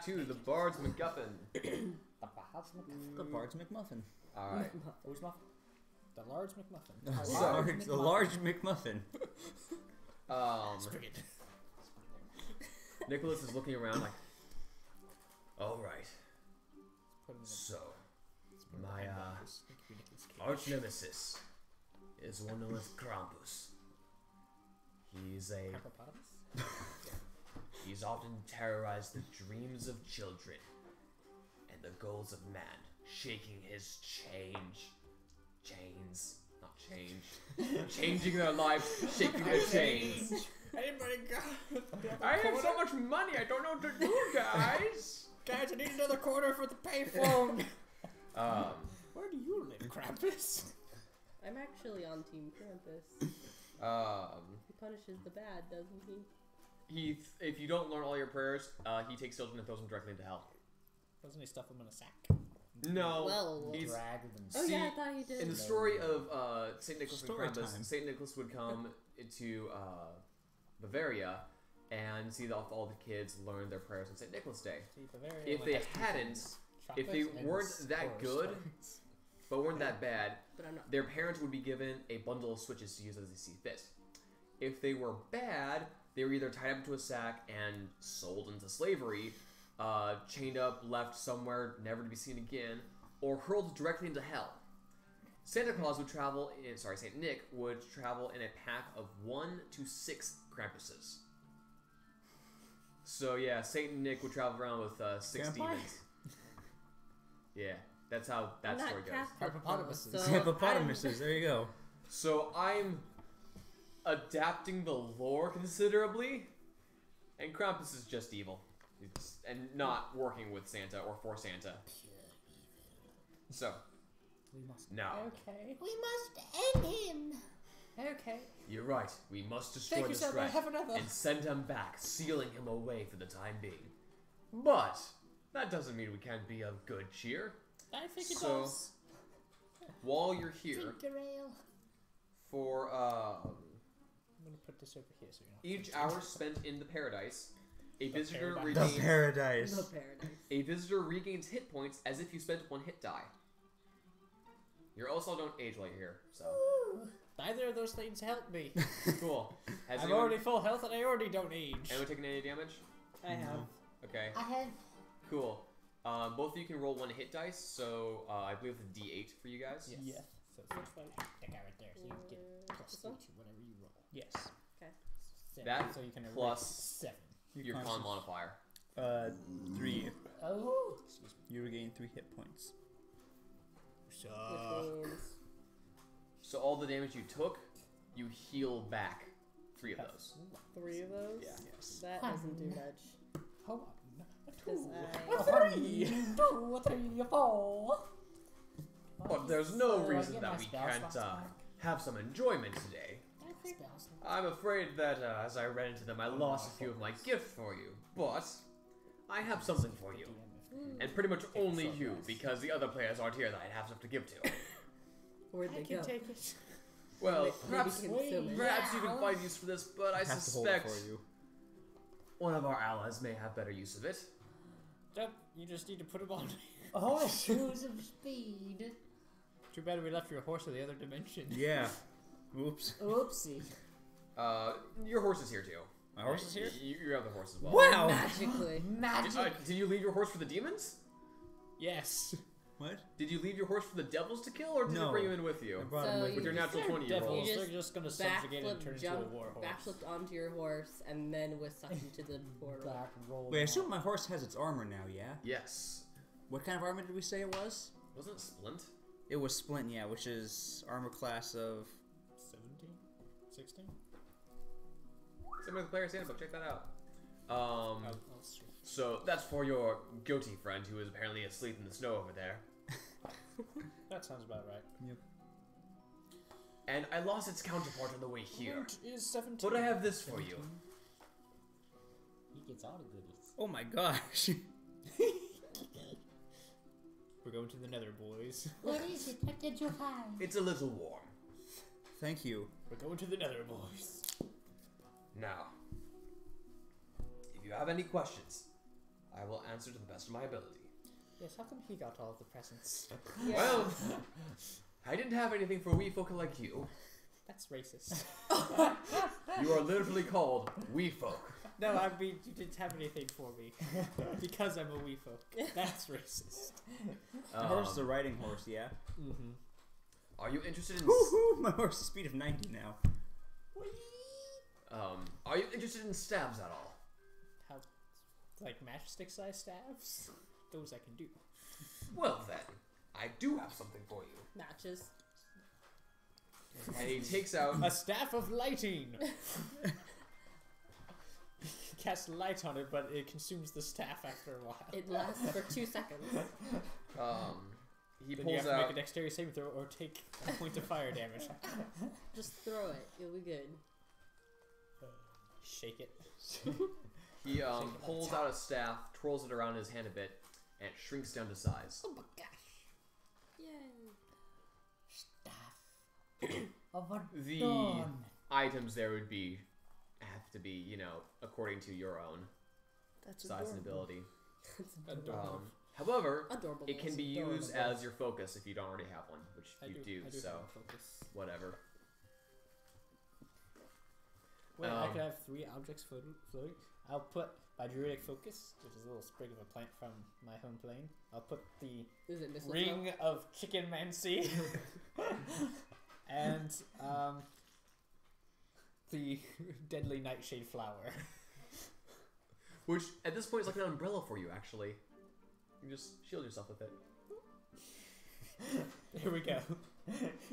to the Bard's McGuffin. The Bard's McMuffin. All right. Who's muffin? The large McMuffin. The large McMuffin. Spaghetti. Nicholas is looking around like, all right. Put him in So, the my hamburgers. It could be Nicolas Cage. arch nemesis is one known as Krampus. Hippopotamus? He's often terrorized the dreams of children and the goals of man, shaking his changing their lives, shaking their chains. Anybody got I have so much money, I don't know what to do, guys. Guys, I need another quarter for the payphone. um, Where do you live, Krampus? I'm actually on Team Krampus. He punishes the bad, doesn't he? if you don't learn all your prayers, he takes children and throws them directly into hell. Doesn't he stuff him in a sack? No, Well, he's Drag them. oh See, yeah, I thought he did. in the story of Saint Nicholas and Story Krampus. time. Saint Nicholas would come to Bavaria and see that all the kids learn their prayers on Saint Nicholas Day. If they hadn't, if they weren't that good, but weren't that bad, But I'm not. their parents would be given a bundle of switches to use as they see fit. If they were bad, they were either tied up into a sack and sold into slavery, chained up, left somewhere, never to be seen again, or hurled directly into hell. Santa Claus would travel in, Saint Nick would travel in a pack of 1 to 6 Krampuses. So yeah, Saint Nick would travel around with 6 Grandpa? demons. Yeah, that's how that I'm not story goes. Catholic, Hippopotamuses. though, so Hippopotamuses. There you go. So I'm adapting the lore considerably, and Krampus is just evil. And not working with Santa or for Santa. So, We must. now, Okay. We must end him. Okay. you're right. We must destroy Thank you, this sir. I threat have another. and send him back, sealing him away for the time being. But that doesn't mean we can't be of good cheer. I think it So, does. While you're here, Ginger ale. for I'm gonna put this over here so you're not. each hour spent in the paradise, a visitor paradise. The regains paradise. the paradise. A visitor regains hit points as if you spent 1 hit die. You also don't age while you're here, so Neither of those things help me. cool. Has I'm anyone, already full health and I already don't age. anyone taken any damage? I have. Okay, I have. cool. Both of you can roll 1 hit dice, so I believe it's a D8 for you guys. Yes. So switch that guy right there. So you get plus This 3 one? to whatever you roll. Yes. Okay. 7. That so you can plus 7. Your con modifier. 3. Oh. Excuse me. You regain 3 hit points. Which means So all the damage you took, you heal back 3 of those. 3 of those. Yeah. Yes. That doesn't do much. Oh, Because a 3. 2, 3, 4. But there's no So, reason get that my we spell can't slots back. have some enjoyment today. Spells. I'm afraid that as I ran into them, I lost a few of my gifts for you. But I have something for you. And pretty much only you, because the other players aren't here that I'd have stuff to give to. Where'd I they can go? take it. Well, Maybe perhaps consume it. perhaps you can find use for this, but I Have to hold it suspect for you. one of our allies may have better use of it. Nope, you just need to put him on. Shoes of speed. Too bad we left your horse in the other dimension. Yeah. Oops. Oopsie. Your horse is here too. My horse is here? You have the horse as well. Wow! Magically. Did you leave your horse for the demons? Yes. What? Did you leave your horse for the devils to kill, or did you No. bring him in with you? I brought So him with With your me. natural 20 you roll. Devils, You they're just just gonna subjugate and turn Backflip, into a jump, war horse. backflipped onto your horse, and then was sucked into the portal. Back roll. Wait, I assume my horse has its armor now, yeah? Yes. What kind of armor did we say it was? Wasn't it Splint? It was Splint, yeah, which is armor class of... 17? 16? Same with the player's handbook, check that out. I'll see. So that's for your guilty friend who is apparently asleep in the snow over there. That sounds about right. And I lost its counterpart on the way here. What is 17? But I have this for you. He gets all the goodies. Oh my gosh. We're going to the nether, boys. What is it? What did you find? It's a little warm. Thank you. We're going to the nether, boys. Now, if you have any questions, I will answer to the best of my ability. Yes, how come he got all of the presents? Yeah. Well, I didn't have anything for wee folk like you. That's racist. You are literally called wee folk. No, I mean, you didn't have anything for me. Because I'm a wee folk. That's racist. The horse is a riding horse, yeah? Mm-hmm. Are you interested in... Woohoo! My horse is speed of 90 now. Are you interested in stabs at all? How, like matchstick size stabs? Those I can do. Well then, I do have something for you. Matches. And he takes out... A staff of lighting! Cast light on it, but it consumes the staff after a while. It lasts for 2 seconds. He Then you pulls have to make out... a dexterity saving throw or take a point of fire damage. Just throw it. You'll be good. Shake it. He pulls out a staff, twirls it around his hand a bit, and it shrinks down to size. Oh my gosh. Yay. Staff of a The dawn. items there would be... have to be, you know, according to your own That's size and adorable. ability. That's adorable. However, Adorable. it can be used as your focus if you don't already have one, which I you do, I so have focus. whatever. Wait, I could have 3 objects floating. I'll put my druidic focus, which is a little sprig of a plant from my home plane. I'll put the Is it mistletoe? ring of chickenmancy and the deadly nightshade flower. Which, at this point, is like an umbrella for you, actually. You can just shield yourself with it. There we go.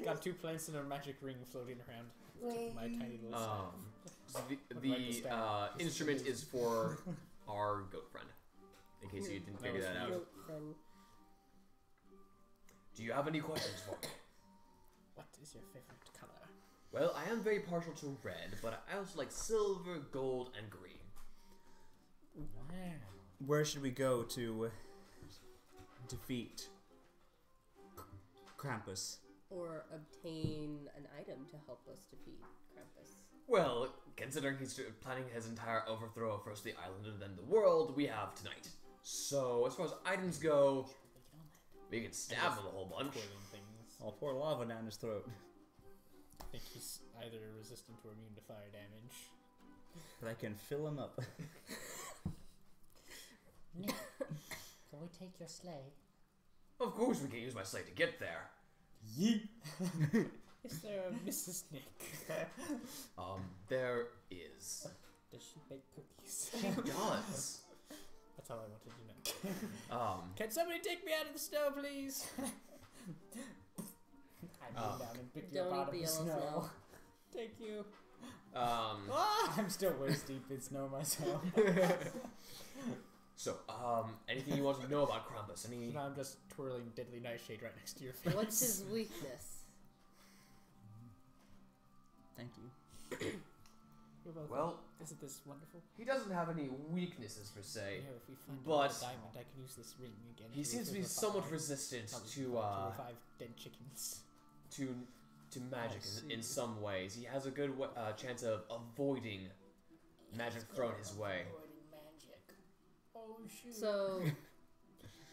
Got 2 plants and a magic ring floating around. My tiny little staff. So the Would like to stab. instrument is for our goat friend, in case you didn't figure that out. Goat friend. Do you have any questions for me? What is your favorite color? Well, I am very partial to red, but I also like silver, gold, and green. Wow. Where should we go to defeat Krampus? Or obtain an item to help us defeat Krampus. Well, considering he's planning his entire overthrow of first the island and then the world, we have tonight. So, as far as items go, we can stab him a whole bunch. Twirling things. I'll pour lava down his throat. I think he's either resistant or immune to fire damage. But I can fill him up. Nick, can we take your sleigh? Of course we can use my sleigh to get there. Yeet! Is there a Mrs. Nick? There is. Does she bake cookies? She does. That's all I wanted to know. Can somebody take me out of the snow, please? I kneel down and pick you up Don't out of eat the the yellow snow. snow. Thank you. I'm still waist deep in snow myself. So, anything you want to know about Krampus? Any? So now I'm just twirling deadly nightshade right next to your face. What's his weakness? Thank you. You're welcome. Well, Isn't this wonderful? he doesn't have any weaknesses per se. Yeah, if we find but- a diamond, I can use this ring again. He seems to be somewhat resistant to revive dead chickens. to magic in some ways. He has a good chance of avoiding magic thrown his way. Magic. Oh shoot. So,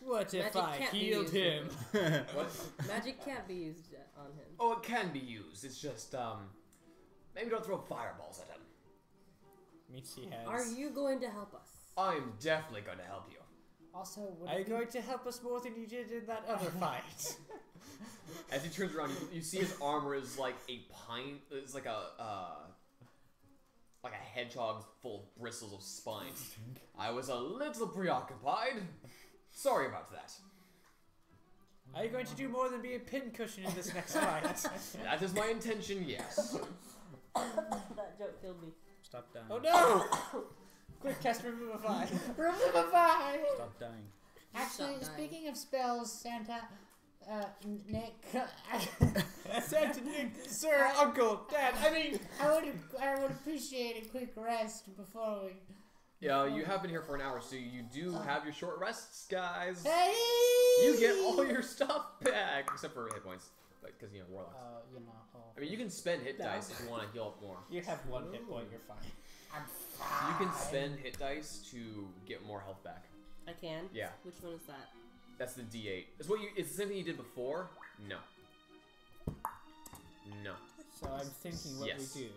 What if Magic I can't be healed used him? What? magic can't be used on him. Oh, it can be used. It's just maybe don't throw fireballs at him. Means he has. Are you going to help us? I'm definitely going to help you. Also, would Are you it be- going to help us more than you did in that other fight? As he turns around, you see his armor is like a pine. It's like a hedgehog full of bristles of spines. I was a little preoccupied. Sorry about that. Are you going to do more than be a pincushion in this next fight? That is my intention, yes. That joke killed me. Stop dying. Oh no! Quick, cast Revivify. Revivify! Stop dying. Actually, Stop dying. speaking of spells, Santa, Nick, Santa, Nick, Sir, Uncle, Dad, I mean... I would appreciate a quick rest before we. Yeah, you have been here for an hour, so you do have your short rests, guys. Hey! You get all your stuff back, except for hit points, because you know warlocks. I mean, you can spend hit dice if you want to heal up more. You have 1 hit point, you're fine. I'm fine. You can spend hit dice to get more health back. I can? Yeah. Which one is that? That's the D8. It's the same thing you did before? No. No. So I'm thinking what Yes. we do.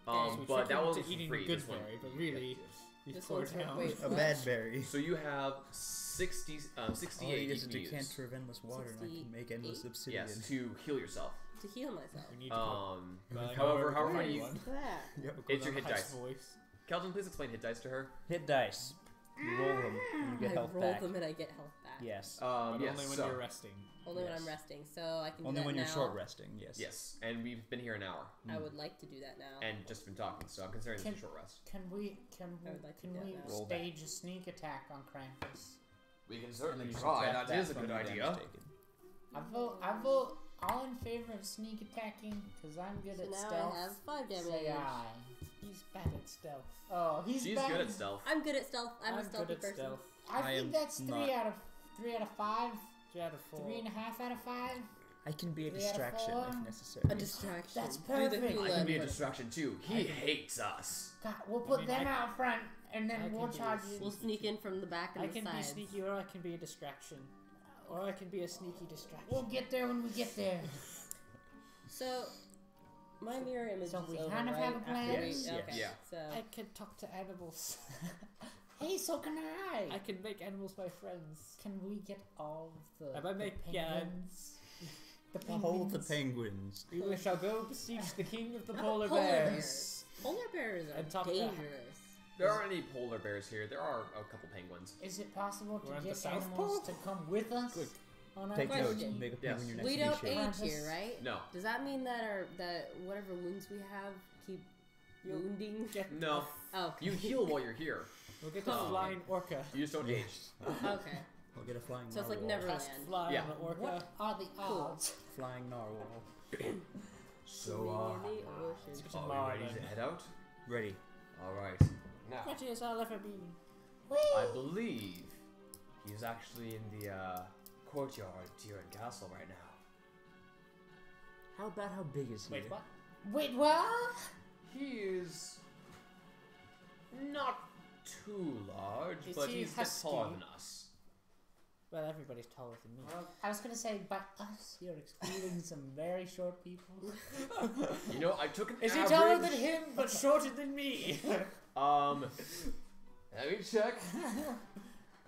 But trick that him was into eating free. a good This one. berry, but really, you This pour one's down. wait, A what? bad berry. So you have 68 All you you is a can use. decanter of endless water, and I can make endless 68? obsidian. Yes, to heal yourself. To heal myself. We need to go. Well, I know However, where however we're you- going. That. Yep. It's your Go hit down dice. voice. Kelton, please explain hit dice to her. Hit dice. You roll them, and you get I health roll back. them and I get health back. Yes. But Yes, only when so- you're resting. Only when Yes. I'm resting, so I can Only do that when you're now. short resting. Yes. Yes, and we've been here an hour I would like to do that now. and just been talking, so I'm considering this a short rest. Can we I would like to do that now. Roll back. stage a sneak attack on Krampus? We can And certainly you try. subtract That is a from good your damage idea. taken. I vote all in favor of sneak attacking because I'm good So at now stealth. I have 5 damage. Say I. He's bad at stealth. Oh, he's She's bad. good at stealth. I'm good at stealth. I'm a stealthy good at person. stealth. I I think am that's not. 3 out of 5. 3 out of 4. 3.5 out of 5. I can be a 3 out of distraction 4. if necessary. A distraction. That's Do the perfect. hula I can be a and- distraction too. He hates us. God, we'll put mean, them I- out front and then I we'll can be charge a you. We'll sneak in from the back and I the can be sides. sneaky, or I can be a distraction, or I can be a sneaky distraction. We'll get there when we get there. So, my mirror image So is we over, kind of right? have a plan? Yes, Okay. yes. Yeah. So, I can talk to animals. Hey, so can I. I can make animals my friends. Can we get all the, I might the make- penguins? The Hold the penguins. penguins. We shall go beseech the king of the How polar about polar bears. bears? Polar bears are And talk to- dangerous. There aren't any polar bears here. There are a couple penguins. Is it possible We're to at get the South animals Pole? to come with us? Good. On our Take notes. Question. Make a Yes. penguin your next We don't t-shirt. age Krampus. here, right? No. Does that mean that whatever wounds we have keep You'll wounding? Get No. Oh, You heal while you're here. We'll get the Oh. flying orca. You just don't age. okay. I'll get a flying So it's like narwhal. Cast Neverland. fly Yeah. on the orca. What are the odds? Flying narwhal. So, Swimming in the ocean. Some are we ready marlin. to head out? Ready. All right. Now, Pretty as I'll ever be. I believe he's actually in the courtyard of Tyrion Castle right now. How about how big is he? Wait, what? Wait, what? He is not too large, Is but he he's a bit taller husky? than us. Well, everybody's taller than me. I was gonna say, by us, you're excluding some very short people. You know, I took an Is he average. taller than him, but shorter than me? Let me check.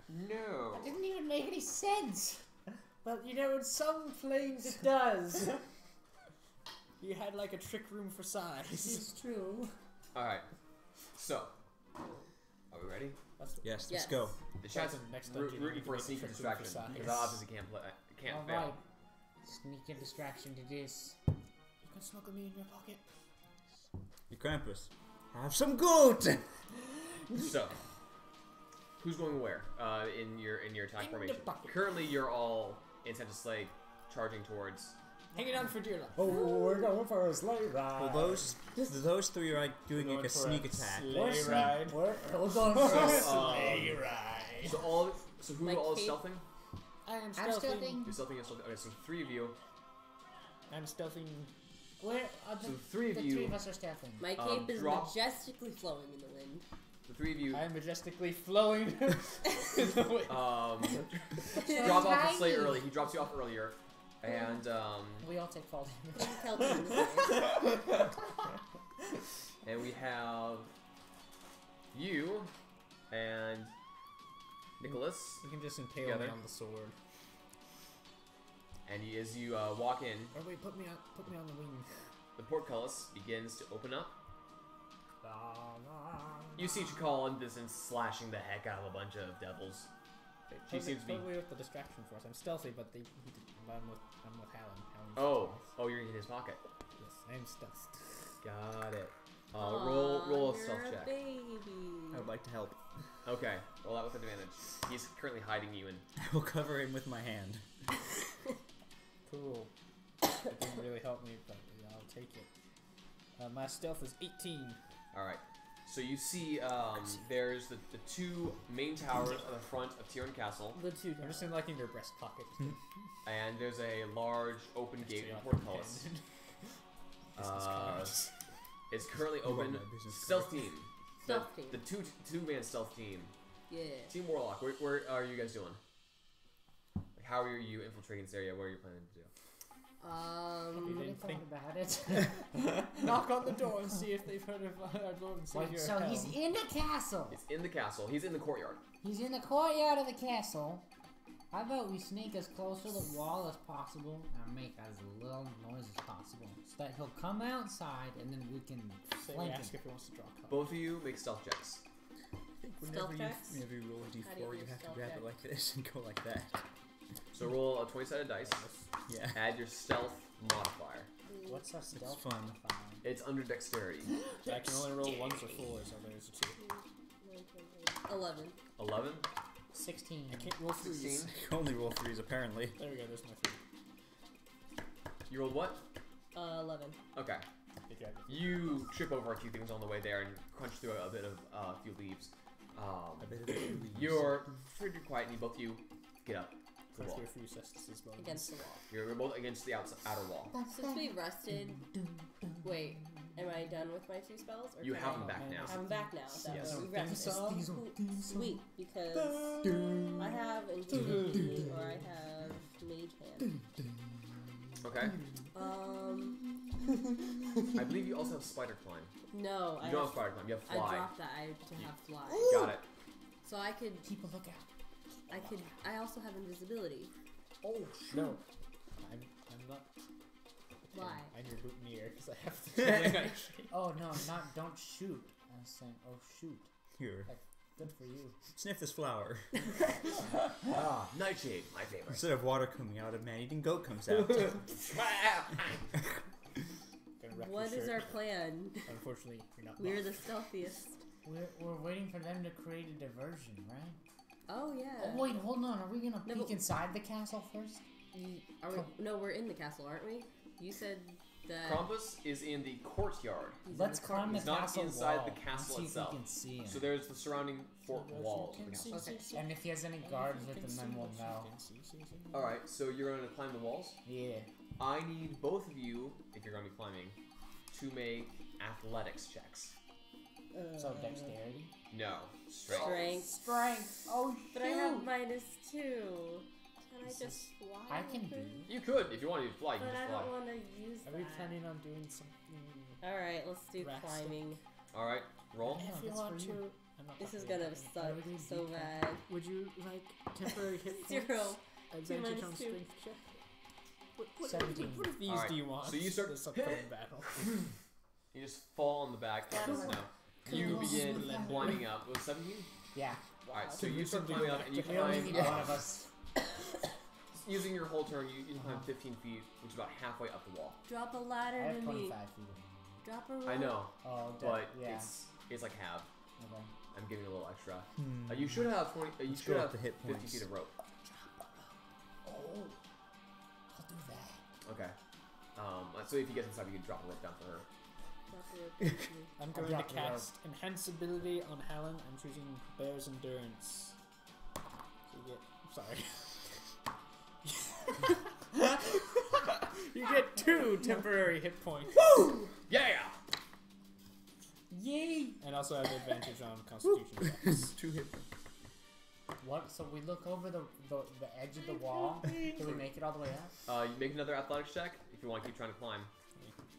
No. That didn't even make any sense. Well, you know, in some planes it does. You had like a trick room for size. It's true. All right. So, are we ready? That's Yes, Yes. let's go. The chat's in the next rooting dungeon, you for a can make a sneaky trick room for distraction size. because I obviously can't All fail. right. Sneak a distraction to this. You can smuggle me in your pocket. You Krampus. Have some goat. So, who's going where? In your attack In formation. the bucket. Currently, you're all in Santa Slay, charging towards. Hanging on for dear life. Oh, we're going for a sleigh ride. Well, those three are like doing like Going a for sneak a attack. sleigh ride. We're going for a So, sleigh ride. So who Like all is Kate- stealthing? I am I'm stealthing. stealthing. You're stealthing. Okay, so three of you. I'm stealthing. Where are So the, the three of the you. three of us are stealthing? My cape is drop- majestically flowing in the wind. The three of you. I am majestically flowing. in the wind. Drop off the sleigh tiny. early. He drops you off earlier, and We all take fall damage. Kelton in the face. and we have you and Nicholas. We can just impale Together. me on the sword. And as you walk in, Or wait, put me on the wing. the portcullis begins to open up. You see Chakal and this and slashing the heck out of a bunch of devils. She seems to be. Totally with the distraction force. I'm stealthy, but I'm with Hallen. Oh, you're in his pocket. Yes, I am stealthed. Got it. Aw, Roll a you're stealth a check. baby. I would like to help. Okay, roll that with advantage. He's currently hiding you in. I will cover him with my hand. Cool. It didn't really help me, but yeah, I'll take it. My stealth is 18. All right. So you see, there's the two main towers at the front of Tyrion Castle, The two I'm just liking their breast pocket. and there's a large open gate in Straight off portcullis. the Business cards. It's currently You want open. my business Stealth team. Stealth team. The two-man stealth team. Yeah. Team Warlock, where are you guys doing? Like, how are you infiltrating this area? What are you planning to do? You Really didn't thought think about it. knock on the door and see if they've heard of our Lord and Savior. Wait, so he's Helm. in the castle. It's in the castle. He's in the courtyard. He's in the courtyard of the castle. How about we sneak as close to the wall as possible and make as little noise as possible, so that he'll come outside and then we can Say we flank ask him. if he wants to draw a card. Both of you make stealth checks. Stealth checks? Whenever you roll a How do you d4, do you have to stealth grab check? it like this and go like that. So roll a 20-sided dice. Yeah. Add your stealth modifier. What's our stealth fun. modifier? It's under dexterity. So I can only roll ones or fours, so there's a 2. 11. 11. 16. I can't roll 3s. 16. You can only roll 3s apparently. There we go, there's my 3. You rolled what? 11. Okay. Good job. You trip over a few things on the way there and crunch through a bit of a few leaves. I bet it really You're pretty quiet, and both of you get up. To the Crunch wall. through a few cestus's bones. Against the wall. You're both against the outer wall. Since we rested, wait, am I done with my 2 spells? Or You can have I- them back now. I'm back now. That Yes. we rested. song. Sweet, because I have invisibility or I have mage hand. Okay. I believe you also have spider climb. No, You don't have spider climb. You have I fly. dropped that. I to have fly. Got it. So I could. Keep a lookout. I also have invisibility. Oh, no. I'm not. Why? I'm your boutonniere, because I have the thing actually. Oh no, not don't shoot. I was saying, oh shoot. Here. Good for you. Sniff this flower. Ah, nightshade, my favorite. Instead of water coming out, a man-eating goat comes out. Gonna wreck What your is shirt. our plan? Unfortunately, you're not. We're buff. the stealthiest. We're waiting for them to create a diversion, right? Oh yeah. Oh wait, hold on. Are we gonna No, peek but- inside the castle first? Are we? No, we're in the castle, aren't we? You said that. Krampus is in the courtyard. he's in Let's the climb the He's not castle inside wall the castle and see itself. if we can see him. So there's the surrounding fort wall of the castle. Okay. And if he has any guards with him, then we'll know. Alright, so you're going to climb the walls? Yeah. I need both of you, if you're going to be climbing, to make athletics checks. So dexterity. No, strength. Strength. Strength. Oh But I have -2. Can I just fly? I can with do. it? You could, if you wanted to fly, you But can I just don't fly. want to use Are we that. planning on doing something? Alright, let's do Drastic? climbing. Alright, roll. Yeah, If you that's want for to. you. I'm not This is that gonna big. suck we do so decon? bad. Would you like temporary hit points? 0. Advantage minus on 2. strength check? What 17. of these Alright, do you want? so you start- This upcoming battle. You just fall on the back of the snow. You begin climbing up. Was it 17? Yeah. Alright, so you start climbing up and you We only climb need one of us. using your whole turn, you climb 15 feet, which is about halfway up the wall. Drop a I ladder have to 25 me. feet. Drop a rope. I know, Oh, but yeah. it's like half. Okay. I'm giving you a little extra. You should have 20. You Let's should go have with the hit 50 points. feet of rope. Oh, I'll do that. Okay. So if you get inside, you can drop a rope down for her. Drop a rope to me. I'm I'll going to drop the rope. cast Enhance Ability on Helen. I'm choosing Bear's Endurance. So you get. Sorry. You get 2 temporary hit points. Yeah. Yay! And also have advantage on Constitution checks. 2 hit. What? So we look over the edge of the wall. Do we make it all the way up? You make another athletics check if you want to keep trying to climb.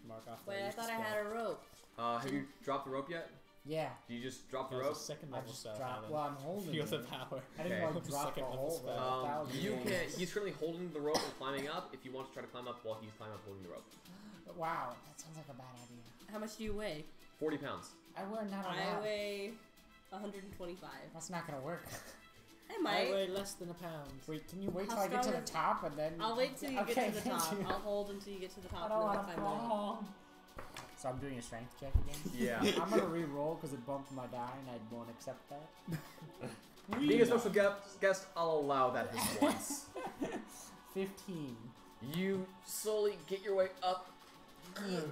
Mark off. Wait, I thought I had a rope. Have you dropped the rope yet? Yeah. Do you just drop the That rope? was a second I level just spell. dropped. Helen. Well, I'm holding Feel it. the power. I didn't Okay. want to drop the Second level whole. spell. That would be You weird. can. He's currently holding the rope and climbing up. If you want to try to climb up while he's climbing up holding the rope. Wow, that sounds like a bad idea. How much do you weigh? 40 pounds. I wear not a I lot. weigh 125. That's not gonna work. I I might. weigh less than a pound. Wait, can you wait How till I get to strong the is- top and then? I'll wait till you Okay, get to the thank top. you. I'll hold until you get to the I top don't and want then to I'll climb down. fall. So I'm doing a strength check again. Yeah. I'm gonna re-roll because it bumped my die and I won't accept that. Being a special guest, I'll allow that just once. 15. You slowly get your way up to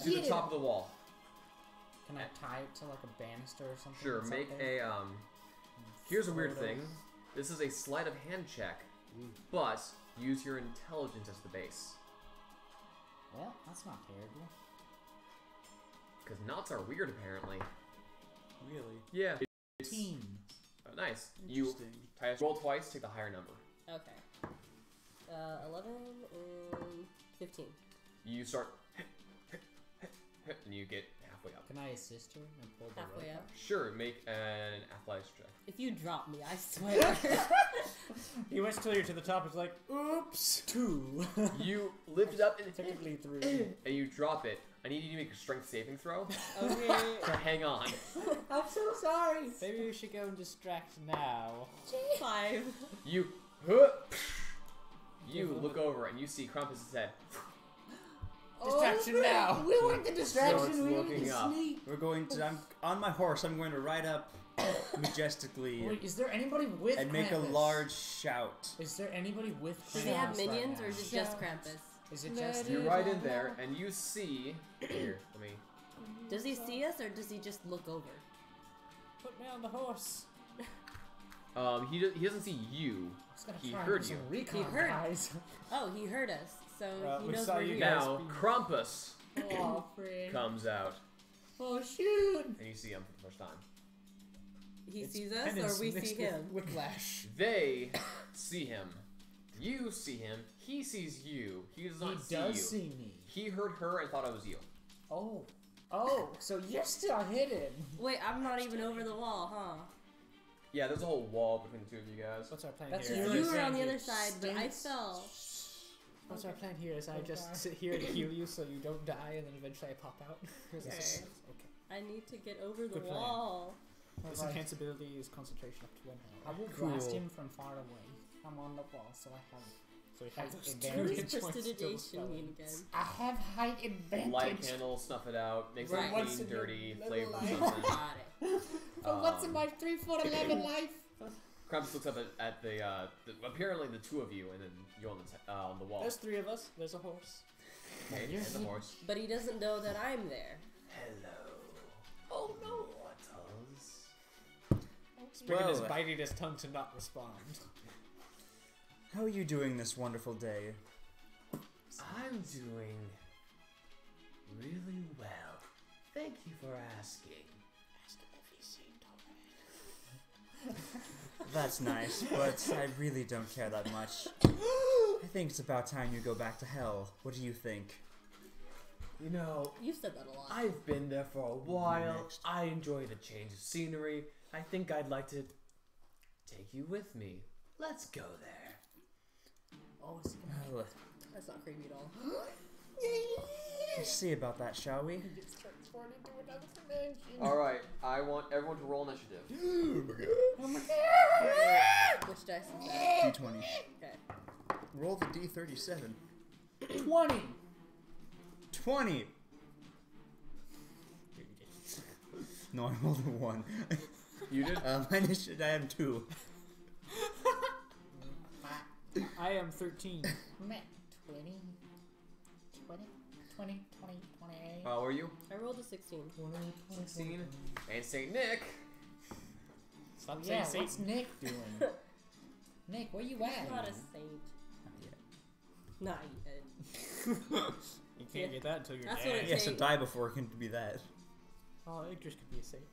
the top of the wall. Can I tie it to like a banister or something? Sure, that's make up there? a Here's a weird Photo. thing. This is a sleight of hand check, but use your intelligence as the base. Well, that's not terrible. Because knots are weird, apparently. Really? Yeah. 15. Nice. You Interesting. roll twice, take the higher number. Okay. 11 and 15. You start, and you get halfway up. Can I assist her and pull the Halfway rope? up. Sure, make an athletics check. If you drop me, I swear. He waits till you're to the top. It's like, oops, 2. You lift it up and Technically 3. and you drop it. I need you to make a strength saving throw Okay. to hang on. I'm so sorry. Maybe we should go and distract now. 5. You look over and you see Krampus's head. Distraction now. We want the So distraction. it's we want looking to up. sneak. We're going to. I'm on my horse. I'm going to ride up majestically Wait, is there anybody with and make a Krampus? large shout. Is there anybody with Krampus? Does he have right minions now? or is it just Krampus? Is it just You ride in there and you see. Here, let me. Does he see us or does he just look over? Put me on the horse. He doesn't see you. He heard you. He heard. Guys. Oh, he heard us. So he we knows saw we're you here. guys. Now Krampus Oh, friend. comes out Oh, shoot. and you see him for the first time. He It's sees us penance or we mixed see with him? Whiplash. They see him. You see him. He sees you. He does not He see does you. see me. He heard her and thought it was you. Oh. Oh, so you're still hidden. Wait, I'm not even over the wall, huh? Yeah, there's a whole wall between the two of you guys. What's our plan That's here? your- You Really were on the saying other it side, but I stinks. fell. What's our plan here? Is I just Okay. sit here and heal you so you don't die, and then eventually I pop out? Is this- Okay. Okay. I need to get over the Good plan. wall. This Alright. enhanced ability is concentration up to 1 I hour. will Cool. blast him from far away. I'm on the wall, so I have. So we I have have What advantage does points to the prestidigitation spelling. mean again? I have height advantage. Light candle, snuff it out, makes Right. it Once clean, in your dirty, little flavor life. something. Got it. For what's in Um, my 3'11" life? Krampus looks up at the apparently the two of you, and then you on the wall. There's 3 of us. There's a horse. Okay, and the horse. But he doesn't know that I'm there. Hello. Oh no, Wattles. Spriggan is Well. biting his tongue to not respond. How are you doing this wonderful day? I'm doing really well. Thank you for asking. That's nice, but I really don't care that much. I think it's about time you go back to hell. What do you think? You know, You've said that a lot. I've been there for a while. Next. I enjoy the change of scenery. I think I'd like to take you with me. Let's go there. Oh, it's Well, That's not creepy at all. let's see about that, shall we? gets transformed into another dimension. All right, I want everyone to roll initiative. Which dice is that? D20. Okay. Roll the D37. 20. 20! No, I rolled a 1. You did. My initiative, I am 2. I am 13. Matt, 20. 20. 20. 20. 28. How are you? I rolled a 16. 16. And Saint Nick. Stop Yeah, saying what's Satan. Nick doing? Nick, where you He's at? not a saint. Not yet. You can't get that until you're That's dead. what He has to Saint- die before it can be that. Oh, Yggdrasil could be a saint.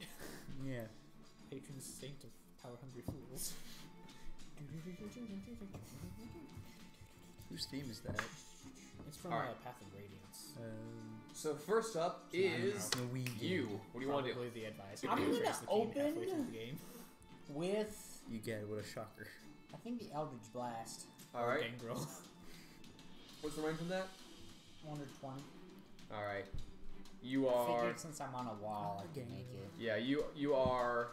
Yeah. Patron saint of power-hungry fools. Whose theme is that? It's from Alright. Path of Radiance. So first up is Luigi. you. What do you want to do? Probably the advisor. I'm who gonna betrays the king halfway open- through the game. With, You get it, what a shocker. I think the Eldritch Blast. All right. Gangrel. What's the range from that? 120. All right. You I are. figured since I'm on a wall, I can make it. Yeah, you are.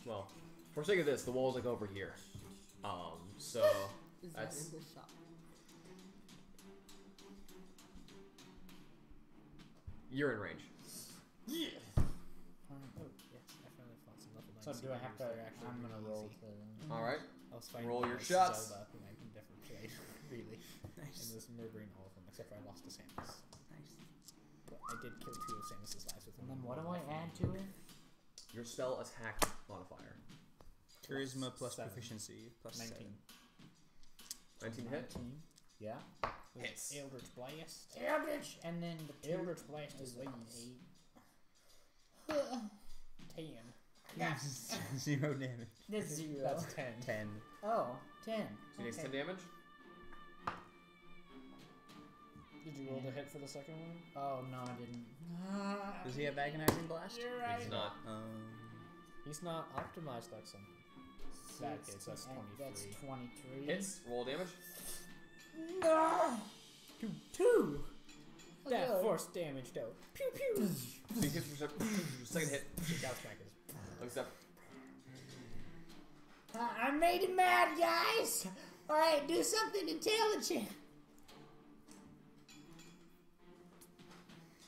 Well, for sake of this, the wall's like over here. So Is that that's. in the shop? You're in range. Oh, yes. I finally found some level 9 So do I have to? singers that are actually I'm gonna really roll easy. to. All right. I was fighting Roll your against shots. Zelda, who I can definitely play, really. And was murdering all of them, except for I lost to Samus. Nice. But I did kill 2 of Samus's lives with And one then what do one I life. add to it? Your spell attack modifier. Charisma plus 7. proficiency plus 19. 19 hit. 19. Yeah. Hits. Eldritch Blast. Eldritch, and then the Eldritch Blast is like these. 8. 10. Yes. 0 damage. That's 0. That's 10. 10. Oh, 10. So he takes 10 Okay. damage. Did you roll the hit for the second one? Oh, no, I didn't. Does he have agonizing blast? You're right. He's not. He's not optimized like some. That hits, that's 16, 23. That's 23. Hits. Roll damage. No! 2. That Okay. force damage though. Pew pew. So he hits for second hit. Goutsmack is. Looks up. I made him mad, guys! Alright, do something intelligent.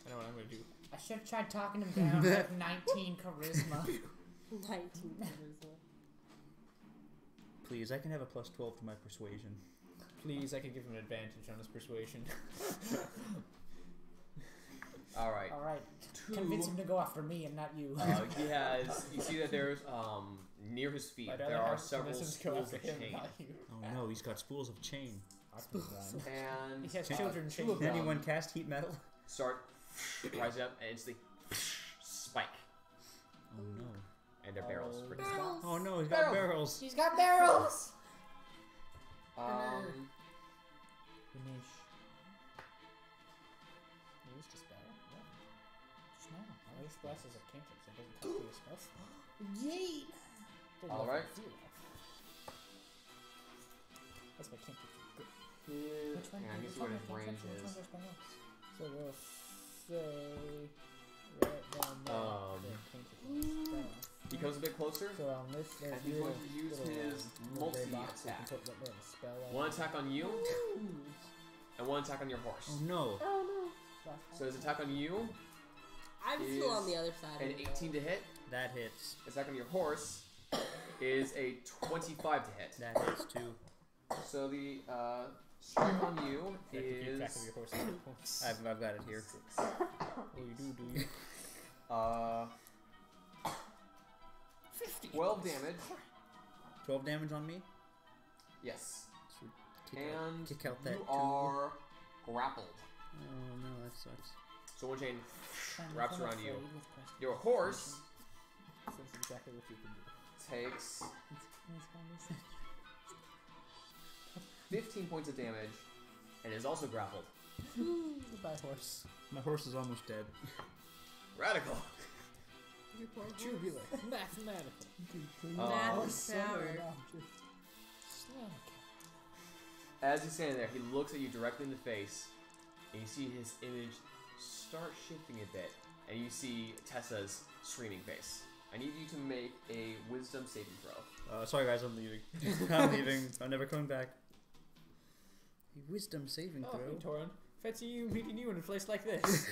I know what I'm gonna do. I should have tried talking him down. I have 19 charisma. 19 charisma. Please, I can have a plus 12 to my persuasion. Please, I could give him an advantage on his persuasion. All right. Alright, convince him to go after me and not you. He has. You see that there's near his feet I'd there rather are have several convince him to go spools after of him, chain, not you. Oh no, he's got spools of chain. and He has Can- children two chained of Can them anyone cast heat metal? start rising up and instantly spike, Oh no. and their barrels. Oh. Pretty Barrels. Oh no, he's got barrels. He's got barrels! Finish. He used to spell. Yeah. Just now. At least blast is a cantrip, so it doesn't talk to your spells. Yeet! Doesn't All offer right. fear of. That's my cantrip. Good. Which one? Yeah, I which guess what one his are range cantrips and which is. ones are spells? So we'll say right down there. the cantrip and spell. He comes a bit closer. So on this, there's And he's little, going to use little, his little gray multi box so you attack. can put what little spell on. One attack on you, and one attack on your horse. Oh no. Oh no. So his attack on you, I'm still on the other side. an of the 18 to hit. That hits. Attack on your horse is a 25 to hit. That hits too. So the strike on you You have to keep track of is your horse's hit points. I've got it here. 6. Oh, you do you? 12 damage. 12 damage on me. Yes. Kick And kick out that you 2. are grappled. Oh no, that sucks. So one chain Wraps wraps around you. Your horse That's exactly what you can do. takes 15 points of damage and is also grappled. Goodbye, horse. My horse is almost dead. Radical. Your poor horse. Tubular. Mathematical. Math Um, is power. As he's standing there, he looks at you directly in the face, and you see his image start shifting a bit, and you see Tessa's screaming face. I need you to make a wisdom saving throw. Sorry guys, I'm leaving. I'm leaving. I'm never coming back. A wisdom saving Oh, hey, throw. Torin. Fancy you meeting you in a place like this.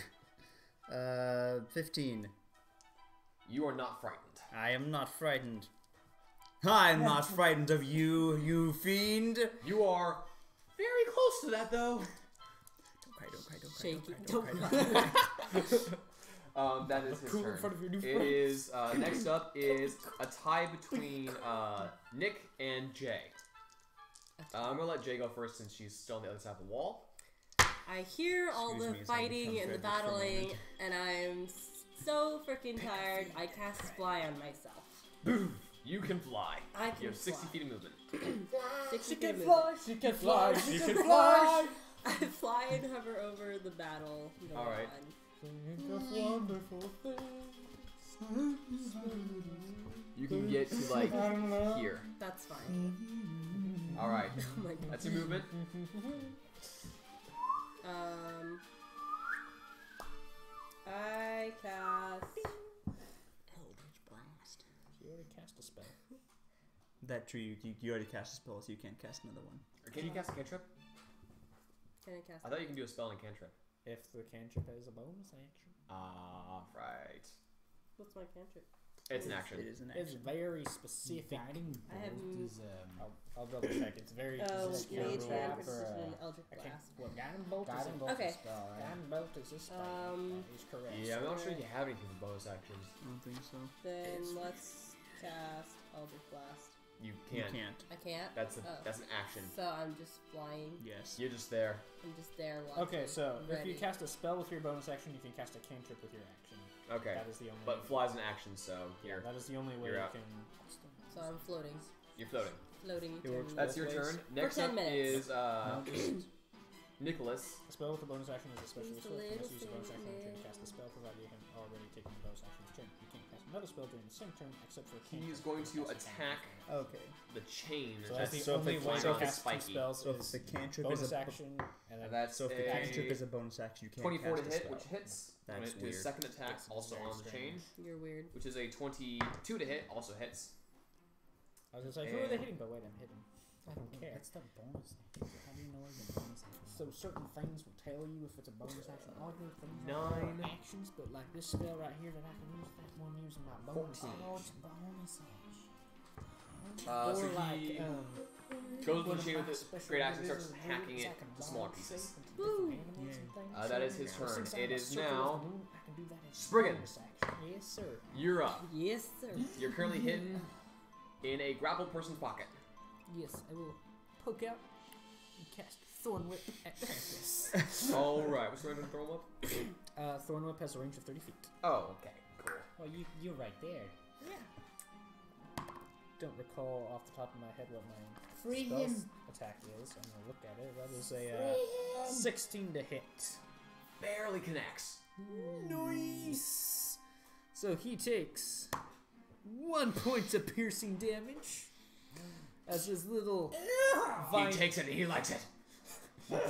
15. You are not frightened. I am not frightened. I'm not frightened of you, you fiend. You are very close to that, though. Don't cry, don't cry, don't cry, Shaky. don't cry, Don't don't cry. That is his Cool in turn. front of your new It friend. is next up is a tie between Nick and Jay. I'm gonna let Jay go first since she's still on the other side of the wall. I hear all Excuse the me as I fighting become and the Frederick for a battling, moment. and I'm so freaking tired. I cast fly on myself. You can fly. I You can have 60 fly. feet of movement. 60 She feet can of fly. She can fly. She can fly. I fly and hover over the battle. Go All right. on. Think of wonderful things. You can get to like here. That's fine. All right. Oh my god. That's your movement. I cast. Eldritch Blast. She already cast a spell. That tree, you already cast a spell, so you can't cast another one. Or can you cast a cantrip? Can I cast? I thought you can do a spell and cantrip. If the cantrip has a bonus action. Right. What's my cantrip? It's an action. It is an It's action. very specific. Guiding I have bolt is I'll double check. It's very Oh, obscure mage hand, for precision, and eldritch I can't. blast. What guiding bolt is guiding it? bolt Okay. is a spell, right? Guiding bolt is a spell. That is correct. Yeah, I'm not sure you have anything for bonus actions. I don't think so. Then let's cast eldritch blast. You You can't. can't. I can't. That's Oh. that's an action. So I'm just flying. Yes. You're just there. I'm just there watching. Okay, so if you ready. cast a spell with your bonus action, you can cast a cantrip with your action. Okay. That is the only. But fly's an action, so yeah, here. that is the only way You're you out. can. So I'm floating. You're floating. Floating. It works eternally. That's your Both ways. turn. Next 10 up minutes. is Nicholas. A spell with a bonus action is a special He's skill. the You must little use a bonus action thing to cast the spell, provided you have already taken the bonus action turn. You can't cast another spell during the same turn, except for a cantrip. He's going to or cast a attack bonus Okay. the chain. So that's the So if only the way flying to off cast two spiky. spells So if is the cantrip bonus is a action, and then That's so if the a cantrip is a bonus action, you can't 24 to cast a hit, spell. which hits. I'm That's gonna do his weird. second attack, It's also very on the chain, You're weird. which is a 22 to hit, also hits. I was just like, who are they And- hitting? But wait, I'm hitting. I don't care. That's the bonus action. How do you know it's a bonus action? So certain things will tell you if it's a bonus action. Other things Nine. are actions, but like this spell right here that I can use, that's one I'm using my bonus 14. Oh, it's action. bonus action. So or like he one goes to the of chain my with his special great axe and abilities starts is hacking I it can to smaller bind pieces. safe into different animals and things. That is his So turn. since I'm It a is circle now of the moon, I can do that as a Spriggan. bonus action. Yes, sir. You're up. Yes, sir. You're currently hidden in a grappled person's pocket. Yes, I will poke out and cast Thorn Whip at Krampus. Alright, what's the range of throw him up? Thorn Whip has a range of 30 feet. Oh, okay, cool. Well, you're right there. Don't recall off the top of my head what my Free spell him. attack is. I'm gonna look at it. That is a 16 to hit. Barely connects. Nice. So he takes 1 point of piercing damage as his little vine. He takes it and he likes it.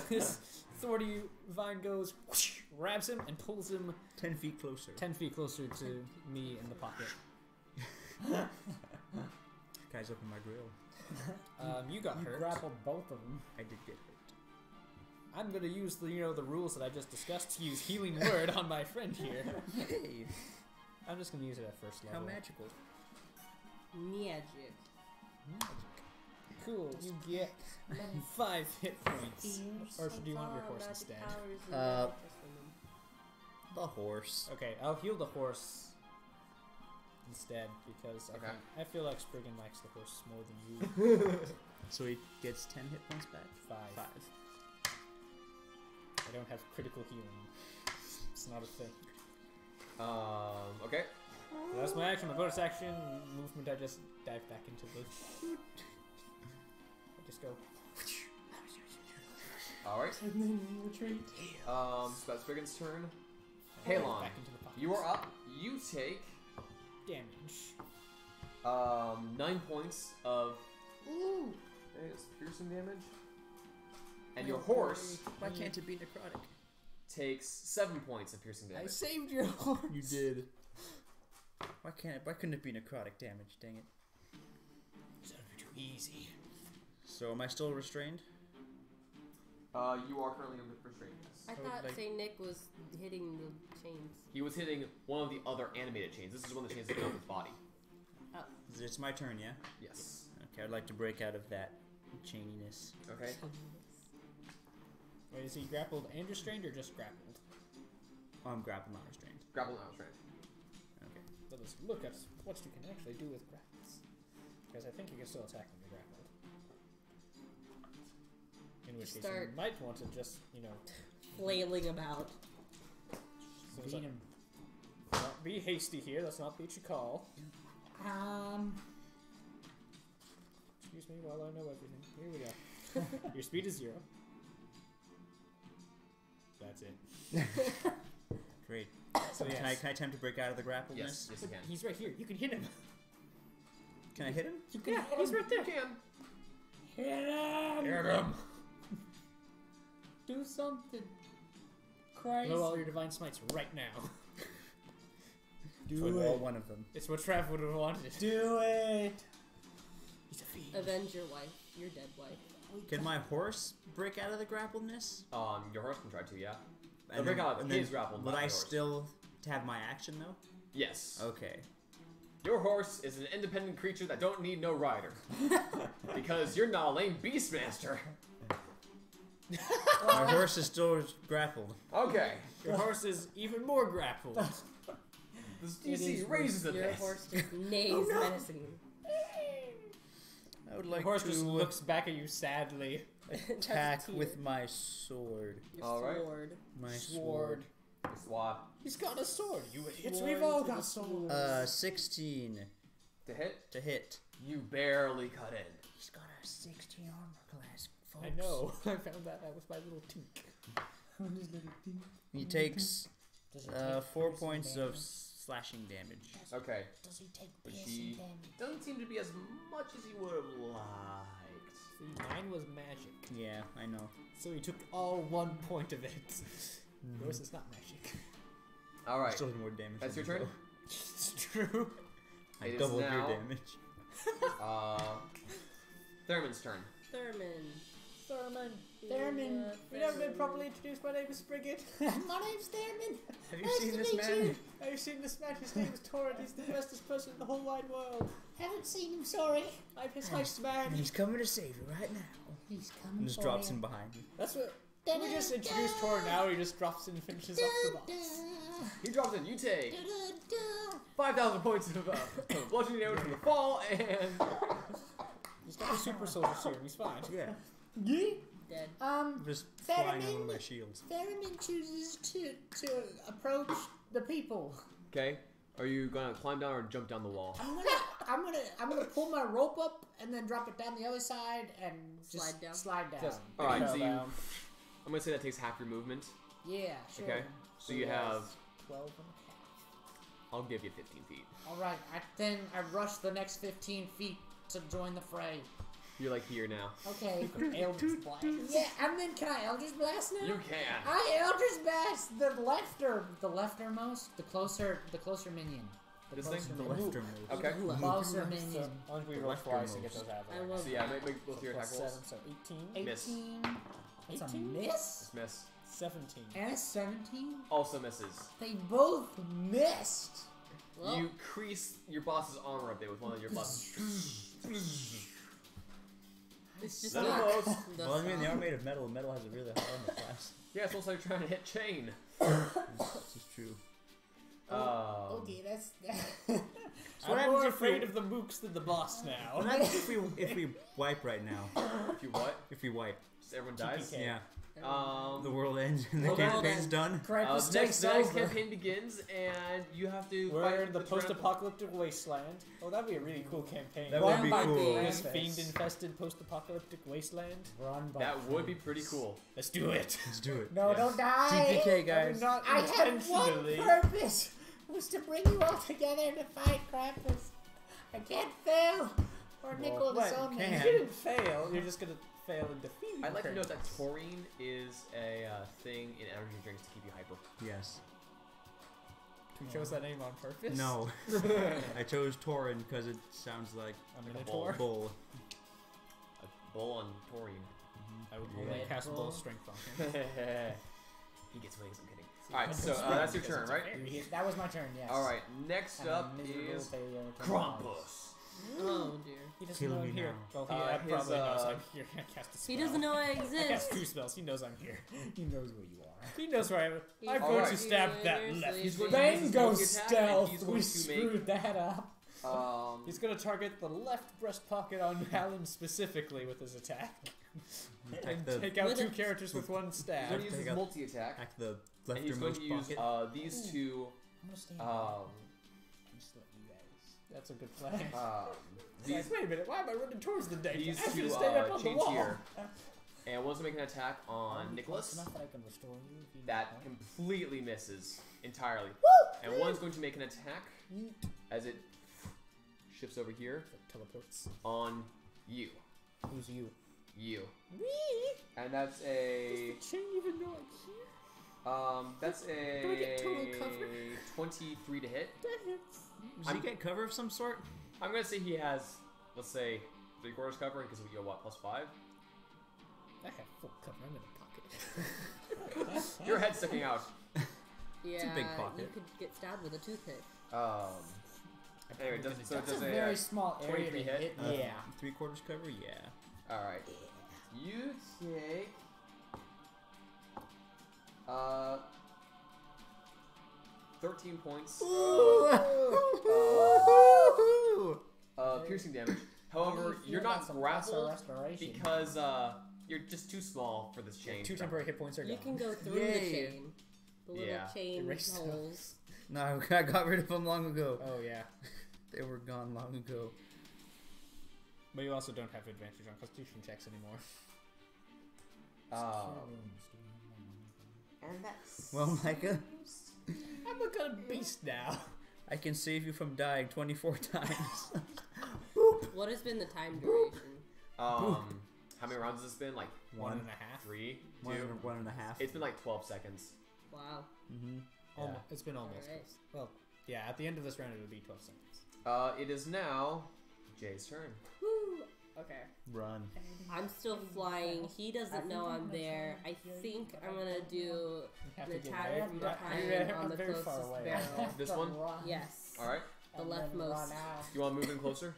His thorny vine goes, whoosh, grabs him, and pulls him 10 feet closer. 10 feet closer to me in the pocket. Guys, open my grill. You got You hurt. grappled both of them. I did get hurt. I'm gonna use the the rules that I just discussed to use healing word on my friend here. Hey, I'm just gonna use it at first how level. magical. Magic. Cool. You get 5 hit points. Or do you want your horse instead? The horse. Okay, I'll heal the horse instead because Okay. I feel like Spriggan likes the horse more than you. So he gets 10 hit points back? 5. I don't have critical healing. It's not a thing. Okay. So that's my action. My bonus action movement. I just dive back into the. I just go. Alright. And then you retreat. So that's Spriggan's turn. I dive Halon, back into the pocket. you are up. You take Damage. 9 points of piercing damage. And your horse Why can't it be necrotic? takes 7 points of piercing I damage. saved your horse. You did. Why couldn't it be necrotic damage? Dang it. It's gonna be too easy. So am I still restrained? You are currently under restraint. I So, thought like- St. Nick was hitting the chains. He was hitting one of the other animated chains. This is one of the chains that off his body. It's my turn, yeah? Yes. Okay, I'd like to break out of that chaininess. Okay. Wait, is he grappled and restrained or just grappled? Oh, I'm grappled, not restrained. Grapple now, restraint. Okay. Let us look at what you can actually do with grapples. Because I think you can still attack when you're grappled. In which case Start- you might want to just, Flailing about. seems Beat like- him. Don't be hasty here. Let's not beat your call. Excuse me while I know everything. Here we go. Your speed is 0. That's it. Great. So Can I attempt to break out of the grappledness? Yes, yes you can. He's right here. You can hit him. Can I hit him? You can. He's right there. You can. Hit him! Hit him. Do something. Christ. Blow all your divine smites right now. Do All it. one of them. It's what Trav would have wanted. Do it. He's a fiend. Avenge your wife. Your dead wife. Can my horse break out of the grappledness? Your horse can try to, yeah. And break then- out of and his then grapple, Would not I yours. still have my action though? Yes. Okay. Your horse is an independent creature that don't need no rider. Because you're not a lame beastmaster. My horse is still grappled. Okay. Your horse is even more grappled. This It DC is raises the Your pace. horse just neighs menacingly. I would The like horse just to looks back at you sadly. attack Tear. with my sword. Your Alright. sword. My Sword. Swat. He's got a sword. You idiots. Sword We've all to the got swords. sword. 16 To hit? to hit. You barely cut in. He's got a 16 armor class, folks. I know. I found that out with my little tink. He takes Does he take 4 piercing points of damage? slashing damage. Okay. Does he take But piercing she damage? doesn't seem to be as much as you would have liked. See, mine was magic. Yeah, I know. So he took all 1 point of it. Yours is not magic. Alright. Still has more damage. That's than your me, turn? It's true. though. I It is doubled your now- damage. Thurman's turn. Thurman. Thurman. You never been properly introduced. My name is Sprigget. My name's Thurman. Have you Nice seen to this meet man? you. Have you seen this man? His name is Torrent. He's the bestest person in the whole wide world. Haven't seen him, sorry. I'm his host man. He's coming to save you right now. He's coming And just for drops you. him behind you. That's what. We just introduced Torrent now. He just drops in and finishes off the boss. He drops in. You take 5,000 points of bludgeoning damage from the fall, and He's got the super soldier serum. He's fine. Yeah. Yeah. Dead. Just flying on one of Thurman. my shields. Thurman chooses to approach the people. okay. Are you gonna climb down or jump down the wall? I'm gonna pull my rope up and then drop it down the other side and just Slide down. Just All right, fell so you- down. I'm gonna say that takes half your movement. yeah, sure. Okay. So you have. 12 and a I'll give you 15 feet. All right. Then I rush the next 15 feet to join the fray. You're like here now. Okay. half. Eldritch Blast. Yeah, and then can I Eldritch Blast now? You can. I Eldritch Blast the leftermost, the closer minion. The This closer thing? The minion. leftermost. Okay. Closer So, minion. once we The roll twice to get leftermost. those out of I there. love So yeah, make both your attack Plus rolls. 7, so 18. 18. Miss. That's a 18? miss. Miss. 17. And a 17. Also misses. They both missed. Well, You crease your boss's armor a bit with one of your buttons. it's just None not of those. the Well, I mean, they are sound. made of metal. Metal has a really high armor class. Yeah, it's also trying to hit chain. This is true. Okay, that's. I'm happens more if we- afraid of the mooks than the boss now. What happens if we wipe right now? If you what? If we wipe, Just everyone dies? Okay. yeah, Um, the world ends and the Well, campaign's then- done. Krampus the next takes over. campaign begins, and you have to We're fight in the tyrannical- post-apocalyptic wasteland. Oh, that'd be a really cool campaign. That Run would be by cool. bees. This fiend-infested post-apocalyptic wasteland. Run by That would be fiends. pretty cool. Let's do it. Let's do it. No, Yeah. don't die. TPK, guys. Not I had one intentionally. purpose. Was to bring you all together to fight Krampus. I can't fail. Or nickel what? disown me. Can. You didn't fail. You're just gonna fail in defeating. I'd like to note that Krampus. taurine is a thing in energy drinks to keep you hyper. Yes. You chose that name on purpose. No. I chose Torin because it sounds like A bull. minotaur. bull. A bull on taurine. I would Yeah. only cast Bull. bull strength on him. He gets wings, I'm kidding. Alright, so that's your turn, right? That was my turn, yes. Alright, next And a up miserable is failure to Krampus. Oh dear. He doesn't Killing know me I'm here. now. Well, he His, probably knows I'm here. I cast a spell. He doesn't know I I cast exist. 2 spells. He knows I'm here. He knows where you are. He knows where I am. I'm All going right. to stab that Seriously. left. He's going to use his Bango multi-attack, and stealth. he's We going to make screwed that up. He's going to target the left breast pocket on Alan specifically with his attack. Attack And the, take out With 2 a- characters with 1 he's stab. going to use Take his out- multi-attack, attack the and he's going to leftermost use pocket. these two, I'm gonna stand just let you guys. That's a good plan. these, Wait a minute, why am I running towards the deck? these I should two have stayed up on the chains wall. here. And one's going to make an attack on Close Nicholas. enough that I can restore you if you need That help. completely misses entirely. And one's going to make an attack as it shifts over here Teleports. on you. Who's you? You. Me? And that's a Does the chain even know I'm here? that's a Do I get total cover? 23 to hit. That hits. Does he get cover of some sort? I'm gonna say he has, let's say, 3/4 cover because we go what +5. I have full cover. I'm in a pocket. Your head's sticking out. Yeah, big pocket. you could get stabbed with a toothpick. Anyway, so it That's does a a very small area to 23 hit? hit. Yeah. 3/4 cover? Yeah. all right. You take 13 points of piercing damage However, you're not grappled restoration. because you're just too small for this chain. 2 temporary hit points are You gone. can go through the Yay. chain. The little Yeah. chain Erase them. holes. No, I got rid of them long ago. Oh yeah, They were gone long ago. but you also don't have advantage on Constitution checks anymore. And that's Well, Micah, I'm a good beast now. I can save you from dying 24 times. What has been the time duration? how many rounds has this been? Like 1.5. 3, 2. 1.5. It's been like 12 seconds. Wow. Mm-hmm. Almost. It's been almost. Alright. Close. Well, yeah. At the end of this round, it'll be 12 seconds. It is now Jay's turn. Woo. Okay. Run. I'm still flying. He doesn't know I'm there. I think I'm gonna do You have an to get attack very- from yeah, behind you're on the very far closest away. barrel. This one? Yes. All right. The leftmost. You want to move in closer?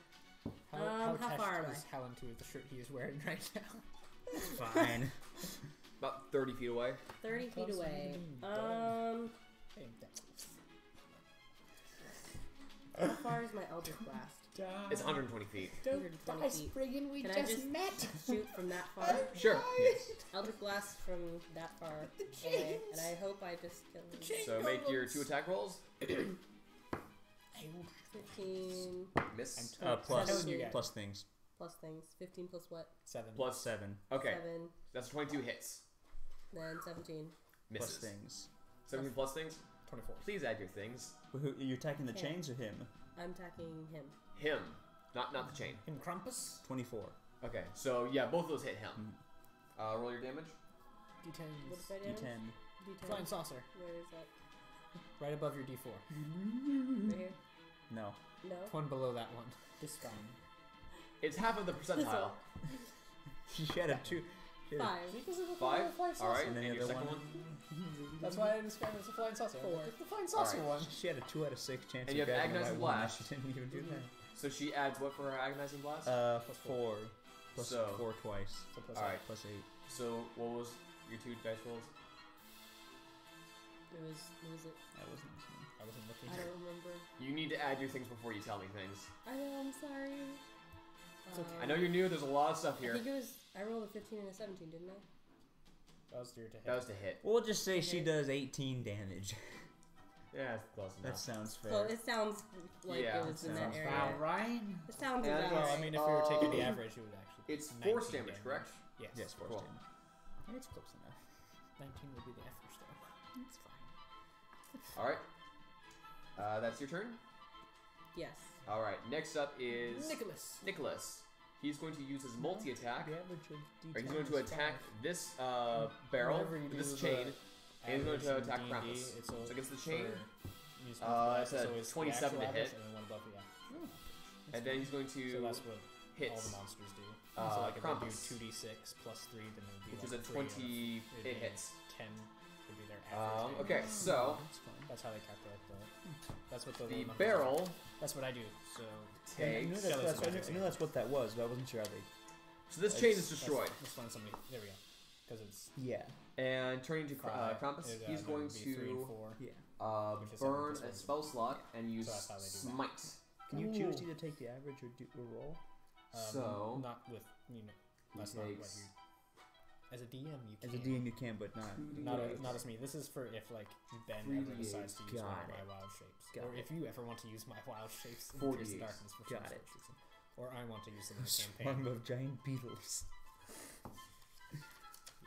How attached far am is Helen to the shirt he is wearing right now? Fine. About 30 feet away. 30 feet Close away. enough. How far is my Eldritch Blast? It's 120 feet. 120 feet. friggin' we Can I just shoot from that far? Sure. Eldritch Blast from that far away. And I hope I just kill him. So make your 2 attack rolls. 15 Miss. Plus, telling you guys. plus things. plus things. 15 plus what? 7. Plus 7. Okay. 7. That's 22 hits. Then 17. Misses. Plus things. 17 plus things. 24. Please add your things. But who, you're attacking the Okay. chains or him? I'm attacking him. Him, not the chain. In Krampus? 24. Okay. So yeah, both of those hit him. Roll your damage. D10. What is my damage? D10. D10. Flying saucer. Where is that? Right above your D4. Right here? No. No? One below that one. This fine. It's half of the percentile. She had a 2. she had a- 5. 5. All right. And And then the your other second one? one. That's why I described it as a flying saucer. 4. It's the flying saucer Alright. one. She had a 2 out of 6 chance And of you have grabbing the Agonizing right one, and Blast. She didn't even do that. So she adds what for her agonizing blast? Plus 4. Plus So- 4 twice. So plus All right. Plus 8. So what was your 2 dice rolls? It was it? I wasn't listening. I wasn't looking. I don't remember. You need to add your things before you tell me things. I know, I'm sorry. It's okay. I know you're new. There's a lot of stuff I here. think it was, I rolled a 15 and a 17, didn't I? That was your to hit. That was to hit. We'll just say she Okay. does 18 damage. Yeah, it's close That enough. sounds fair. Well, it sounds like Yeah, it was in that sounds area. Wow, right? It sounds And, about Well, right. I mean, if we were taking the average, it would actually be It's force 19 damage, correct? Yes. Yes, force Cool. damage. I think it's close enough. 19 would be the average, though. It's fine. All right. That's your turn. Yes. All right. Next up is Nicholas. Nicholas. He's going to use his multi-attack. The average of Or he's D10 going to is attack 5. this barrel, Whenever you this do chain. the And he's going to average in attack D&D, Krampus. it's So always against the chain, for use it's multipliers, a always the 27 actual to average hit. And then one above, yeah. and then he's going to So that's what hit, all the monsters do. So like if they Krampus, do 2d6 plus 3, then it would be which is like a 3 20. it'd It be hits. 10 would be their average. Okay, so That's fine. That's how they calculate the. That's what the the numbers are. barrel That's what I do. So I knew, takes. that's, I knew that's what that was, but I wasn't sure how they. So this chain is destroyed. Let's find somebody. There we go. Because it's Yeah. And turning to 5. Krampus, he's that going would be 3 and to 4. Yeah. Which is burn 7 a spell slot and use So that's how they do that. smite. Can you choose to either take the average or do or roll? So not with that's he not what takes you. As a DM, you As can. a DM, you can, but not. Not as me. This is for if like Ben 3d8. ever decides to use one Got of my it. wild shapes, Got or it. if you ever want to use my wild shapes in 4d8. Pierce the Darkness for Got some it. reason, or I want to use them in the campaign. Swarm of giant beetles.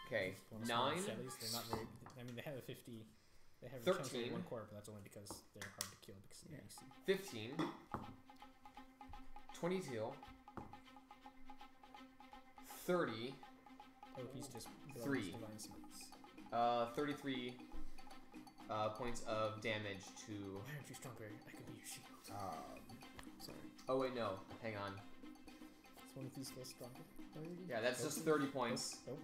Okay, Wanna swap 9, Shellys? They're not very. I mean, they have a 50. They have a chance to 13. get 1 quarter, but that's only because they're hard to kill because of the AC. 15, 22, 30, Oh, he's just 3. Divine Smites. 33 points of damage to. Why aren't you stronger? I could be your shield. Sorry. Oh wait, no, hang on. Is one of these still stronger? Yeah, that's just 30 points Nope.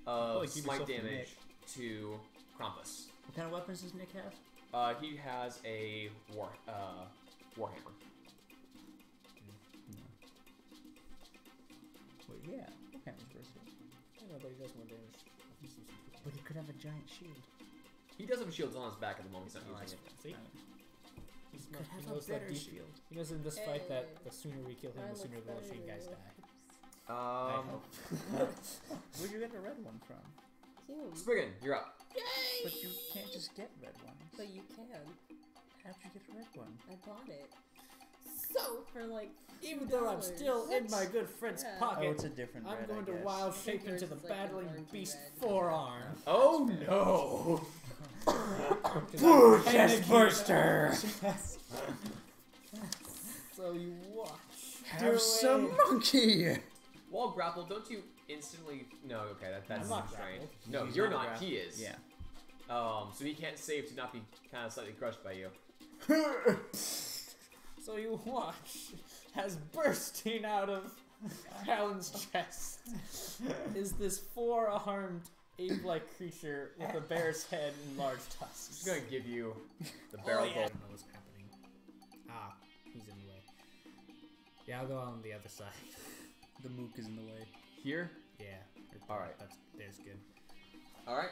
of Like, keep smite yourself in the damage to Krampus. What kind of weapons does Nick have? He has a warhammer. Wait, yeah. Warhammer's versatile. I know, but he does more damage. He's using two. But he could have a giant shield. He does have shields on his back at the moment. He's not Oh, I using it. See? see. He's Could he have a knows that better deep, shield. he knows in this fight that Hey. the sooner we kill him, Mine the sooner looks the better machine than guys yours. die. I hope. Where'd you get the red one from? You. Spriggan, you're up. Yay! But you can't just get red ones. But you can. How'd you get a red one? I bought it. So for like Even though I'm $2. still in my good friend's Yeah. Oh, pocket, it's a different red, I'm going I to guess. wild I think shape into yours the is like an battling orangey beast red. forearm. Oh no! Chest burster! So you watch. Have some monkey! While grappled, don't you instantly? No, okay, that's I'm not strange. grappled. No, He's you're not not. grappled. He is. Yeah. So he can't save to not be kind of slightly crushed by you. So you watch as bursting out of Alan's chest is this four-armed ape-like creature with a bear's head and large tusks. Just gonna give you the barrel I bolt. don't know what's happening. Ah, he's in the way. Yeah, I'll go on the other side. The mook is in the way. Here. Yeah. Alright. There's good. All right.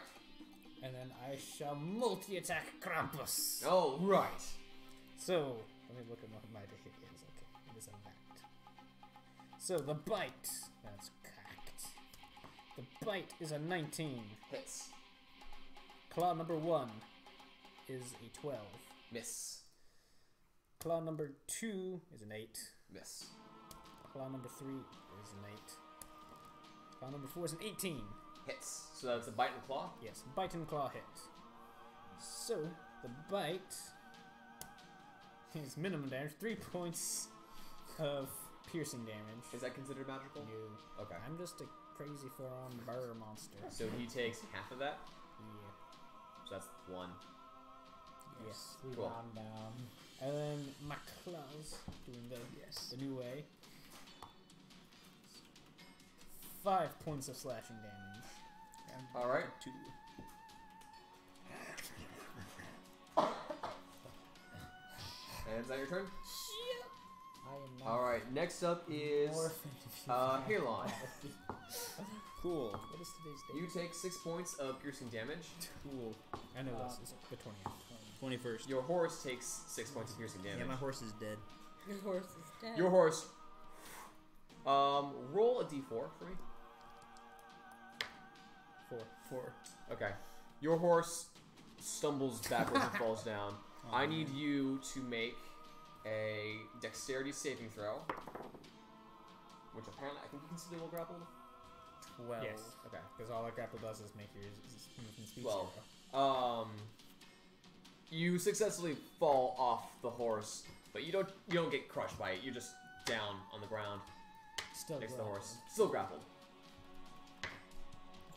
And then I shall multi-attack Krampus. Oh right. So, let me look at what my hit is. Okay, it is a that. So, the bite. That's cracked. The bite is a 19. Hits. Claw number 1 is a 12. Miss. Claw number 2 is an 8. Miss. Claw number 3 is an 8. Claw number 4 is an 18. Hits. So that's a bite and claw. Yes, bite and claw hit. So, the bite is minimum damage, 3 points of piercing damage. Is that considered magical? No. Okay. I'm just a crazy four-armed burr monster. So he takes half of that. Yeah. So that's 1. Yes. We Cool. round down. And then my claws doing the new way. 5 points of slashing damage. All right. 2. And is that your turn? I am not All right. Next up is more offended if you Halon. Cool. What is today's date? You take 6 points of piercing damage. Cool. I know this is the 20th. 21st. Your horse takes 6 points of piercing damage. Yeah, my horse is dead. Your horse is dead. Your horse. Roll a d4 for me. 4. Okay. Your horse stumbles backwards and falls down. I need you to make a dexterity saving throw. Which apparently I think you can still roll grappled. 12. Yes. Okay. Because all that grapple does is make your movement speed 12. 0. You successfully fall off the horse, but you don't get crushed by it. You're just down on the ground Still next to the grappled. horse, still grappled.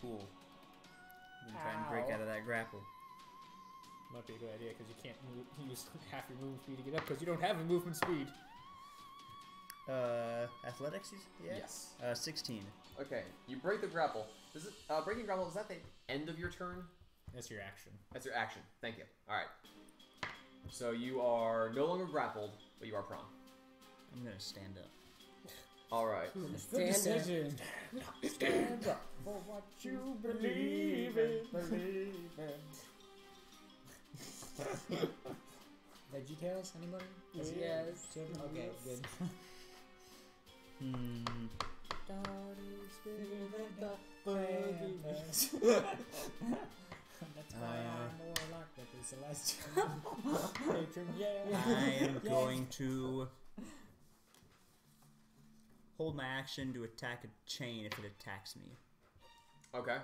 Cool. I'm gonna try and break Ow. out of that grapple. Might be a good idea because you can't use half your movement speed to get up because you don't have a movement speed. Athletics? Yeah. Yes. 16. Okay. You break the grapple. Does it breaking grapple? Is that the end of your turn? That's your action. That's your action. Thank you. All right. So you are no longer grappled, but you are prone. I'm gonna stand up. All right. Good Stand decision. Stand up for what you believe in. Believe in. VeggieTales? Anybody? Yes. Jim? Okay, good. That's why I'm more like the celestial patron. Yeah. I am Yeah. going to hold my action to attack a chain if it attacks me. Okay.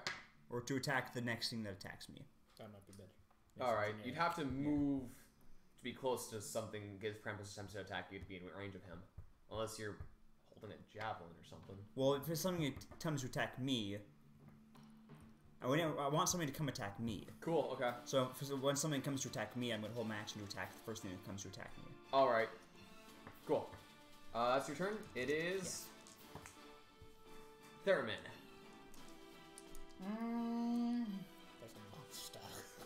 Or to attack the next thing that attacks me. That might be better. All right. You'd have to move to be close to something. Give Krampus attempts to attack you to be in range of him, unless you're holding a javelin or something. Well, if it's something that comes to attack me, I want something to come attack me. Cool. Okay. So when something comes to attack me, I'm going to hold my action to attack the first thing that comes to attack me. All right. Cool. That's your turn. It is Theremin. That's a monster.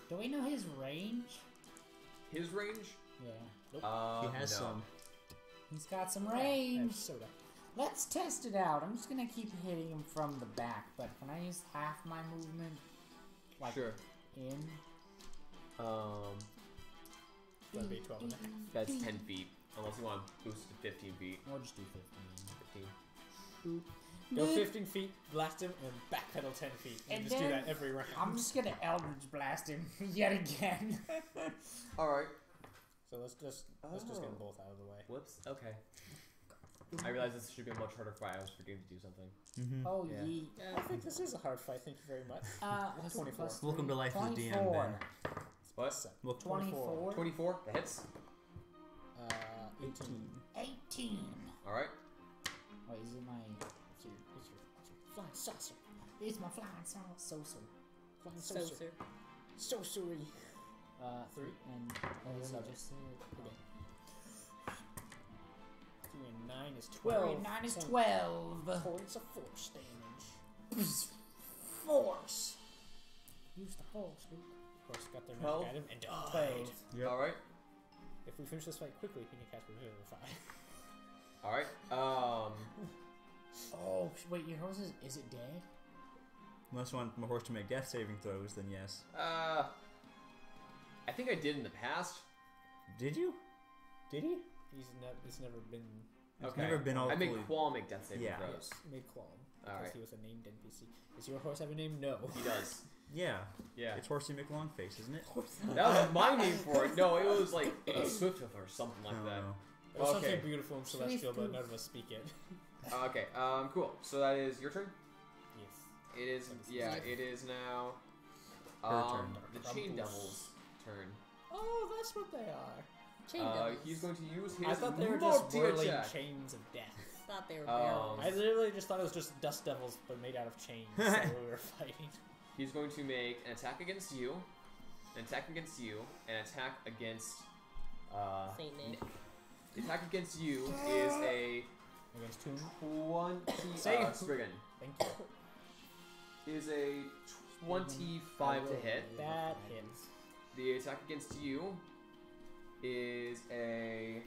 Do we know his range? His range? Yeah. He has no. some. He's got some And range. soda. Let's test it out. I'm just gonna keep hitting him from the back, but can I use half my movement? Like Sure. in? That'd be 12 and a half. That's 10 feet. Unless you want to boost it to 15 feet. Or just do 15. Go 15 feet, blast him, and then backpedal 10 feet. And And just do then- that every round. I'm just gonna Eldritch Blast him yet again. Alright. So let's just get them both out of the way. Whoops. Okay. I realize this should be a much harder fight. I was forgetting to do something. Oh, Yeah. ye. I think this is a hard fight. Thank you very much. What's 24. plus Welcome to life as a DM, 24. Ben. What? So, Well, 24. 24. That hits. 18. 18. Alright. Wait, is it my... It's your flying saucer. It's my flying saucer. Flying So, saucer. sir. So sorry. 3. And Seven. just Okay. 3 and 9 is 12. 12. 9 is So 12. Points of force damage. Force. Use the force, Luke. Of course, got their 12. magic item and died. Yep. Alright. If we finish this fight quickly, we can cast Revivify. Alright. Oh, wait, your horse is it dead? Unless you want my horse to make death saving throws, then yes. I think I did in the past. Did you? Did he? It's never been. Okay. Never been all I make fully- Qual make death saving Yeah. throws. Yes, made Qualm. Because Alright. he was a named NPC. Does your horse have a name? No. He does. Yeah. Yeah. It's Horsey McLongface, isn't it? That was my name for it. No, it was like a Swifthoof or something like that. It was Okay. something beautiful and celestial, but none of us speak it. Okay. Cool. So that is your turn. Yes. It is. Yeah. It is now. Her turn. The Chain Devil's turn. Oh, that's what they are. Chain devils. He's going to use his I thought they were just whirling multi-attack. chains of death. Thought they were Um, barrels. I literally just thought it was just dust devils, but made out of chains that we were fighting. He's going to make an attack against you, an attack against you, an attack against Saint Nick. Nick. The attack against you is a Against Toon. 20. Say- Spriggan Thank you. is a 25 to hit. That hits. The attack against you is a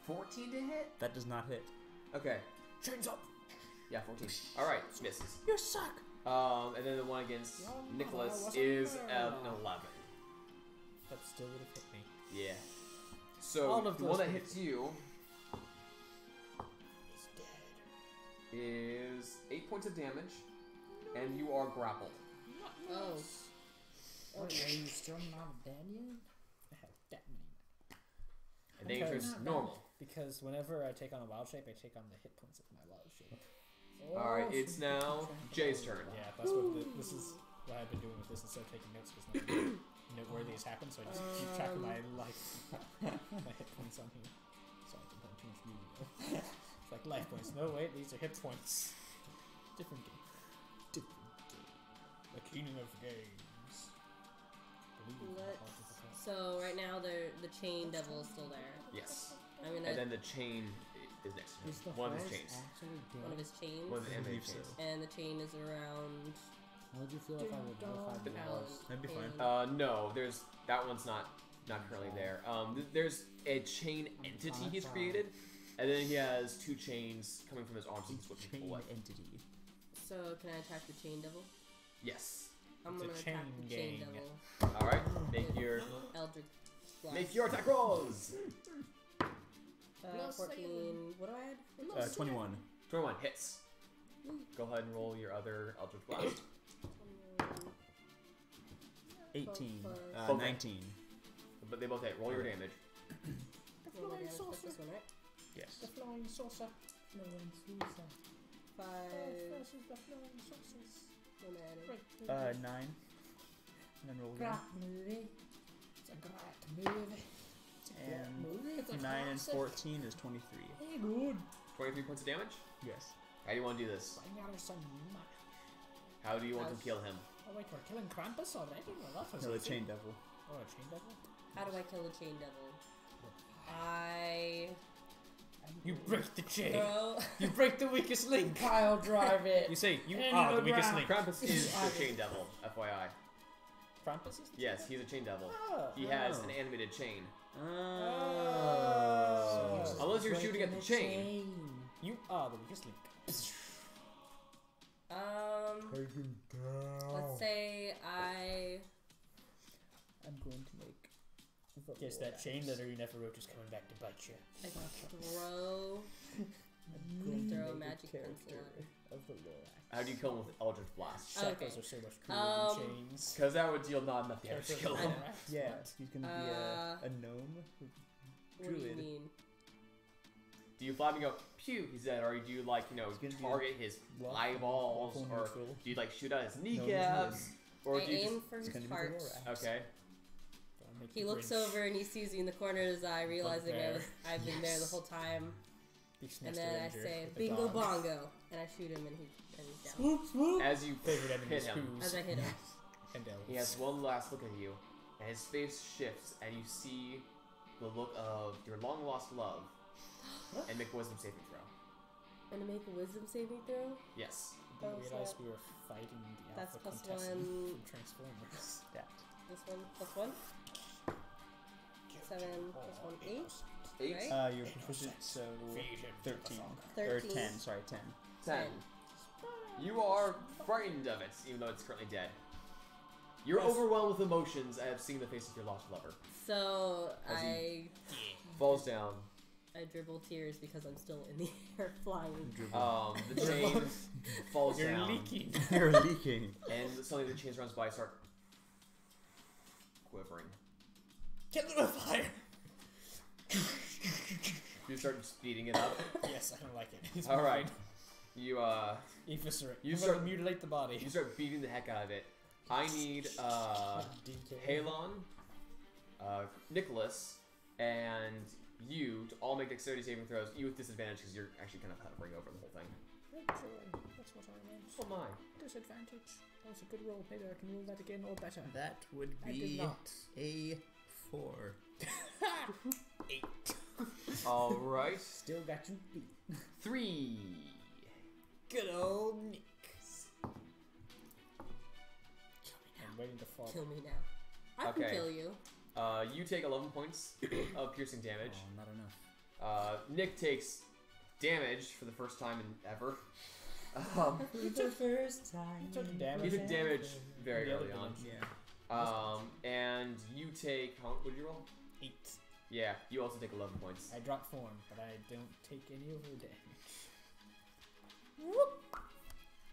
14 to hit. That does not hit. Okay. Chains up. Yeah, 14. All right, misses. You suck. And then the one against Nicholas is an 11. That still would have hit me. Yeah. So All of the those one that hits. hits you He's dead. is 8 points of damage, and you are grappled. Oh. Wait, are you still not dead yet? I have that many. And danger is Okay. normal. Because whenever I take on a wild shape, I take on the hit points of my wild shape. All right, it's now Jay's turn. Yeah, that's what this is. What I've been doing with this instead of taking notes because nothing noteworthy has happened. So I just keep track of my life, my hit points on here. Sorry, I'm playing too much Yu-Gi-Oh. It's like life points. No, wait, these are hit points. Different game. Different game. The king of games. So right now the chain devil is still there. Yes. I'm gonna And then the chain is next to Is the him. One of horse his chains. actually dead? one of his chains, One of the I animated believe chains. so. and the chain is around How would you feel if I would notify the Alan. horse? That'd be fine. No, there's that one's not currently there. There's a chain entity he's created, and then he has 2 chains coming from his arms. He's whipping Chain people away. entity. So can I attack the chain devil? Yes. I'm It's a gonna chain attack the chain gang. devil. All right. Make your attack rolls. 14. What do I add? 21. 21 hits. Go ahead and roll your other Eldritch Blast. 18. Okay. 19. But they both hit. Roll your damage. Roll my damage plus this one, right? Yes. The flying saucer. Flying saucer. 5. Versus the flying saucers. What am I adding? 9. And then roll again. Great movie. It's a great movie. It's a great And movie. It's a 9 and classic. 14 is 23. Hey, good. 23 points of damage. Yes. How do you want to do this? Bring out some money. How do you want to kill him? Oh wait, we're killing Krampus already? Well, that was No, the easy. chain devil. Oh, a chain devil? How do I kill the chain devil? You break the chain. Throw. You break the weakest link. Pile drive it. You say you Into are the the weakest ground. link. Krampus is the chain devil, FYI. Krampus is the Yes, he's a chain devil. Oh. He has an animated chain. Oh. So Unless you're shooting at the breaking chain. You are the weakest link. Take him down. Let's say I'm going to make Guess that chain letter you never wrote is coming back to bite you. I throw a magic pencil at him. of the Lorax. How do you kill him with Eldritch Blast? Shackles Okay. are so much cooler than chains. Because that would deal not enough damage to kill him. Yeah, he's gonna be a gnome. What do you Druid. mean? Do you fly him and go, pew, he's dead, or do you, like, It's gonna be target his lawful- eyeballs, lawful or neutral. do you, like, shoot out his he's kneecaps? Or I do you aim for It's his gonna be the heart. Lorax. Okay. He looks over and he sees you in the corner of his eye, realizing Bugbear. I've been there the whole time. Beaks And next to then I Ranger say, with the bingo dog. bongo. And I shoot him and he's down. Swoop, swoop. As you Favorite hit enemies, him, who's As I hit him. and elves. he has one last look at you, and his face shifts, and you see the look of your long-lost love, and make a wisdom saving throw. I'm gonna make a wisdom saving throw. Yes. I didn't Oh, realize snap. we were fighting the That's alpha plus contestant one. from Transformers. This one plus 1. 7 plus 1, 8. 8, Right? You're proficient, so Feed him to the 13. frog. Or 13. 10, sorry, 10. 10. You are frightened of it, even though it's currently dead. You're Yes. overwhelmed with emotions at seeing the face of your lost lover. So As I Falls down. dribble tears because I'm still in the air flying. The chain falls You're down. leaking. You're leaking. And suddenly the chains runs by, start quivering. Kill it with fire! You start speeding it up. Yes, I don't like it. It's All right. moving. You Eviscerate. You I'm start- gonna mutilate the body. you start beating the heck out of it. I need DK. Halon, Nicholas, and you to all make dexterity saving throws. You with disadvantage because you're actually kind of hovering over the whole thing. That's what I want. Oh my. Disadvantage. That was a good roll. Maybe I can roll that again or better. That would I did be not. a 4. 8. All right. Still got you beat. 3. Good old Nick. I'm waiting to fall. Kill me now. I Okay. can kill you. You take 11 points of piercing damage. Oh, not enough. Nick takes damage for the first time in ever. For the first time. Took damage. He took damage very The other early on. Yeah. And you take, what did you roll? 8. Yeah, you also take 11 points. I drop form, but I don't take any over damage.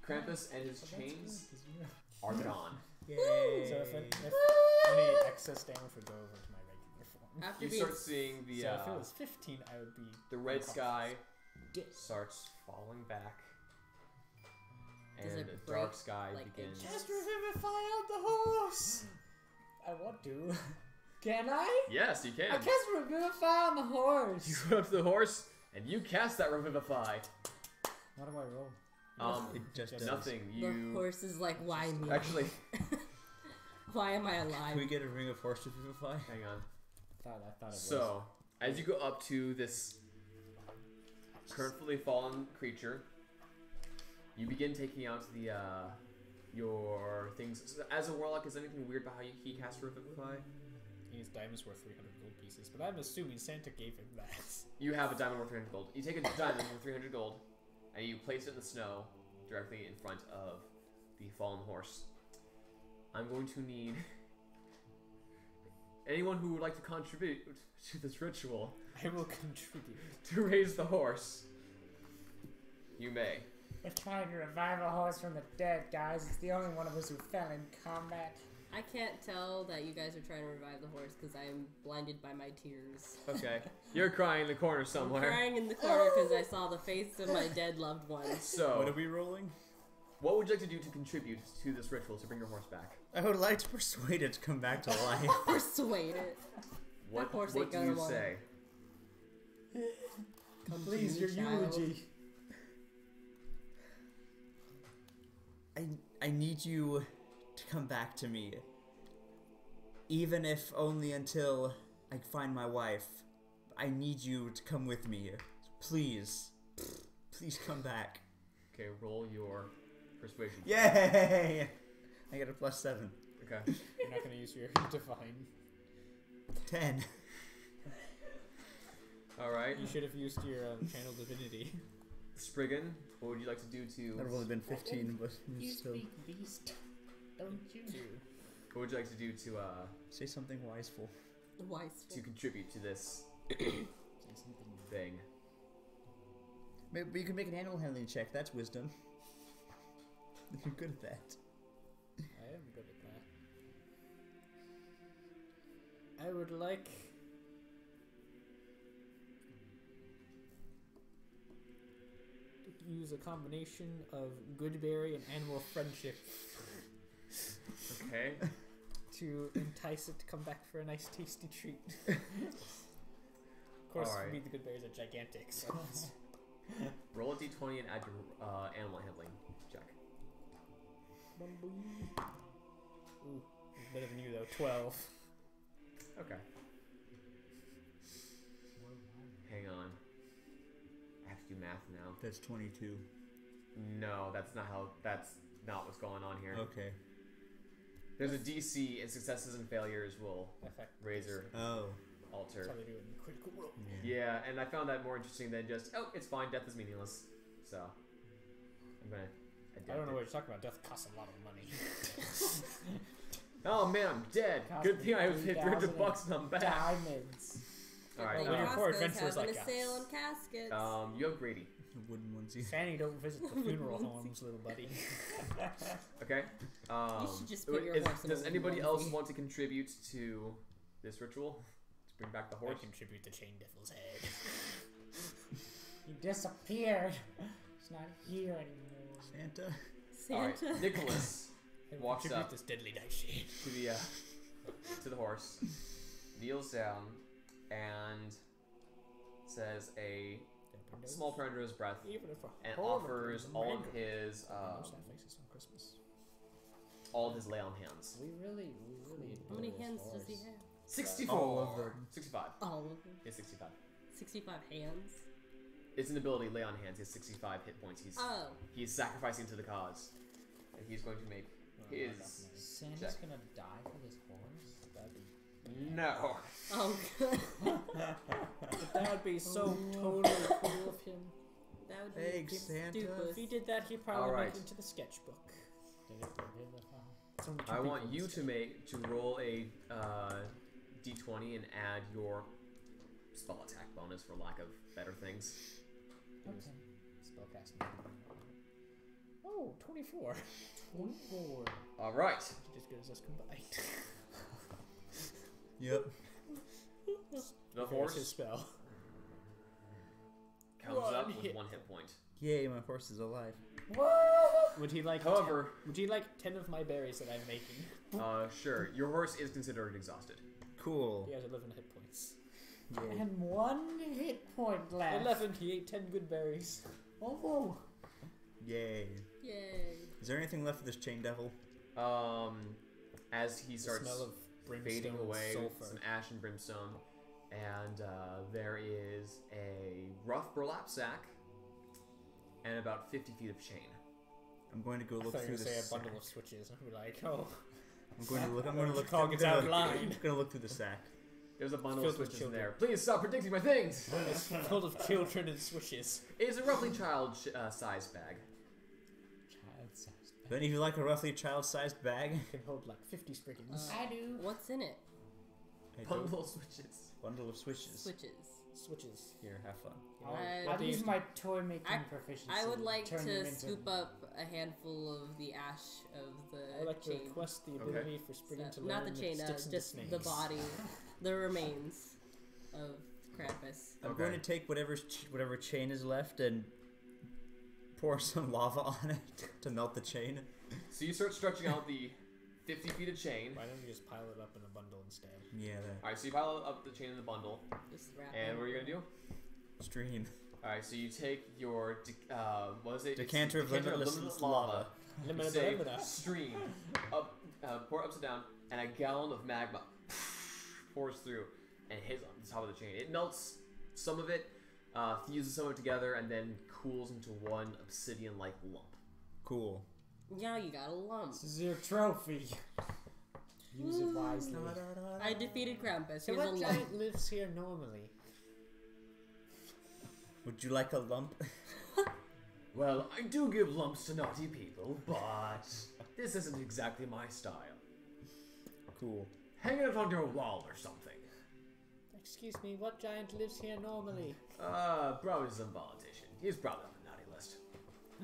Krampus and his chains are gone. Yay. So if any excess damage would go over to my regular form. After You being start seeing the So if it was 15, I would be the red sky Dick. starts falling back, Does and it the dark break, sky like, begins. it Cast Revivify out the horse! I want to. Can I? Yes, you I can. cast Revivify on the horse. You go up to the horse and you cast that revivify. What do I roll? It just Just does. Nothing. the You horse is like, why me? actually Why am I Can alive? we get a ring of horse to vivify? hang on. I thought it was. So as you go up to this currently fallen creature, you begin taking out the your things. So as a warlock, is anything weird about how he casts revivify? His diamond's worth 300 gold pieces, but I'm assuming Santa gave him that. You have a diamond worth 300 gold. You take a diamond worth 300 gold, and you place it in the snow directly in front of the fallen horse. I'm going to need anyone who would like to contribute to this ritual I will contribute. to raise the horse. You may. We're trying to revive a horse from the dead, guys. It's the only one of us who fell in combat. I can't tell that you guys are trying to revive the horse because I am blinded by my tears. Okay. You're crying in the corner I'm somewhere. crying in the corner because I saw the face of my dead loved one. So, What are we rolling? what would you like to do to contribute to this ritual to bring your horse back? I would like to persuade it to come back to life. Persuade it. What, horse what ain't do gonna you want say? Come to Please, me, your child. eulogy. I need you to come back to me. Even if only until I find my wife. I need you to come with me. Please. Please come back. Okay, roll your persuasion. Yay! I got a +7. Okay. You're not going to use your divine. 10. Alright. You should have used your channel divinity. Spriggan, what would you like to do to... That would have only been 15, but still. beast. Don't you? What would you like to do to, Say something wiseful. Wise. to contribute to this thing. Maybe you can make an animal handling check. That's wisdom. You're good at that. I am good at that. I would like to use a combination of Goodberry and animal friendship Okay. to entice it to come back for a nice tasty treat. Of course, Alright. for me the Goodberries are gigantic, so it's Roll a d20 and add your animal handling check. Ooh, it's better than you though. 12. Okay. Hang on. I have to do math now. That's 22. No, that's not what's going on here. Okay. There's a DC, and successes and failures will Effect. raise or Oh. That's alter. how they do it in Critical Role. Yeah, and I found that more interesting than just, oh, it's fine, death is meaningless. So, I'm gonna adapt I don't know it. what you're talking about. Death costs a lot of money. Oh man, I'm dead. Cost Good me thing I was hit 300 $3,000 bucks and I'm back. Diamonds. Alright, Well, your poor adventurers having like a us. sale on caskets. you have Grady. Wooden onesie. Fanny, don't visit the funeral homes, little buddy. Okay. You should just put your horse in does a anybody onesie. else want to contribute to this ritual? To bring back the I horse? contribute to Chain Devil's head. He disappeared. He's not here anymore. Santa. Alright, Santa. Nicholas I Walks contribute up. this deadly dice shade. to the horse, kneels down, and says a small prayer under his breath, Even if and horrible offers and all of random. his No sad faces on Christmas. lay on hands. We really How many adore this hands does horse. he have? 64. All of them. 65. All of them. He's 65. 65 hands. It's an ability, lay on hands. He has 65 hit points. Oh. He's sacrificing to the cause, and he's going to make Oh, his. not enough money. Santa's Check. gonna die for this horse? That'd be, No. Oh, good. that would be so totally cool of him. That would be Thanks, Santa. If he did that, he'd probably Alright. make it into the sketchbook. It's only two I want people you instead. to roll a d20 and add your spell attack bonus for lack of better things. Okay. Spellcasting. Oh, 24. 24. All right. Just as good as us combined. Yep. The There's his horse spell. comes up One with hit 1 hit point. Yay, my horse is alive. Would he like? However- would you like 10 of my berries that I'm making? Sure. Your horse is considered exhausted. Cool. He has 11 hit points. Yay. And 1 hit point left. 11. He ate 10 good berries. Oh. Yay. Yay. Is there anything left of this chain devil? As he The starts smell of brimstone fading and away, sulfur. some ash and brimstone, and there is a rough burlap sack and about 50 feet of chain. I'm going to go I look thought you through were going to this. say a bundle of switches. I'd be like, oh. I'm going to look. I'm going to look. Cog is outlined. I'm going to look through the sack. There's a bundle of filled with switches in children. there. Please stop predicting my things! It's full of children and switches. It's a roughly child-sized bag. Child-sized If any of you like a roughly child-sized bag, It can hold like 50 spriggans. I do. What's in it? I do. Bundle of switches. Bundle of switches. Switches. Switches. Here, have fun. I'll they use used my toy making I- proficiency. I would like turn them to into- scoop up a handful of the ash of the I would like to chain. request the ability for Spriggan to Not learn the chain, that sticks into just the snakes. body, the remains of Krampus. I'm Okay. going to take whatever chain is left and pour some lava on it to melt the chain. So you start stretching out the 50 feet of chain. Why don't you just pile it up in a bundle instead? Yeah, that Alright, so you pile up the chain in the bundle. Just wrap And them. what are you going to do? stream. Alright, so you take your, what is it? It's Decanter of limitless lava. You Limit say limit. stream, up, pour upside down, and a gallon of magma pours through and hits on the top of the chain. It melts some of it, fuses some of it together, and then cools into one obsidian-like lump. Cool. Now you got a lump. This is your trophy. Use it wisely. I defeated Krampus. So Here's a what lump. giant lives here normally? Would you like a lump? Well, I do give lumps to naughty people, but this isn't exactly my style. Cool. Hang it on your wall or something. Excuse me, what giant lives here normally? Probably some politician. He's probably on the naughty list.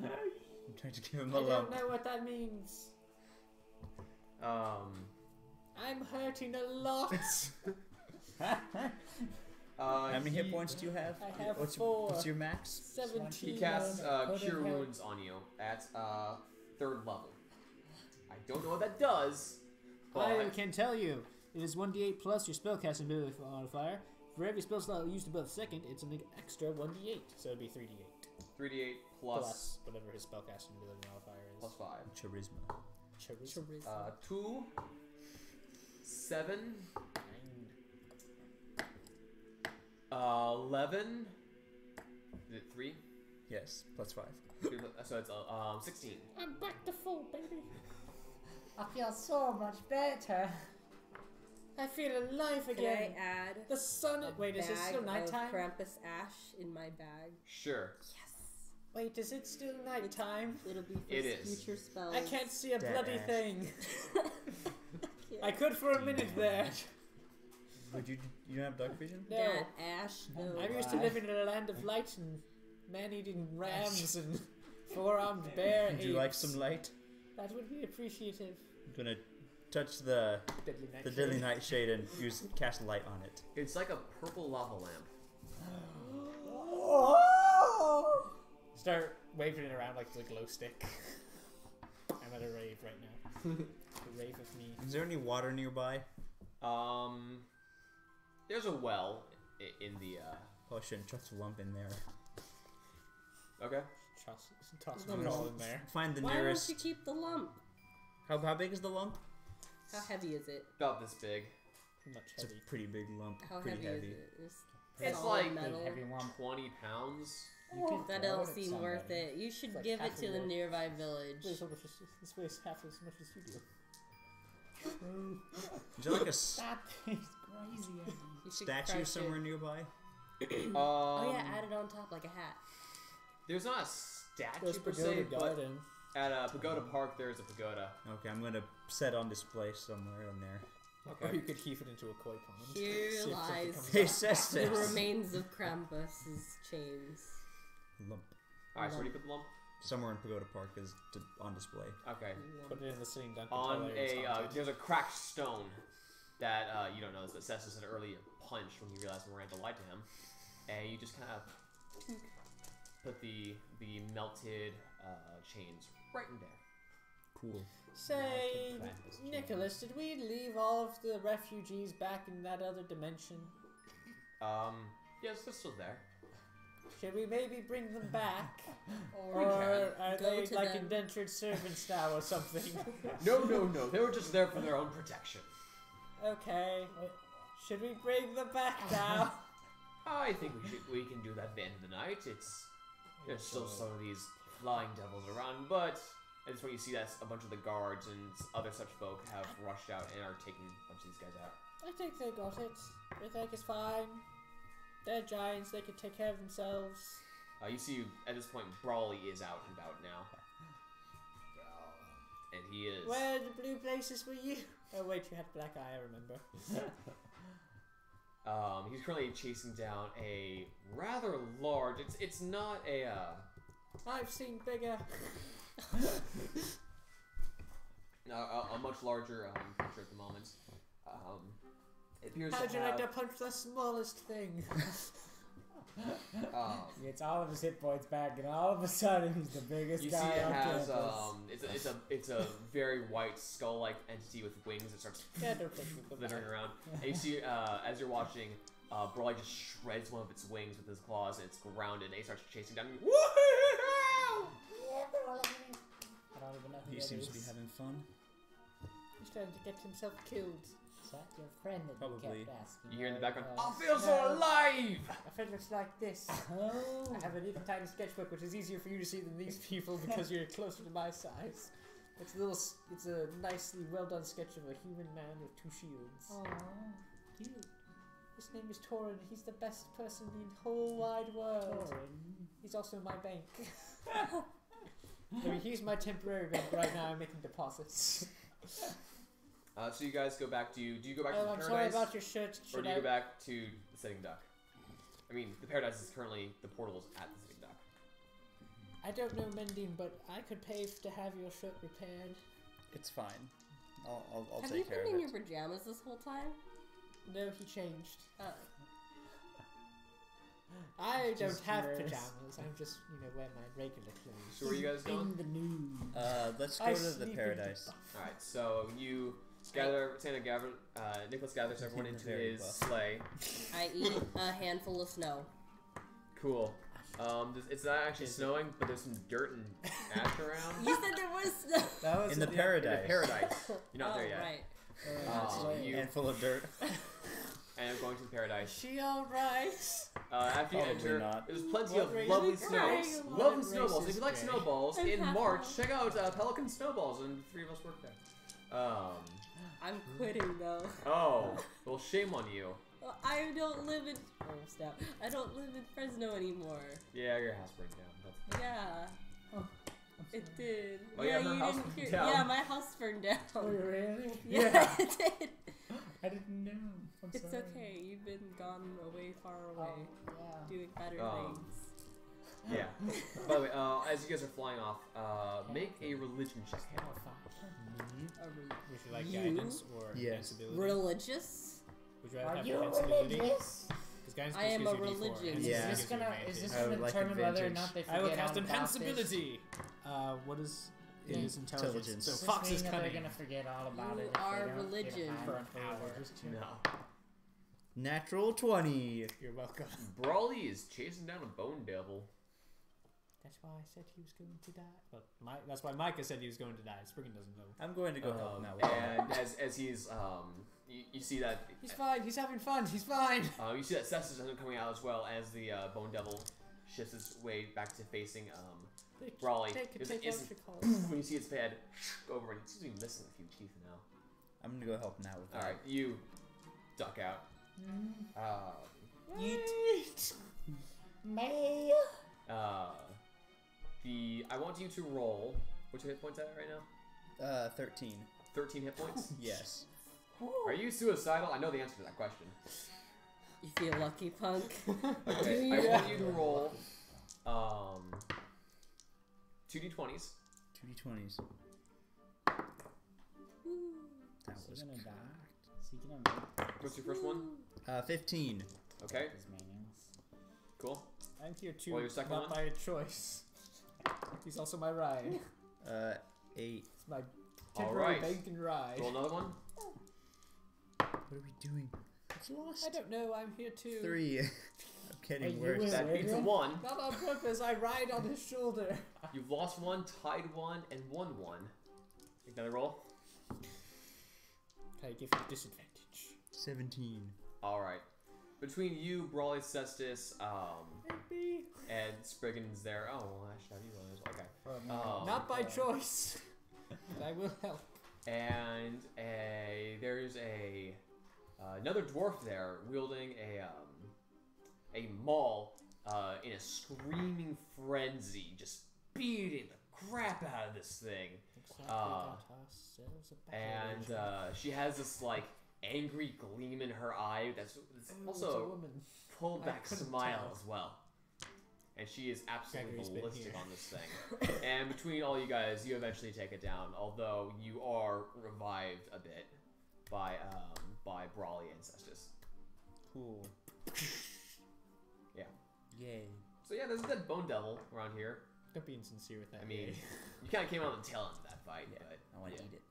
I'm trying to give him I a don't lump. know what that means. I'm hurting a lot. How many hit points do you have? I have What's 4. What's your max? 17. He casts Put Cure in health. Wounds on you at 3rd level. I don't know what that does, but I can tell you. It is 1d8 plus your spellcasting ability modifier. For every spell slot used above 2nd, it's an extra 1d8. So it'd be 3d8. 3d8 plus whatever his spellcasting ability modifier is. plus 5. Charisma. Charisma. 2, 7, 11. Is it 3? Yes, plus 5. So it's 16. I'm back to full, baby. I feel so much better. I feel alive Can again. I add The sun. Wait, is it still bag nighttime? of Krampus ash in my bag? Sure. Yes. Wait, is it still nighttime? It'll be for It is. future spells. I can't see a Dead bloody ash. thing. Yeah. I could for a minute there. Would you don't have dark vision? No. That ash. No. I'm used to living in a land of light and man-eating rams and four-armed bear Would you like apes. some light? That would be appreciative. I'm gonna touch the Deadly night. deadly nightshade and cast light on it. It's like a purple lava lamp. Start waving it around like it's a glow stick. I'm at a rave right now. A rave of me. Is there any water nearby? There's a well in the. Oh, I shouldn't trust a lump in there. Okay. Toss I'm it gonna all in there. find the Why nearest. don't you keep the lump? How big is the lump? How heavy is it? About this big. Much It's a heavy. pretty big lump. How pretty heavy, heavy. is it? It's solid like metal. Heavy lump. 20 pounds. You can That throw don't at seem worth somebody. it. You should It's like give it half to a the loaf. nearby village. This weighs half as much as you do. Is there like a That thing's crazy heavy. You should statue crush somewhere it. nearby? Oh yeah, add it on top like a hat. There's not a statue There's per Pagoda se, but Garden. at Pagoda Park there's a pagoda. Okay, I'm gonna set on display somewhere in there. Or you could heave it into a koi pond. Here See if something lies comes Hey, up. says the this. remains of Krampus's chains. Lump. Alright, so where do you put the lump? Somewhere in Pagoda Park is on display. Okay. Put it in the sitting Duncan On Taylor's a haunted. there's a cracked stone that you don't know this, but Cestus had earlier punched when he realized Miranda lied to him, and you just kind of put the melted chains right in there. Cool. Say, Krampus chain. Nicholas, did we leave all of the refugees back in that other dimension? Yes, they're still there. Should we maybe bring them back? Or Or are go they to like them. indentured servants now or something? No, they were just there for their own protection. Okay. Should we bring them back now? I think we can do that at the end of the night. There's still some of these flying devils around, but at this point you see that a bunch of the guards and other such folk have rushed out and are taking a bunch of these guys out. I think they got it. I think it's fine. They're giants, they can take care of themselves. You see, at this point, Brawley is out and about now. And he is... Where are the blue places were you? Oh wait, you had black eye, I remember. He's currently chasing down a rather large... It's not a... I've seen bigger. a much larger creature at the moment. It appears How'd to you have... like to punch the smallest thing? He gets all of his hit points back, and all of a sudden he's the biggest You see, guy it on has campus. it's a very white skull-like entity with wings that starts Yeah, don't take me. flittering around. And you see, as you're watching, Brawley just shreds one of its wings with his claws, and it's grounded, and he starts chasing down. I don't even know who He that seems to is. be having fun. He's trying to get himself killed. Is that your friend that Probably. you kept asking? You hear in the where background, it I was? feel so No. alive! My friend looks like this. Oh. I have a little tiny sketchbook, which is easier for you to see than these people because you're closer to my size. It's a little. It's a nicely well done sketch of a human man with two shields. Aw, cute. His name is Torin. He's the best person in the whole wide world. Torin. He's also in my bank. I mean, he's my temporary bank right now. I'm making deposits. So you guys go back to. Do you go back to Oh, the I'm paradise? sorry about your shirt. Or Should do you I? go back to the sitting duck? I mean, the paradise is currently the portal is at the sitting duck. I don't know mending, but I could pay to have your shirt repaired. It's fine. I'll Have take you care been of in it. your pajamas this whole time? No, he changed. I don't Just have curious. pajamas. I'm just, wearing my regular clothes. So where you guys going? In the nude. Let's go I to the sleep in paradise. All right. So you gather. Nicholas gathers everyone into Very his well. sleigh. I eat a handful of snow. Cool. It's not actually snowing, but there's some dirt and ash around. You said there was snow. That was In the In paradise. the paradise. You're not oh, there yet. right. You Handful of dirt. and I'm going to the paradise. She alright? After you Probably enter, not. there's plenty What of race lovely is snowballs. Gray? Lovely What snowballs. race If you like is snowballs I'm in half March, elf. check out Pelican Snowballs, and the three of us work there. I'm quitting though. Oh, well, shame on you. Well, I don't live in. Oh snap! I don't live in Fresno anymore. Yeah, your house burned down. That's Yeah. Oh, It did. Oh, yeah, her you house didn't burned hear. down. Yeah, my house burned down. Oh, really? Yeah, it did. I didn't know. I'm It's sorry. okay. You've been gone away, far away, Oh, yeah. doing better Um, things. yeah. By the way, as you guys are flying off, make a religion check. Oh, fuck. A Would you like You? guidance or Yes. invincibility? religious? Would you rather Are have you invincibility? religious? Because guidance I am gives a you D4, religion. and Yeah. Is this gives you gonna? advantage. Is this I gonna would like determine whether or advantage. not they I will forget cast all about this? invincibility. What is it? In- Is intelligence. intelligence. So Does this Fox mean is that cunning. they're gonna forget all about You it. if they are don't get a religion. high For an enough hour. religious to- No. Natural 20. You're welcome. Brawly is chasing down a bone devil. That's why I said he was going to die. Well, that's why Micah said he was going to die. Spriggan doesn't know. I'm going to go help him out with that. And as he's you see that He's fine. He's having fun. He's fine. you see that Cestus is coming out as well as the bone devil shifts his way back to facing Brawly. Take There's out an instant your calls. when you see its head go over, and it seems to be missing a few teeth now. I'm going to go help him out with that. All right, you duck out. Yeet. May. I want you to roll. What's your hit points at right now? 13. 13 hit points. Yes. Are you suicidal? I know the answer to that question. You feel lucky, punk. Okay, I want you to roll 2d20s. 2d20s. That Is was he gonna die? Is he gonna make What's your first one? 15. Okay, his minions? cool. I'm here too, Well, your second not one? by choice. He's also my ride. 8. It's my All temporary right. bank and ride. Roll another one. What are we doing? It's lost. I don't know. I'm here too. 3. I'm getting Wait, you worse. win. That beats a Really? 1. Not on purpose. I ride on his shoulder. You've lost 1, tied 1, and won 1. Take another roll. Can I give you disadvantage? 17. All right. Between you, Brawly, Cestus, Maybe. and Spriggan's there. Oh, well, I should have you roll this. Okay. Not by choice. But I will help. And there's another dwarf there wielding a maul in a screaming frenzy, just beating the crap out of this thing. Looks like we got ourselves a And battle. she has this like angry gleam in her eye. That's It's also a a woman. pulled I back couldn't smile tell. as well. And she is absolutely Gregory's been ballistic here. on this thing. And between all you guys, you eventually take it down. Although you are revived a bit by Brawly and Cestus. Cool. Yeah. Yay. So yeah, there's a dead bone devil around here. Don't be insincere with that. I mean, Gary. you kind of came out on the tail end of that fight, Yeah. but I want to yeah. eat it.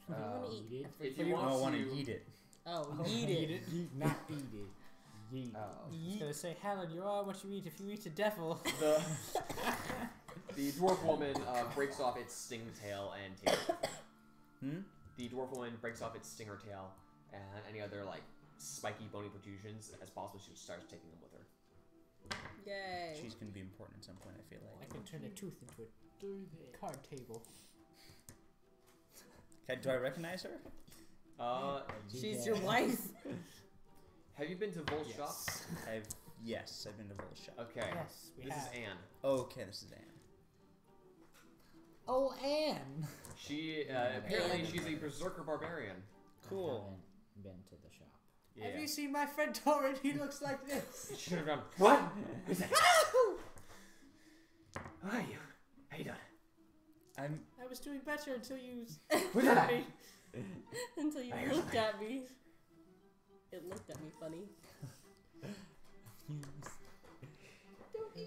I want Um, to eat. Eat it? if everything. you I want want to, to eat it. Oh, Oh, eat it. Yeet, not eat it. Yeet. I was gonna say, Helen, you are what you eat. If you eat a devil, the dwarf woman breaks off its sting tail and tail. The dwarf woman breaks off its stinger tail and any other like spiky bony protrusions as possible. She starts taking them with her. Yay. She's going to be important at some point, I feel I like. can turn a tooth into a card table. Do I recognize her? She's your wife. Have you been to Vol's shop? Yes, I've been to Vol's shop. Okay. Yes, we This have. is Anne. Okay, this is Anne. Oh, Anne. She apparently she's a berserker barbarian. Cool. I haven't been to the shop. Yeah. Have you seen my friend Torrin? He looks like this. She should have gone. What? Who's that? Who are you? How you doing? I was doing better until you. Who's that? me. Until you looked at me. It looked at me funny.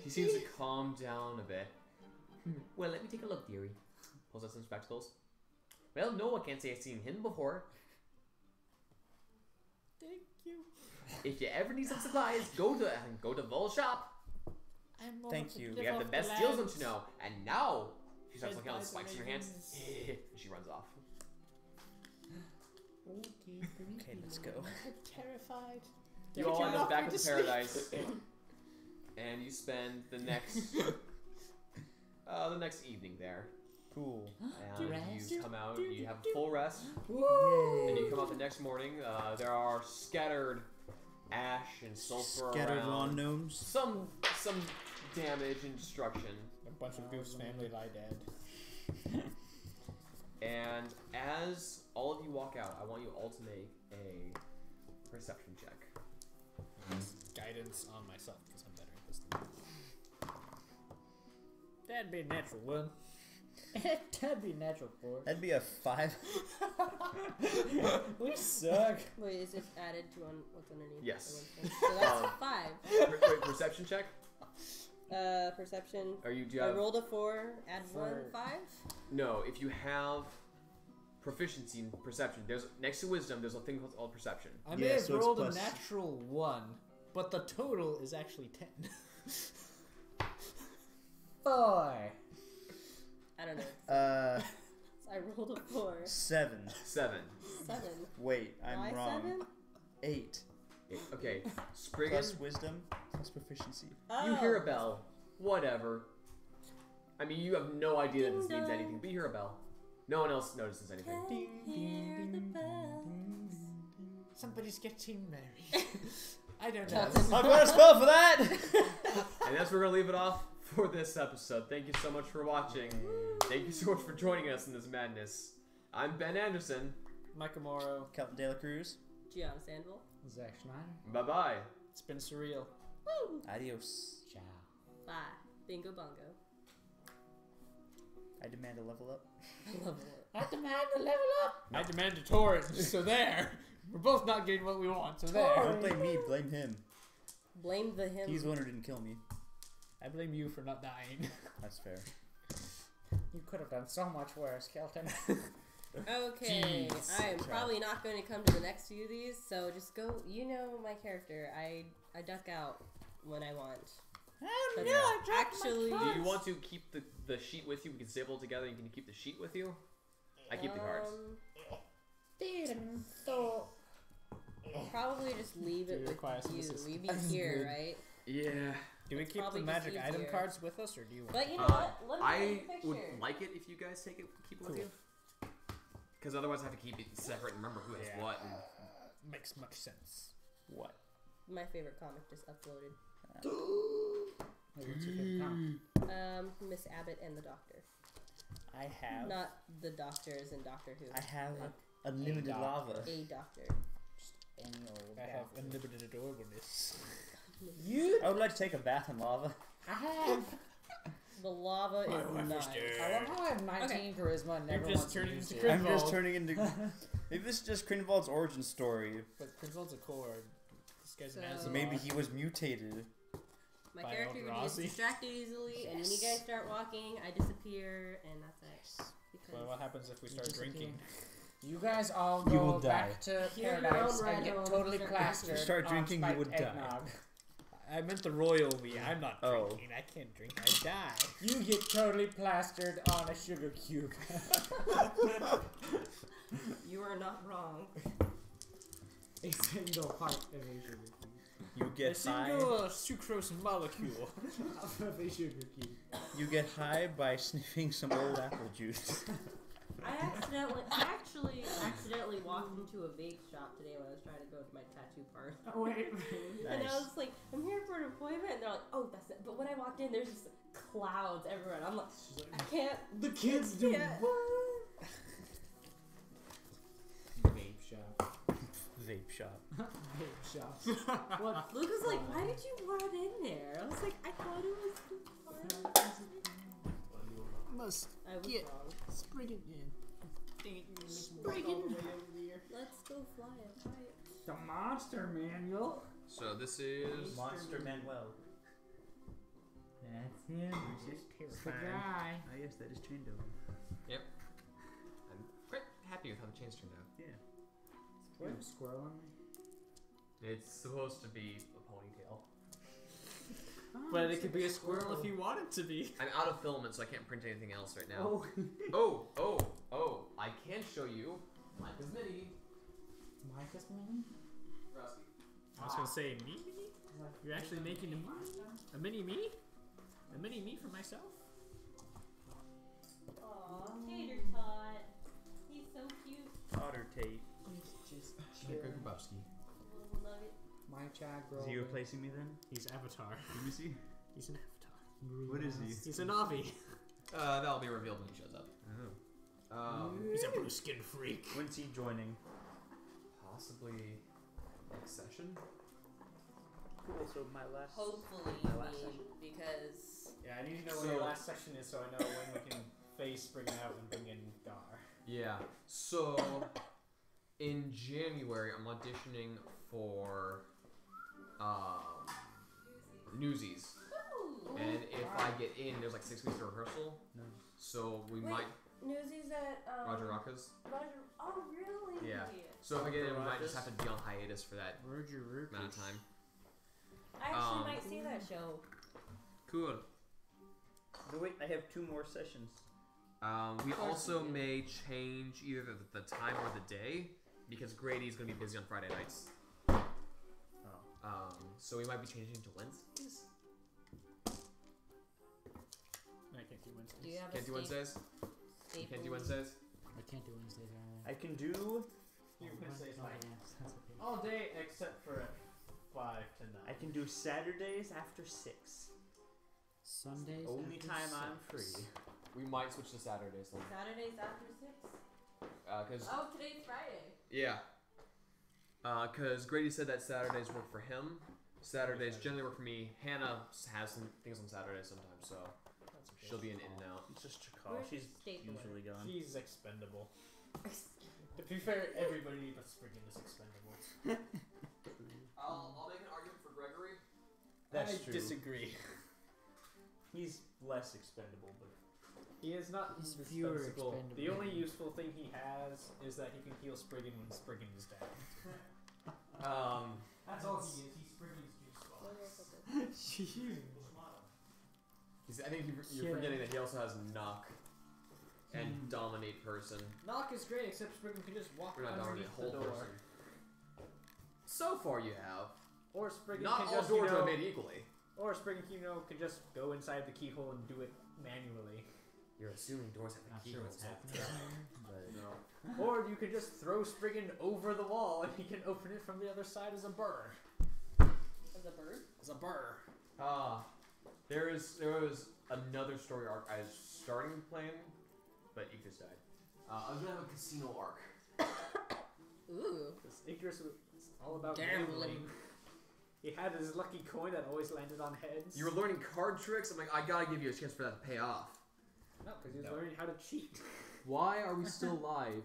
He seems to calm down a bit. Well, let me take a look, dearie. Pulls out some spectacles. Well, no, I can't say I've seen him before. Thank you. If you ever need some supplies, go to Vol's shop. Thank you. We have the best deals, don't you know? And now she starts looking at the spikes in her hands. And she runs off. Okay, let's go. I'm terrified. You all end up back at the paradise, and you spend the next evening there. Cool. And you come out, you have full rest, Woo! and you come out the next morning. There are scattered ash and sulfur Scattered around. lawn gnomes. Some damage and destruction. A bunch of Goof's family lie dead. And as all of you walk out, I want you all to make a perception check. Guidance on myself because I'm better at this than you. That'd be a natural one. That'd be natural for it. That'd be a 5. We suck. Wait, is it added to what's underneath? Yes. So that's 5. Wait, perception check? Perception. Do you I have? rolled a 4, add 1, 5? No, if you have proficiency in perception, there's next to wisdom. There's a thing called perception. I may Yeah, have so it's rolled a plus- natural 1, but the total is actually 10. Boy. I don't know. I rolled a 4. 7. 7. 7. Wait, I'm Why wrong. 7? 8. Okay, Spriggan, Plus wisdom, plus proficiency. Oh. you hear a bell. Whatever. I mean, you have no idea that this Ding means dong. anything, but you hear a bell. No one else notices anything. Hear the bells. Somebody's getting married. I don't know. Captain. I've got a spell for that! And that's where we're gonna leave it off for this episode. Thank you so much for watching. Thank you so much for joining us in this madness. I'm Ben Anderson. Micah Morrow. Captain De La Cruz. Gianna Sandville. Zack Schneider. Bye bye. It's been surreal. Woo! Adios. Ciao. Bye. Bingo bongo. I demand a level up. I love it. I demand a level up. I demand a torrent, so there. We're both not getting what we want, so there. Don't blame me, blame him. Blame the him. He's the one who didn't kill me. I blame you for not dying. That's fair. You could have done so much worse, Kelton. Okay, Jeez. I am probably not going to come to the next few of these, so just go. You know my character. I duck out when I want. But actually, Do you want to keep the sheet with you? We can stable it together. You can keep the sheet with you. I keep the cards. Didn't thought. Probably just leave it Do you require with some you. assistance? Leave me That's here, good. right? Yeah. Do we It's keep probably the just magic item easier. cards with us, or do you want? But you know what? Let me I take a picture. would like it if you guys keep it with Cool. you. Because otherwise I have to keep it separate and remember who has Yeah. what. And Makes much sense. What? My favorite comic just uploaded. What's your favorite comic? Miss Abbott and the Doctor. I have. Not the Doctor as in Doctor Who. I have Like unlimited doc. lava. a Doctor. Any old I have guy. unlimited adorableness. You. I would like to take a bath in lava. I have. The lava My is wife is nice. dead. I love how I have 19 charisma and never just wants to turning use into it. I'm just Grindelwald. turning into. Maybe this is just Grindelwald's origin story. But Grindelwald's a core. This guy's an So- So Asimov. maybe he was mutated. My By character gets Eldrazi. distracted easily, and when you guys start walking, I disappear, and that's it. Because Well, what happens if we start disappear. drinking? You guys all You go will back die. to You're your paradise own ride and get home. totally Start plastered. drinking. Start on drinking, you spiked would die. eggnog. I meant the royal me. I'm not Oh. drinking. I can't drink. I die. You get totally plastered on a sugar cube. you are not wrong. A single part of a sugar cube. You A get high. single sucrose molecule. Of a sugar cube. You get high by sniffing some old apple juice. I accidentally walked into a vape shop today when I was trying to go to my tattoo parlor. Oh, wait. And I Nice. was like, I'm here for an appointment, and they're like, oh, that's it. But when I walked in, there's just clouds everywhere. And I'm like, I can't. The kids do Yeah. what? vape shop. Vape shops. What? Luke was like, why did you want it in there? I was like, I thought it was fun. Must I was Get- wrong. Spriggin in. Dang it, you're making me walk all Spriggin. the way over here. Let's go fly it. Fly it. The monster manual. So this is. Monster Manuel. That's him. Just It's the guy. Ah, yes, that is Chindo. I'm quite happy with how the chains turned out. Yeah. You have a squirrel on me? It's supposed to be a ponytail. But it could be a squirrel if you want it to be. I'm out of filament, so I can't print anything else right now. Oh. Oh! I can show you Micah's mini. Micah's mini? Rusty. I was gonna say me. You're actually making a mini me? A mini me for myself? Aw, Tater Tot. He's so cute. Otter Tate. He's just Nick chilling. Grabowski. Little nugget. My child girl. Is he replacing me then? He's Avatar. Let me see. He's an Avatar. What is he? He's a Navi. That'll be revealed when he shows up. Oh. He's a blue skin freak. When's he joining? Possibly next session. Cool. So my last. Hopefully, My you last mean, session? because Yeah, I need to know So- when your last section is so I know when we can phase Spriggin out and bring in Gar. Yeah. So in January, I'm auditioning for Newsies, Ooh. and if I get in, there's like 6 weeks of rehearsal. No. So we Wait. might Newsies at Roger Rocca's. Roger. Oh, really? Yeah. So if I get in, we might just Rocca's? have to be on hiatus for that Roger amount of time. I actually Um, might see that show. Cool. No, wait, I have 2 more sessions. We Of course also we do. may change either the time or the day because Grady's going to be busy on Friday nights. So we might be changing to Wednesdays. I can't do Wednesdays. Do you have Can't a do Wednesdays. You can't do Wednesdays. I can't do Wednesdays. I can do. All day except for 5 to 9. I can do Saturdays after 6. Sundays. Only after time I'm 6. free. We might switch to Saturdays then. Saturdays after 6? Cause Oh, today's Friday. yeah. Cause Grady said that Saturdays work for him. Saturdays generally work for me. Hannah has some things on Saturdays sometimes, so That's okay. she'll be in and out. It's just Chakal. Where's She's Stapler? usually gone. She's expendable. To be fair, everybody but Spriggin is expendable. I'll make an argument for Gregory. That's I true. disagree. He's less expendable, but He is not He's fewer indispensable. expendable. The only useful thing he has is that he can heal Spriggin when Spriggin is down. That's all he is. He's Spriggin's juice box. I think you're forgetting that he also has knock and dominate person. Knock is great, except Spriggin can just walk Or not dominate, underneath the whole door. person. So far you have. Or Spriggin Not can all just, doors are made equally. or Spriggin, can just go inside the keyhole and do it manually. You're assuming doors have Not a key sure hole, what's so- happening here, but No. Or you could just throw Spriggin over the wall and he can open it from the other side as a burr. As a bird? As a burr. There was another story arc I was starting playing, but Icarus died. I was gonna have a casino arc. Ooh. Because Icarus was all about Gambling. gambling. He had his lucky coin that always landed on heads. You were learning card tricks. I'm like, I gotta give you a chance for that to pay off. No, because he was learning how to cheat. Why are we still live?